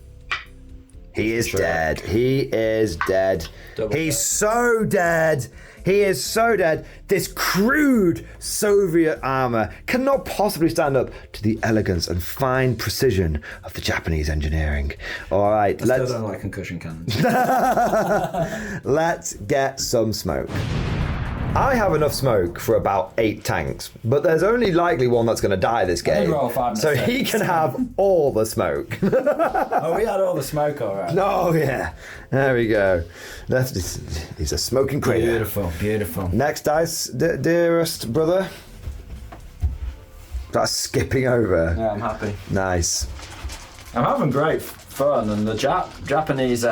He is dead. He is dead. He's so dead. He is so dead. This crude Soviet armor cannot possibly stand up to the elegance and fine precision of the Japanese engineering. All right, I still don't like concussion cannons. let's get some smoke. I have enough smoke for about 8 tanks, but there's only likely one that's going to die this game. roll 5 so and a he 6. can have all the smoke. Oh, we had all the smoke alright. Oh yeah, there we go. He's a smoking crater. Beautiful, beautiful. Next dice, dearest brother. That's skipping over. Yeah, I'm happy. Nice. I'm having great fun, and the Japanese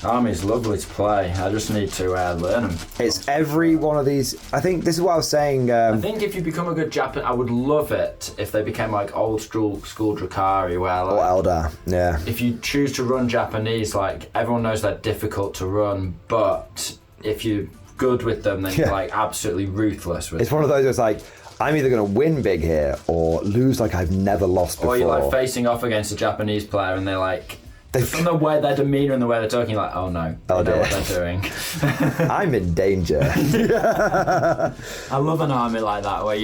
army's lovely to play. I just need to learn them. It's every one of these. I think this is what I was saying. I think if you become a good Japan, I would love it if they became like old school Drakari, where like, Or Eldar, yeah. if you choose to run Japanese, like everyone knows they're difficult to run, but if you're good with them, then you're like absolutely ruthless with It's them. one of those where it's like, I'm either going to win big here or lose like I've never lost before. Or you're like facing off against a Japanese player and they're like, from the way their demeanour and the way they're talking, you're like, oh no, they know what they're doing. I'm in danger. I love an army like that where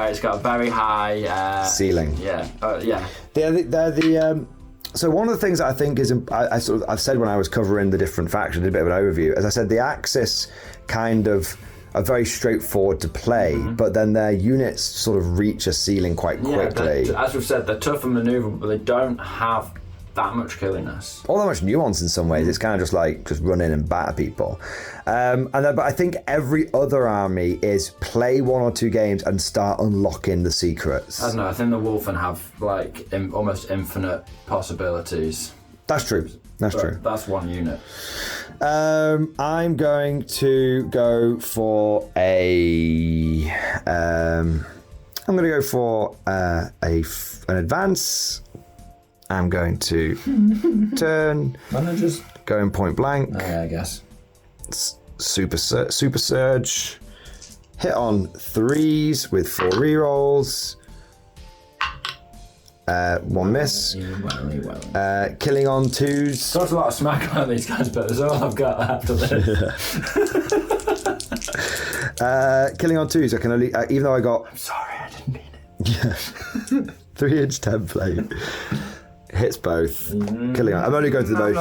it's got a very high ceiling. Yeah, yeah. They're the so one of the things that I think is I've said when I was covering the different factions, a bit of an overview. As I said, the Axis kind of are very straightforward to play, but then their units sort of reach a ceiling quite quickly. Yeah, as we've said, they're tough and manoeuvrable, but they don't have that much killingness. All that much nuance in some ways. It's kind of just like just run in and batter people. But I think every other army is play 1 or 2 games and start unlocking the secrets. I don't know. I think the Wolfen have like almost infinite possibilities. That's true. That's But true. That's one unit. I'm going to go for a. I'm going to go for an advance. I'm going to turn. Why not just go in point blank. I guess. Super surge. Hit on 3s with 4 rerolls. 1 miss. Killing on 2s. Got a lot of smack on these guys, but that's all I've got after this. Killing on 2s. I can only, even though I got. I'm sorry, I didn't mean it. Yeah. 3-inch template. Hits both. Killing on. I'm only going to the most.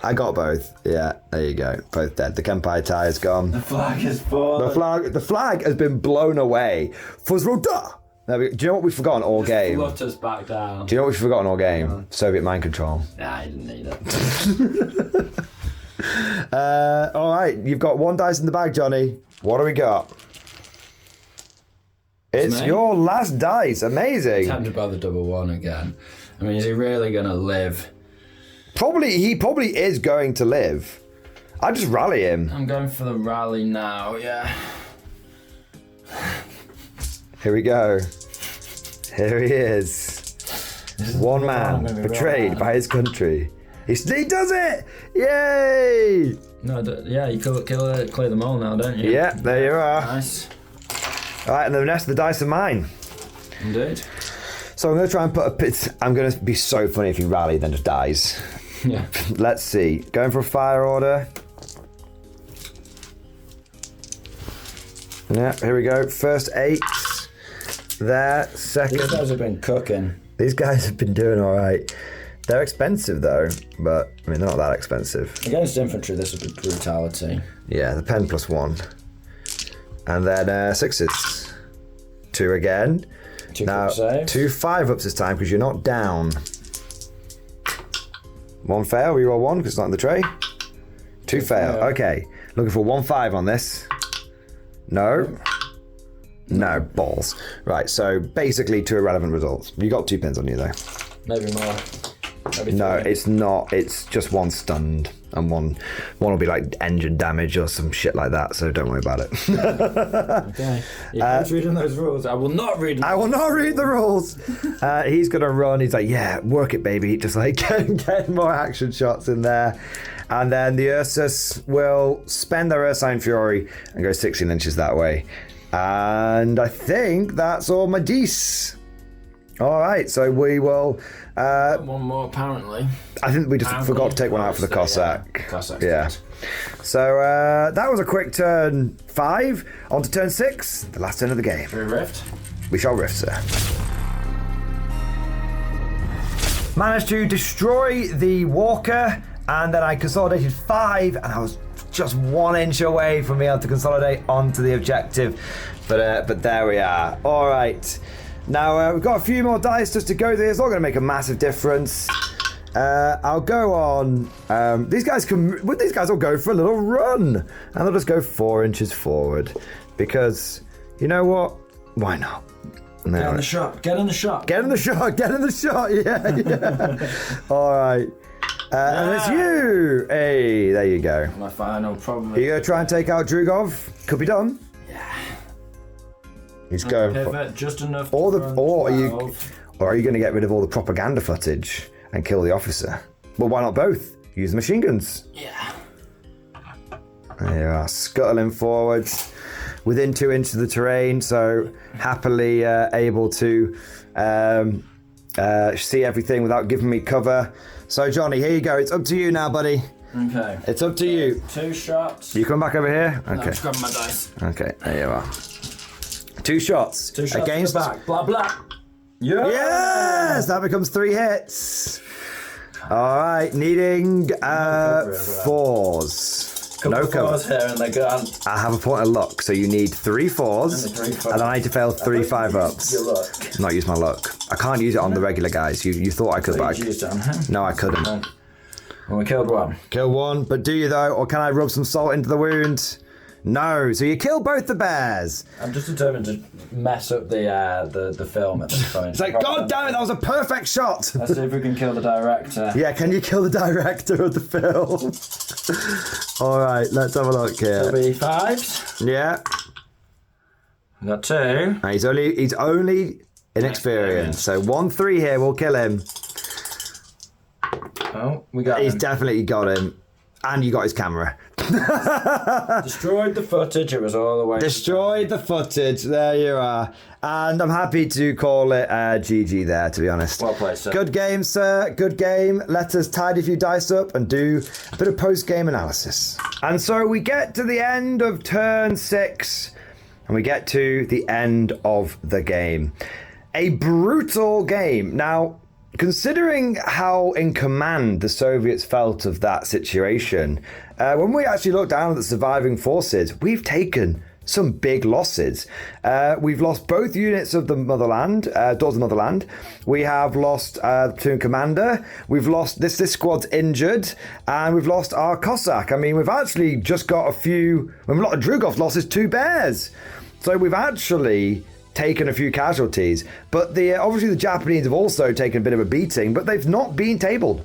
I got both. Yeah, there you go. Both dead. The Kempai tie is gone. The flag is fallen. The flag has been blown away. Fuzroda! Do you know what we've forgotten all game? Flutters back down. Do you know what we've forgotten all game? Soviet mind control. Nah, I didn't need it. All right, you've got 1 dice in the bag, Johnny. What do we got? It's me. your last dice. Amazing. Tempted by the double one again. I mean, is he really going to live? He probably is going to live. I'd just rally him. I'm going for the rally now, yeah. Here we go. Here he is. One man betrayed by his country. He does it! Yay! No, yeah, you clear them all now, don't you? Yeah, there you are. Nice. All right, and the rest of the dice are mine. Indeed. So I'm going to try and put a pit. I'm going to be so funny if he rallies then just dies. Yeah. Let's see. Going for a fire order. Yeah, here we go. First 8. There. Second. These guys have been cooking. These guys have been doing all right. They're expensive though, but I mean they're not that expensive. Against infantry, this would be brutality. Yeah, the pen +1, and then 6s. 2 again. 2 now save. 2 5-ups this time because you're not down. 1 fail. We roll 1 because it's not in the tray. 2 fail. Okay, looking for 1 5 on this. No. No balls. Right, so basically 2 irrelevant results. You got 2 pins on you though. Maybe more. Maybe No, 3. it's not. It's just 1 stunned, and one will be like engine damage or some shit like that. So don't worry about it. Okay. Who's reading those rules? I will not read them. I will not read the rules. He's gonna run. He's like, yeah, work it, baby. Just like get more action shots in there. And then the Ursus will spend their Ursine Fury and go 16 inches that way. And I think that's all my dice. All right, so we will. One more, apparently. I think we just forgot to take one out for the Cossack. Yeah. So that was a quick turn 5. On to turn 6, the last turn of the game. Should we rift? We shall rift, sir. Managed to destroy the Walker, and then I consolidated 5, and I was just 1 inch away from being able to consolidate onto the objective. But there we are. All right. Now we've got a few more dice just to go through. It's not going to make a massive difference. I'll go on. These guys will go for a little run, and they'll just go 4 inches forward because you know what? Why not? No. Get in the shot. Get in the shot. Get in the shot. Get in the shot. Yeah. All right. And it's you. Hey, there you go. My final probably. Are you going to try and take out Drugov? Could be done. Yeah. He's going for Pivot just enough. or are you going to get rid of all the propaganda footage and kill the officer? Well, why not both? Use the machine guns. Yeah. There you are, scuttling forwards within 2 inches of the terrain, so happily able to see everything without giving me cover. So Johnny, here you go. It's up to you now, buddy. Okay. It's up to you. 2 shots. You come back over here. I'm Okay. just grabbing my dice. Okay. There you are. 2 shots. 2 shots against to the back. Blah blah. Yeah. Yes, that becomes 3 hits. All right, needing 4s. No cover. Here and they're gone. I have a point of luck, so you need 3 4s, and then I need to fail 3 5-ups. Your luck. Not use my luck. I can't use it on the regular guys. You thought I could, but You used it on him. no, I couldn't. Well, we killed 1. Kill 1, but do you though, or can I rub some salt into the wound? No. So you kill both the bears. I'm just determined to mess up the film at this point. It's like, God damn it, that was a perfect shot. Let's see if we can kill the director. Yeah, can you kill the director of the film? All right, let's have a look here. It'll be 5s. Yeah. We got 2. And he's only inexperienced. So 1 3 here will kill him. Oh, we got He's him. definitely got him. And you got his camera. Destroyed the footage. It was all the way. Destroyed the footage. There you are. And I'm happy to call it GG there, to be honest. Well played, sir. Good game, sir. Good game. Let us tidy a few dice up and do a bit of post-game analysis. And so we get to the end of turn 6. And we get to the end of the game. A brutal game. Now, considering how in command the Soviets felt of that situation, when we actually look down at the surviving forces, we've taken some big losses. We've lost both units of the motherland, Doors of the Motherland. We have lost platoon commander. We've lost this squad's injured, and we've lost our Cossack. I mean, we've actually just got a lot of Drugov's lost his 2 bears. So we've actually taken a few casualties, but obviously the Japanese have also taken a bit of a beating, but they've not been tabled.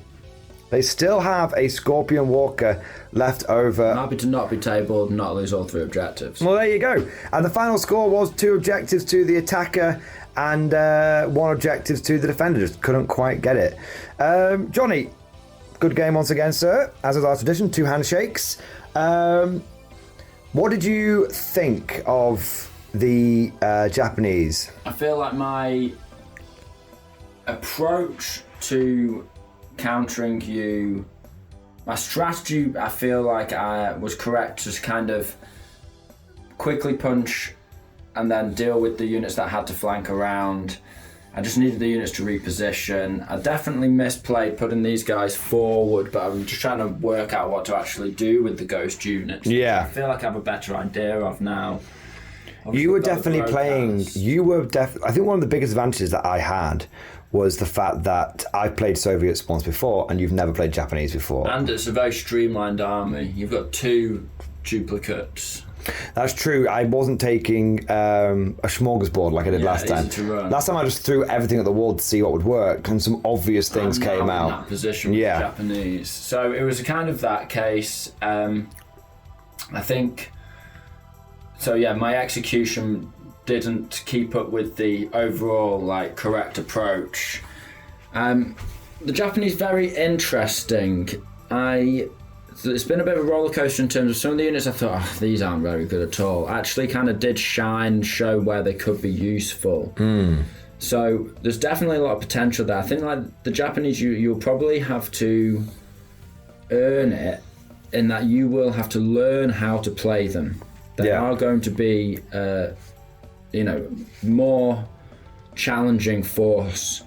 They still have a Scorpion Walker left over. I'm happy to not be tabled and not lose all 3 objectives. Well, there you go. And the final score was 2 objectives to the attacker and 1 objective to the defender. Just couldn't quite get it. Johnny, good game once again, sir. As is our tradition, 2 handshakes. What did you think of the Japanese? I feel like my approach to countering you, my strategy, I feel like I was correct, just kind of quickly punch and then deal with the units that had to flank around. I just needed the units to reposition. I definitely misplayed putting these guys forward, but I'm just trying to work out what to actually do with the ghost units. Yeah. I feel like I have a better idea of now. Obviously, You were definitely playing. I think one of the biggest advantages that I had was the fact that I've played Soviets once before, and you've never played Japanese before. And it's a very streamlined army. You've got 2 duplicates. That's true. I wasn't taking a smorgasbord like I did last time. To run. Last time I just threw everything at the wall to see what would work, and some obvious things came out. In that position with the Japanese. So it was a kind of that case. I think. So yeah, my execution didn't keep up with the overall correct approach. The Japanese, very interesting. It's been a bit of a roller coaster in terms of some of the units I thought, these aren't very good at all. Actually kind of did shine, show where they could be useful. So there's definitely a lot of potential there. I think the Japanese, you'll probably have to earn it in that you will have to learn how to play them. They are going to be more challenging force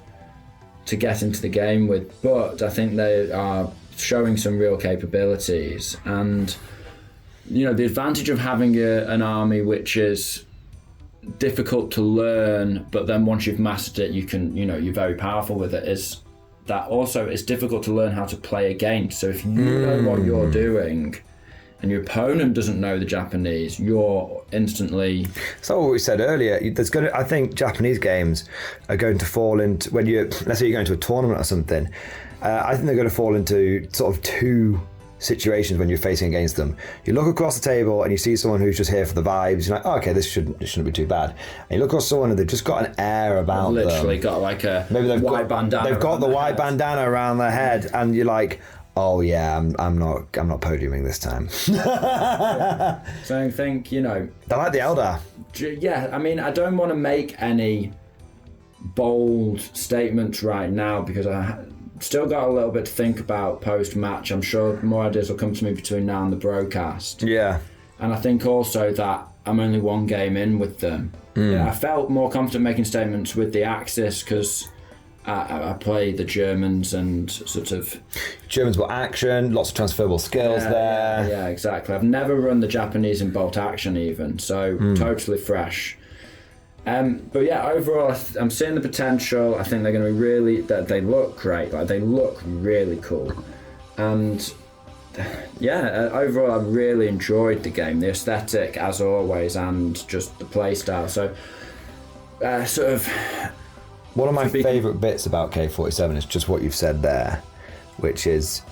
to get into the game with, but I think they are showing some real capabilities. And the advantage of having an army which is difficult to learn, but then once you've mastered it, you're very powerful with it, is that also it's difficult to learn how to play against. So if you know what you're doing and your opponent doesn't know the Japanese, you're instantly... So what we said earlier, I think Japanese games are going to fall into, when let's say you're going to a tournament or something, I think they're going to fall into sort of 2 situations when you're facing against them. You look across the table and you see someone who's just here for the vibes. You're like, oh, okay, this shouldn't be too bad. And you look across someone and they've just got an air about them. Literally got like a white bandana. They've got the white bandana around their head, and you're like, oh yeah, I'm not podiuming this time. So I think, they like the Eldar. Yeah, I mean, I don't want to make any bold statements right now because I still got a little bit to think about post-match. I'm sure more ideas will come to me between now and the broadcast. Yeah. And I think also that I'm only 1 game in with them. Yeah, I felt more confident making statements with the Axis because I play the Germans and sort of... Germans were action, lots of transferable skills there. Yeah, exactly. I've never run the Japanese in bolt action even, so totally fresh. But yeah, overall, I'm seeing the potential. I think they're going to be really... They look great. They look really cool. And yeah, overall, I really enjoyed the game. The aesthetic, as always, and just the play style. So, sort of... One of my favourite bits about K47 is just what you've said there, which is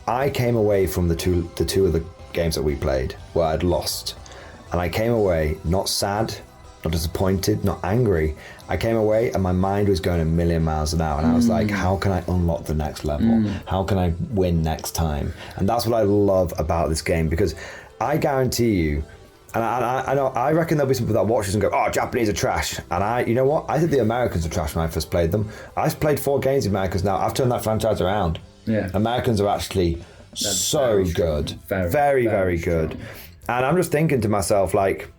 I came away from the two of the games that we played where I'd lost, and I came away not sad, not disappointed, not angry. I came away and my mind was going a million miles an hour, and I was like, how can I unlock the next level? How can I win next time? And that's what I love about this game, because I guarantee you, and I reckon there'll be some people that watch this and go, oh, Japanese are trash. And you know what? I think the Americans are trash when I first played them. I've played 4 games with Americans now. I've turned that franchise around. Yeah. Americans are actually so good. Very, very good. And I'm just thinking to myself, like,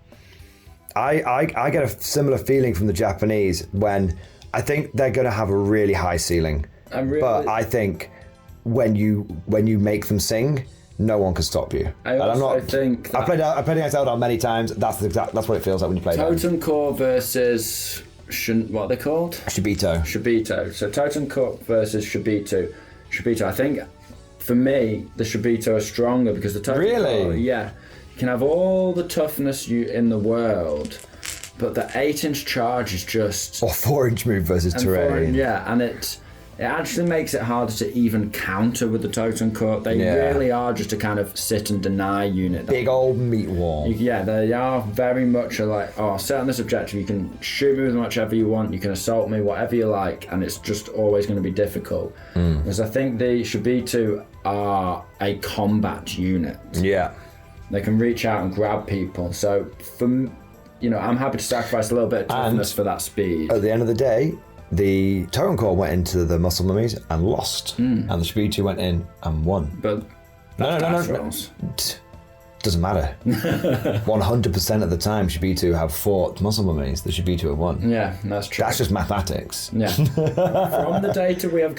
I get a similar feeling from the Japanese when I think they're going to have a really high ceiling. But I think when you make them sing, no one can stop you. I think I played against Eldar many times. That's what it feels like when you play Totem Core versus what are they called? Shibito. So Totem Core versus Shibito. I think for me the Shibito are stronger because the Totem Core, yeah, you can have all the toughness in the world, but the 8-inch charge is just... Or 4-inch move versus terrain. And it actually makes it harder to even counter with the totem cut. They really are just a kind of sit and deny unit. Big old meat wall. Yeah, they are very much like, oh, set on this objective, you can shoot me with whichever you want, you can assault me, whatever you like, and it's just always going to be difficult. Because I think the Shibitu are a combat unit. Yeah. They can reach out and grab people. So, I'm happy to sacrifice a little bit of toughness for that speed. At the end of the day, the Totem Core went into the muscle mummies and lost, and the Shibitu went in and won. But No. Doesn't matter. 100% of the time, Shibitu have fought muscle mummies. The Shibitu have won. Yeah, that's true. That's just mathematics. Yeah. From the data we have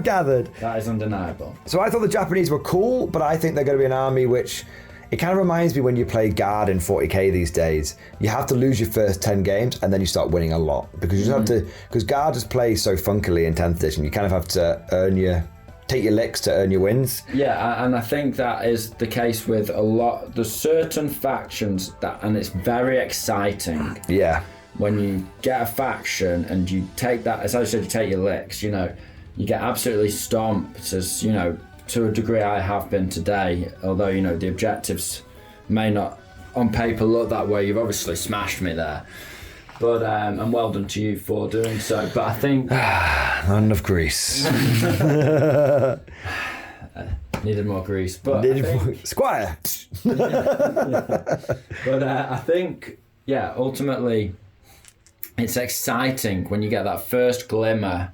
gathered. That is undeniable. So I thought the Japanese were cool, but I think they're going to be an army which... It kind of reminds me when you play Guard in 40k these days. You have to lose your first 10 games and then you start winning a lot. Because you just have to... Because Guard just plays so funkily in 10th edition, you kind of have to take your licks to earn your wins. Yeah, and I think that is the case with a lot... There's certain factions and it's very exciting. Yeah. When you get a faction and you take that... As I said, you take your licks, you get absolutely stomped as, to a degree I have been today, although, the objectives may not on paper look that way. You've obviously smashed me there. But, and well done to you for doing so. But I think... Not enough grease. Needed more grease. But Squire! But I think, ultimately, it's exciting when you get that first glimmer.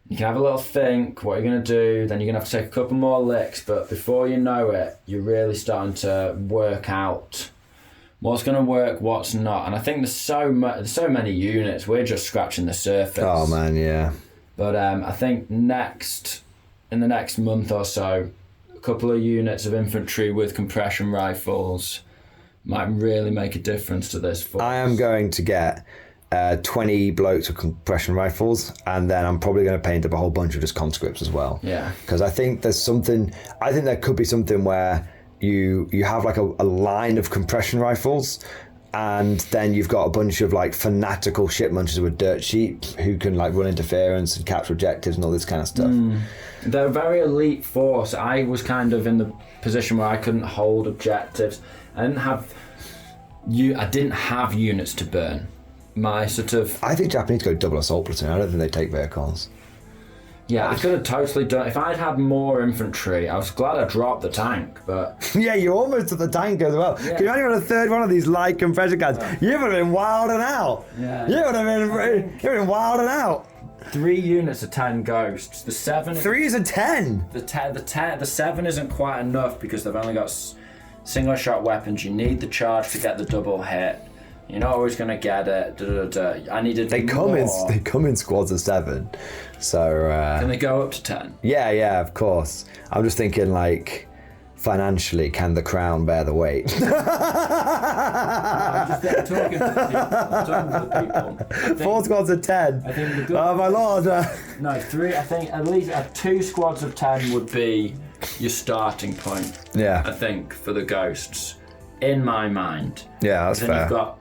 You can have a little think what you're going to do, then you're going to have to take a couple more licks, but before you know it, you're really starting to work out what's going to work, what's not. And I think there's so many units, we're just scratching the surface. Oh man, yeah. But I think in the next month or so, a couple of units of infantry with compression rifles might really make a difference to this force. I am going to get 20 blokes with compression rifles, and then I'm probably going to paint up a whole bunch of just conscripts as well. Yeah. Because I think there could be something where you have like a line of compression rifles, and then you've got a bunch of like fanatical shit munchers with dirt sheep who can like run interference and capture objectives and all this kind of stuff. They're a very elite force. I was kind of in the position where I couldn't hold objectives. I didn't have units to burn. I think Japanese go double assault platoon. I don't think they take vehicles. Yeah, I could have totally done. If I'd had more infantry, I was glad I dropped the tank, but... Yeah, you almost took the tank as well. Yeah. You only got a third one of these light compression guns. You would have been wilding out. Yeah. You would have been wilding out. 3 units of 10 ghosts. The 7... 3 is a 10. The 7 isn't quite enough because they've only got single shot weapons. You need the charge to get the double hit. You're not always going to get it. I needed more. They come in squads of 7. So... Can they go up to 10? Yeah, of course. I'm just thinking, like, financially, can the crown bear the weight? I'm talking to the people. 4 squads of 10. I think oh, my lord. No, 3. I think at least 2 squads of 10 would be your starting point. Yeah. I think, for the ghosts. In my mind. Yeah, that's fair. You've got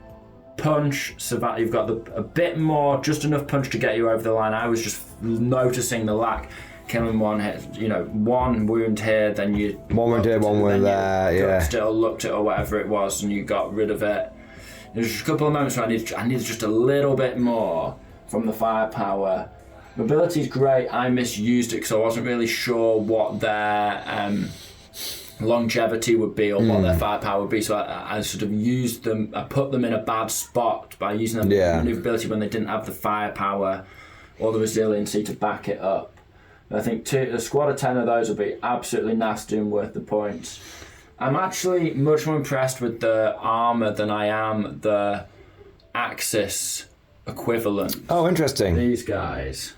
punch, you've got a bit more, just enough punch to get you over the line. I was just noticing the lack, killing one hit, one wound here, then you... One wound here, one wound there, yeah. Still looked at or whatever it was, and you got rid of it. There's just a couple of moments where I needed just a little bit more from the firepower. Mobility's great, I misused it because I wasn't really sure what their... longevity would be or what their firepower would be, so I sort of used them. I put them in a bad spot by using their maneuverability when they didn't have the firepower or the resiliency to back it up. I think a squad of 10 of those will be absolutely nasty and worth the points. I'm actually much more impressed with the armour than I am the Axis equivalent. Oh, interesting. These guys.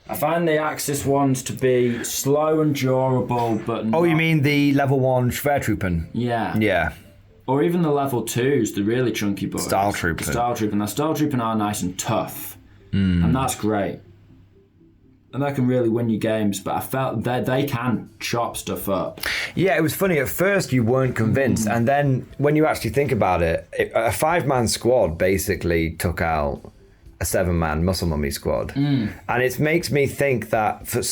I find the Axis ones to be slow and durable, but not... Oh, you mean the level 1 Schwertruppen? Yeah. Yeah. Or even the level 2s, the really chunky boys. Stahltruppen. Now, Stahltruppen are nice and tough, and that's great. and that can really win you games. But I felt that they can chop stuff up. Yeah, it was funny. At first, you weren't convinced, and then when you actually think about it, a 5-man squad basically took out a 7-man muscle mummy squad, and it makes me think that for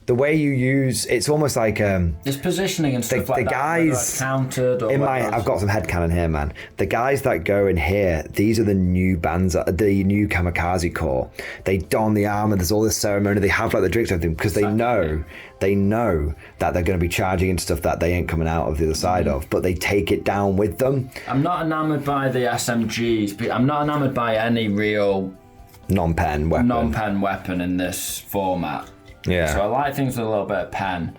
the way you use, it's almost like There's positioning and stuff like the that. guys Countered. Or I've got some headcanon here, man. The guys that go in here, these are the new the new kamikaze corps. They don the armor. There's all this ceremony. They have like the drinks and everything because they know that they're going to be charging into stuff that they ain't coming out of the other side of, but they take it down with them. I'm not enamored by the SMGs, but I'm not enamored by any real non-pen weapon in this format. Yeah. So I like things with a little bit of pen,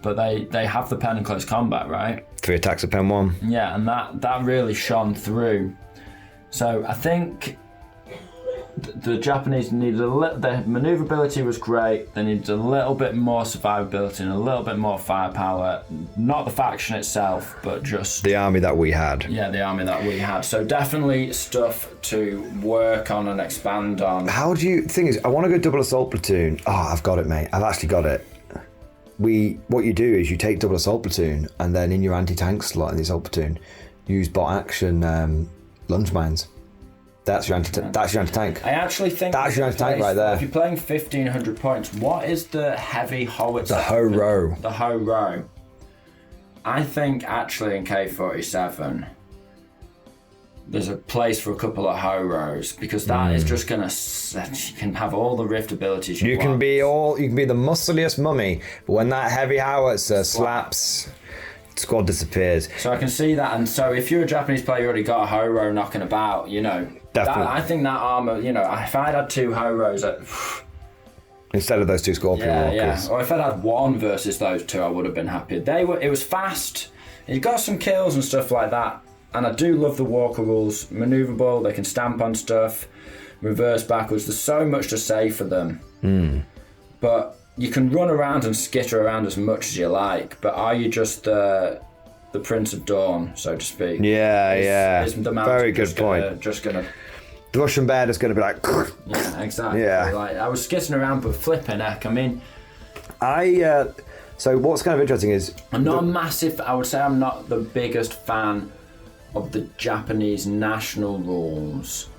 but they have the pen in close combat, right? 3 attacks of pen 1. Yeah, and that really shone through. So I think the Japanese needed their maneuverability was great. They needed a little bit more survivability and a little bit more firepower. Not the faction itself, but just the army that we had. Yeah, the army that we had. So definitely stuff to work on and expand on. Thing is, I want to go double assault platoon. Oh, I've got it, mate. I've actually got it. What you do is you take double assault platoon, and then in your anti-tank slot in the assault platoon, use bot action lunge mines. That's your anti-tank. I actually think that's your anti-tank right there. If you're playing 1,500 points, what is the heavy howitzer? The Ho-Ro. The Ho-Ro. I think actually in K47, there's a place for a couple of Ho-Ros because that is just gonna. You can have all the rift abilities you want. You can be the muscliest mummy, but when that heavy howitzer slaps, squad disappears. So I can see that, and so if you're a Japanese player, you already got a Ho-Ro knocking about, Definitely. I think that armor, if I'd had 2 Ho-Ros instead of those 2 Scorpion Walkers. Yeah. Or if I'd had 1 versus those 2, I would have been happy. It was fast. It got some kills and stuff like that. And I do love the Walker rules. Maneuverable, they can stamp on stuff, reverse backwards. There's so much to say for them. But you can run around and skitter around as much as you like. But are you just the Prince of Dawn, so to speak? Yeah. Is the Very good point. The Russian bear is going to be like... Yeah, exactly. Yeah. Like, I was skittering around, but flipping heck. I mean... So what's kind of interesting is... I would say I'm not the biggest fan of the Japanese national rules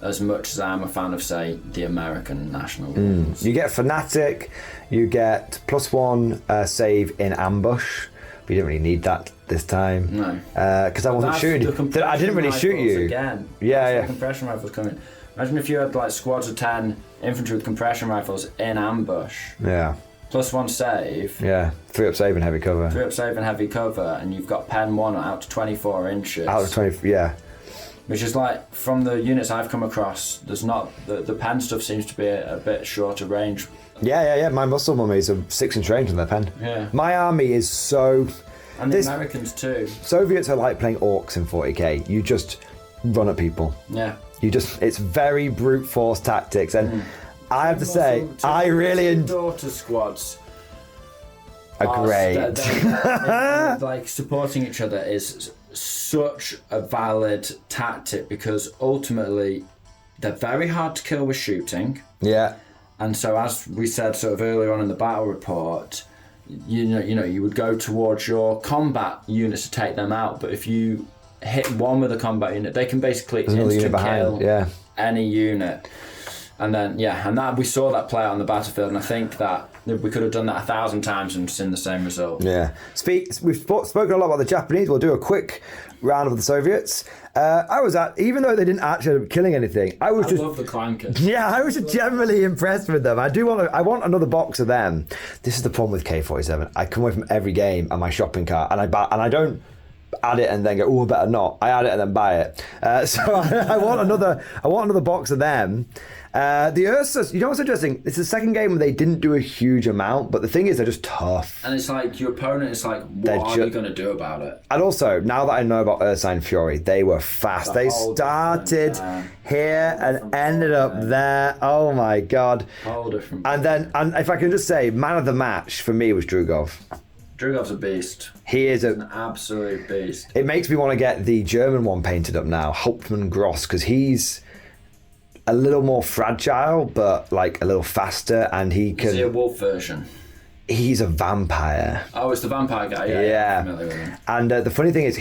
as much as I'm a fan of, say, the American national rules. You get Fanatic, you get +1 save in ambush. We didn't really need that this time. No. Because I wasn't shooting. I didn't really shoot you. Again. Yeah. The compression rifles coming. Imagine if you had like squads of 10 infantry with compression rifles in ambush. Yeah. +1 save. Yeah. 3 up save and heavy cover. 3 up save and heavy cover, and you've got pen 1 out to 24 inches. Out of 20, yeah. Which is like, from the units I've come across, there's not, the pen stuff seems to be a bit shorter range. Yeah. My muscle mummies are 6-inch range on their pen. Yeah. My army is so... And the Americans too. Soviets are like playing orcs in 40k. You just run at people. Yeah. It's very brute force tactics. And I have to say, I really... Daughter squads are great. Like, supporting each other is such a valid tactic because ultimately they're very hard to kill with shooting. Yeah. And so, as we said sort of earlier on in the battle report, you would go towards your combat units to take them out, but if you hit one with a combat unit, they can basically instant kill any unit. And then we saw that play out on the battlefield, and I think that we could have done that 1,000 times and seen the same result. Yeah. We've spoken a lot about the Japanese. We'll do a quick round of the Soviets. Even though they didn't actually end up killing anything, I love the clankers. Yeah, I was just generally impressed with them. I want another box of them. This is the problem with K47. I come away from every game and my shopping cart, and I don't add it and then go, I better not. I add it and then buy it. So I want another box of them. The Ursas, what's interesting? It's the second game where they didn't do a huge amount, but the thing is, they're just tough. And it's like, your opponent is like, what are you going to do about it? And also, now that I know about Ursa and Fury, they were fast. They started here and ended up there. Oh my God. Whole different. And if I can just say, man of the match for me was Drugov. Drugov's a beast. He is an absolute beast. It makes me want to get the German one painted up now, Hauptmann Gross, because he's a little more fragile, but like a little faster, and he can. Is he a wolf version? He's a vampire. Oh, it's the vampire guy. Yeah. I'm familiar with him. And the funny thing is,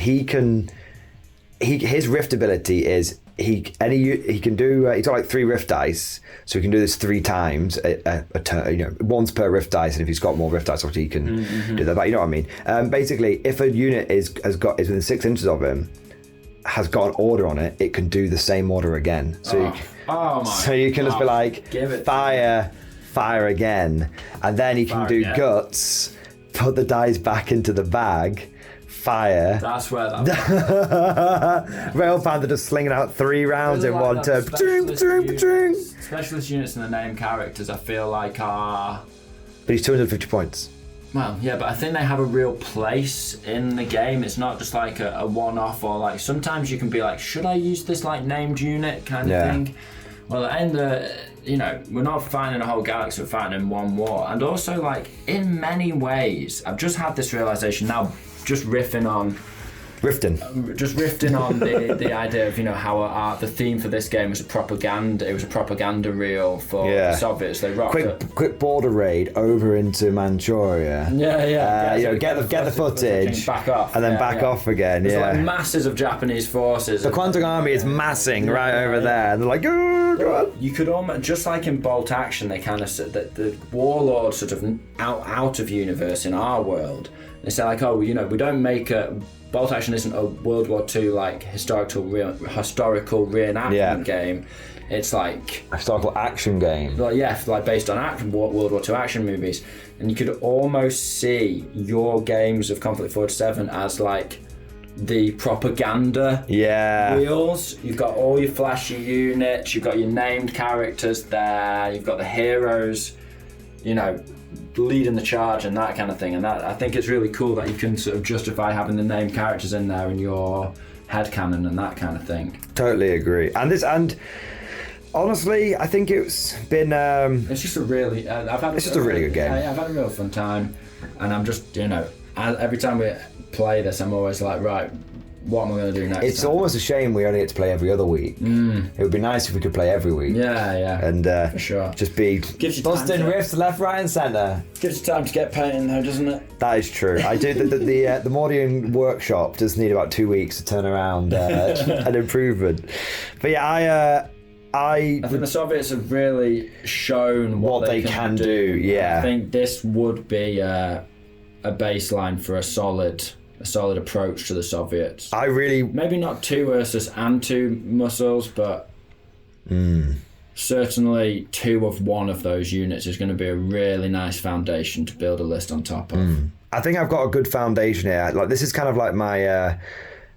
his rift ability is he can do. He's got like 3 rift dice, so he can do this 3 times a turn. Once per rift dice, and if he's got more rift dice, obviously he can do that. But you know what I mean. Basically, if a unit is within 6 inches of him, has got an order on it, it can do the same order again. So you can just be like, fire again, and then he can do guts, put the dice back into the bag, fire. That's where that Rail Panther just slinging out 3 rounds in one turn. Specialist units and the name characters, I feel like are... But he's 250 points. Well, yeah, but I think they have a real place in the game. It's not just like a one-off, or like sometimes you can be like, should I use this like named unit kind of thing? Well, we're not fighting a whole galaxy, we're fighting in one war. And also, like, in many ways, I've just had this realization now, just rifting on the idea of how the theme for this game was a propaganda reel for the Soviets. They rocked quick border raid over into Manchuria. Get the footage, back off, and then back off again. There's like masses of Japanese forces. The Quantum Army is massing right over there, and they're like, oh god. You could almost, just like in Bolt Action, they kind of said that the warlords sort of out of universe in our world. They say like, we don't make a Bolt Action isn't a World War II like historical reenactment game. It's like a historical action game. Like based on World War II action movies, and you could almost see your games of Konflikt 47 as like the propaganda wheels. You've got all your flashy units, you've got your named characters there, you've got the heroes, leading the charge and that kind of thing, and that I think it's really cool that you can sort of justify having the named characters in there in your headcanon and that kind of thing. Totally agree. And honestly, I think it's been it's just a really it's just a really good game. I've had a real fun time, and I'm just every time we play this, I'm always like, right, what am I going to do next? It's almost a shame we only get to play every other week. It would be nice if we could play every week. And for sure. Just be busting rifts left, right, and centre. Gives you time to get painting, though, doesn't it? That is true. I do. The Mordian workshop does need about 2 weeks to turn around an improvement. But yeah, I think the Soviets have really shown what they can do. Yeah. I think this would be a baseline for a solid approach to the Soviets. Maybe not 2 Ursus and 2 Muscles, but certainly 2 of one of those units is going to be a really nice foundation to build a list on top of. I think I've got a good foundation here. Like, this is kind of like my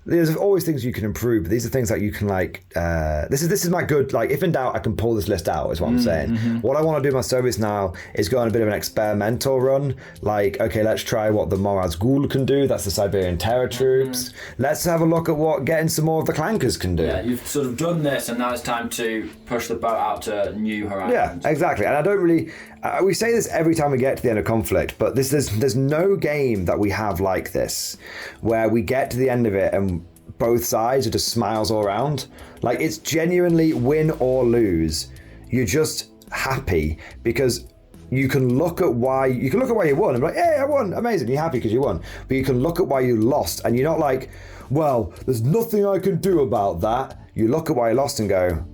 there's always things you can improve, but these are things that you can like this is my good, like, if in doubt I can pull this list out is what I'm saying. What I want to do with my Soviets now is go on a bit of an experimental run, like, okay, let's try what the Moraz Ghoul can do. That's the Siberian Terror troops. Let's have a look at what getting some more of the Clankers can do. Yeah, you've sort of done this, and now it's time to push the boat out to new horizons. Yeah, exactly. And I don't really we say this every time we get to the end of Konflikt, but there's no game that we have like this, where we get to the end of it and both sides are just smiles all around. Like, it's genuinely win or lose. You're just happy because you can look at why you won and be like, hey, I won, amazing, you're happy because you won. But you can look at why you lost, and you're not like, well, there's nothing I can do about that. You look at why you lost and go,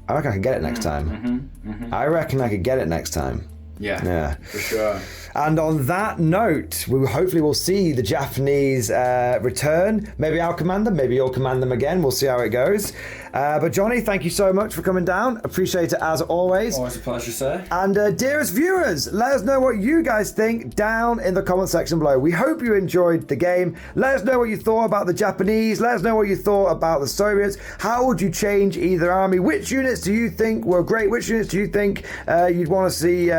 I reckon I can get it next time. I reckon I could get it next time. Yeah, for sure. And on that note, we hopefully will see the Japanese return. Maybe I'll command them, maybe you'll command them again. We'll see how it goes. But Johnny, thank you so much for coming down. Appreciate it as always. Always a pleasure, sir. And dearest viewers, let us know what you guys think down in the comment section below. We hope you enjoyed the game. Let us know what you thought about the Japanese. Let us know what you thought about the Soviets. How would you change either army? Which units do you think were great? Which units do you think you'd want to see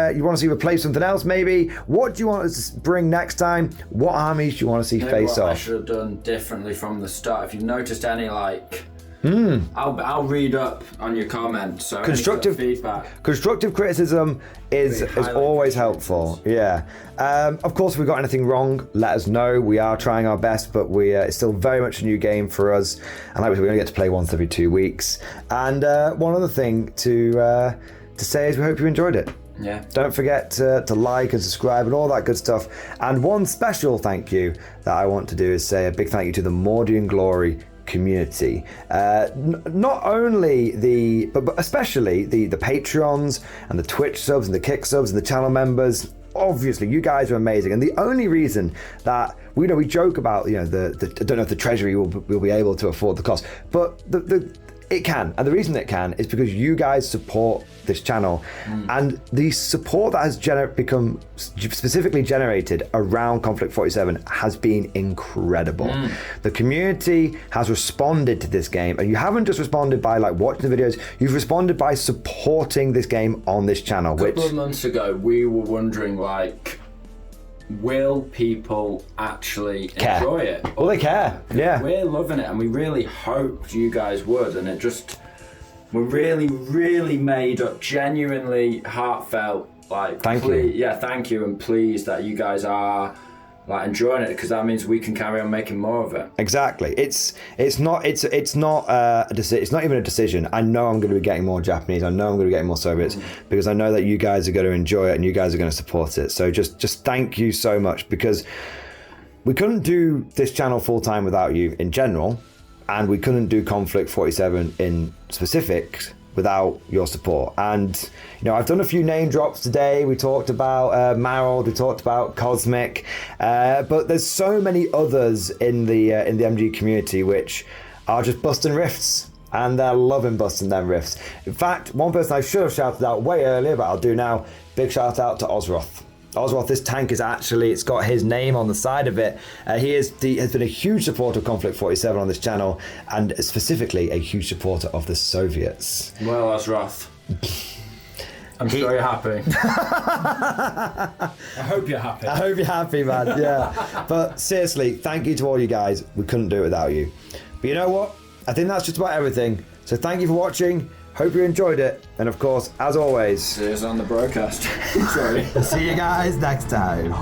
replace something else maybe? What do you want us to bring next time? What armies do you want to see face off? I should have done differently from the start. If you've noticed any I'll read up on your comments. So Constructive feedback. Constructive criticism is always helpful. Yeah. Of course, if we got anything wrong, let us know. We are trying our best, but it's still very much a new game for us. And like we said, we're going to get to play once every 2 weeks. And one other thing to say is we hope you enjoyed it. Yeah. Don't forget to like and subscribe and all that good stuff. And one special thank you that I want to do is say a big thank you to the Mordian Glory community. Not only but especially the Patreons and the Twitch subs and the Kick subs and the channel members. Obviously, you guys are amazing, and the only reason that we joke about I don't know if the Treasury will be able to afford the cost, but it can, and the reason it can is because you guys support this channel, and the support that has become specifically generated around Konflikt 47 has been incredible. The community has responded to this game, and you haven't just responded by like watching the videos, you've responded by supporting this game on this channel. A couple of months ago, we were wondering like, will people actually enjoy it? Well, they care. Yeah, we're loving it, and we really hoped you guys would, and we're really made up, genuinely heartfelt. Like, thank you. Yeah, thank you, and pleased that you guys are like enjoying it, because that means we can carry on making more of it. Exactly. It's not even a decision. I know I'm going to be getting more Japanese. I know I'm going to be getting more Soviets because I know that you guys are going to enjoy it and you guys are going to support it. So just thank you so much, because we couldn't do this channel full time without you in general, and we couldn't do Konflikt 47 in specifics without your support. And I've done a few name drops today. We talked about Marold, we talked about Cosmic, but there's so many others in the MG community which are just busting rifts, and they're loving busting them rifts. In fact, one person I should have shouted out way earlier, but I'll do now. Big shout out to Ozroth. Ozroth, this tank it's got his name on the side of it. He has been a huge supporter of Konflikt 47 on this channel, and specifically a huge supporter of the Soviets. Well, Ozroth, I'm sure you're happy. I hope you're happy. I hope you're happy, man. Yeah. But seriously, thank you to all you guys. We couldn't do it without you. But you know what? I think that's just about everything. So thank you for watching. Hope you enjoyed it, and of course, as always, see us on the broadcast. Sorry. See you guys next time.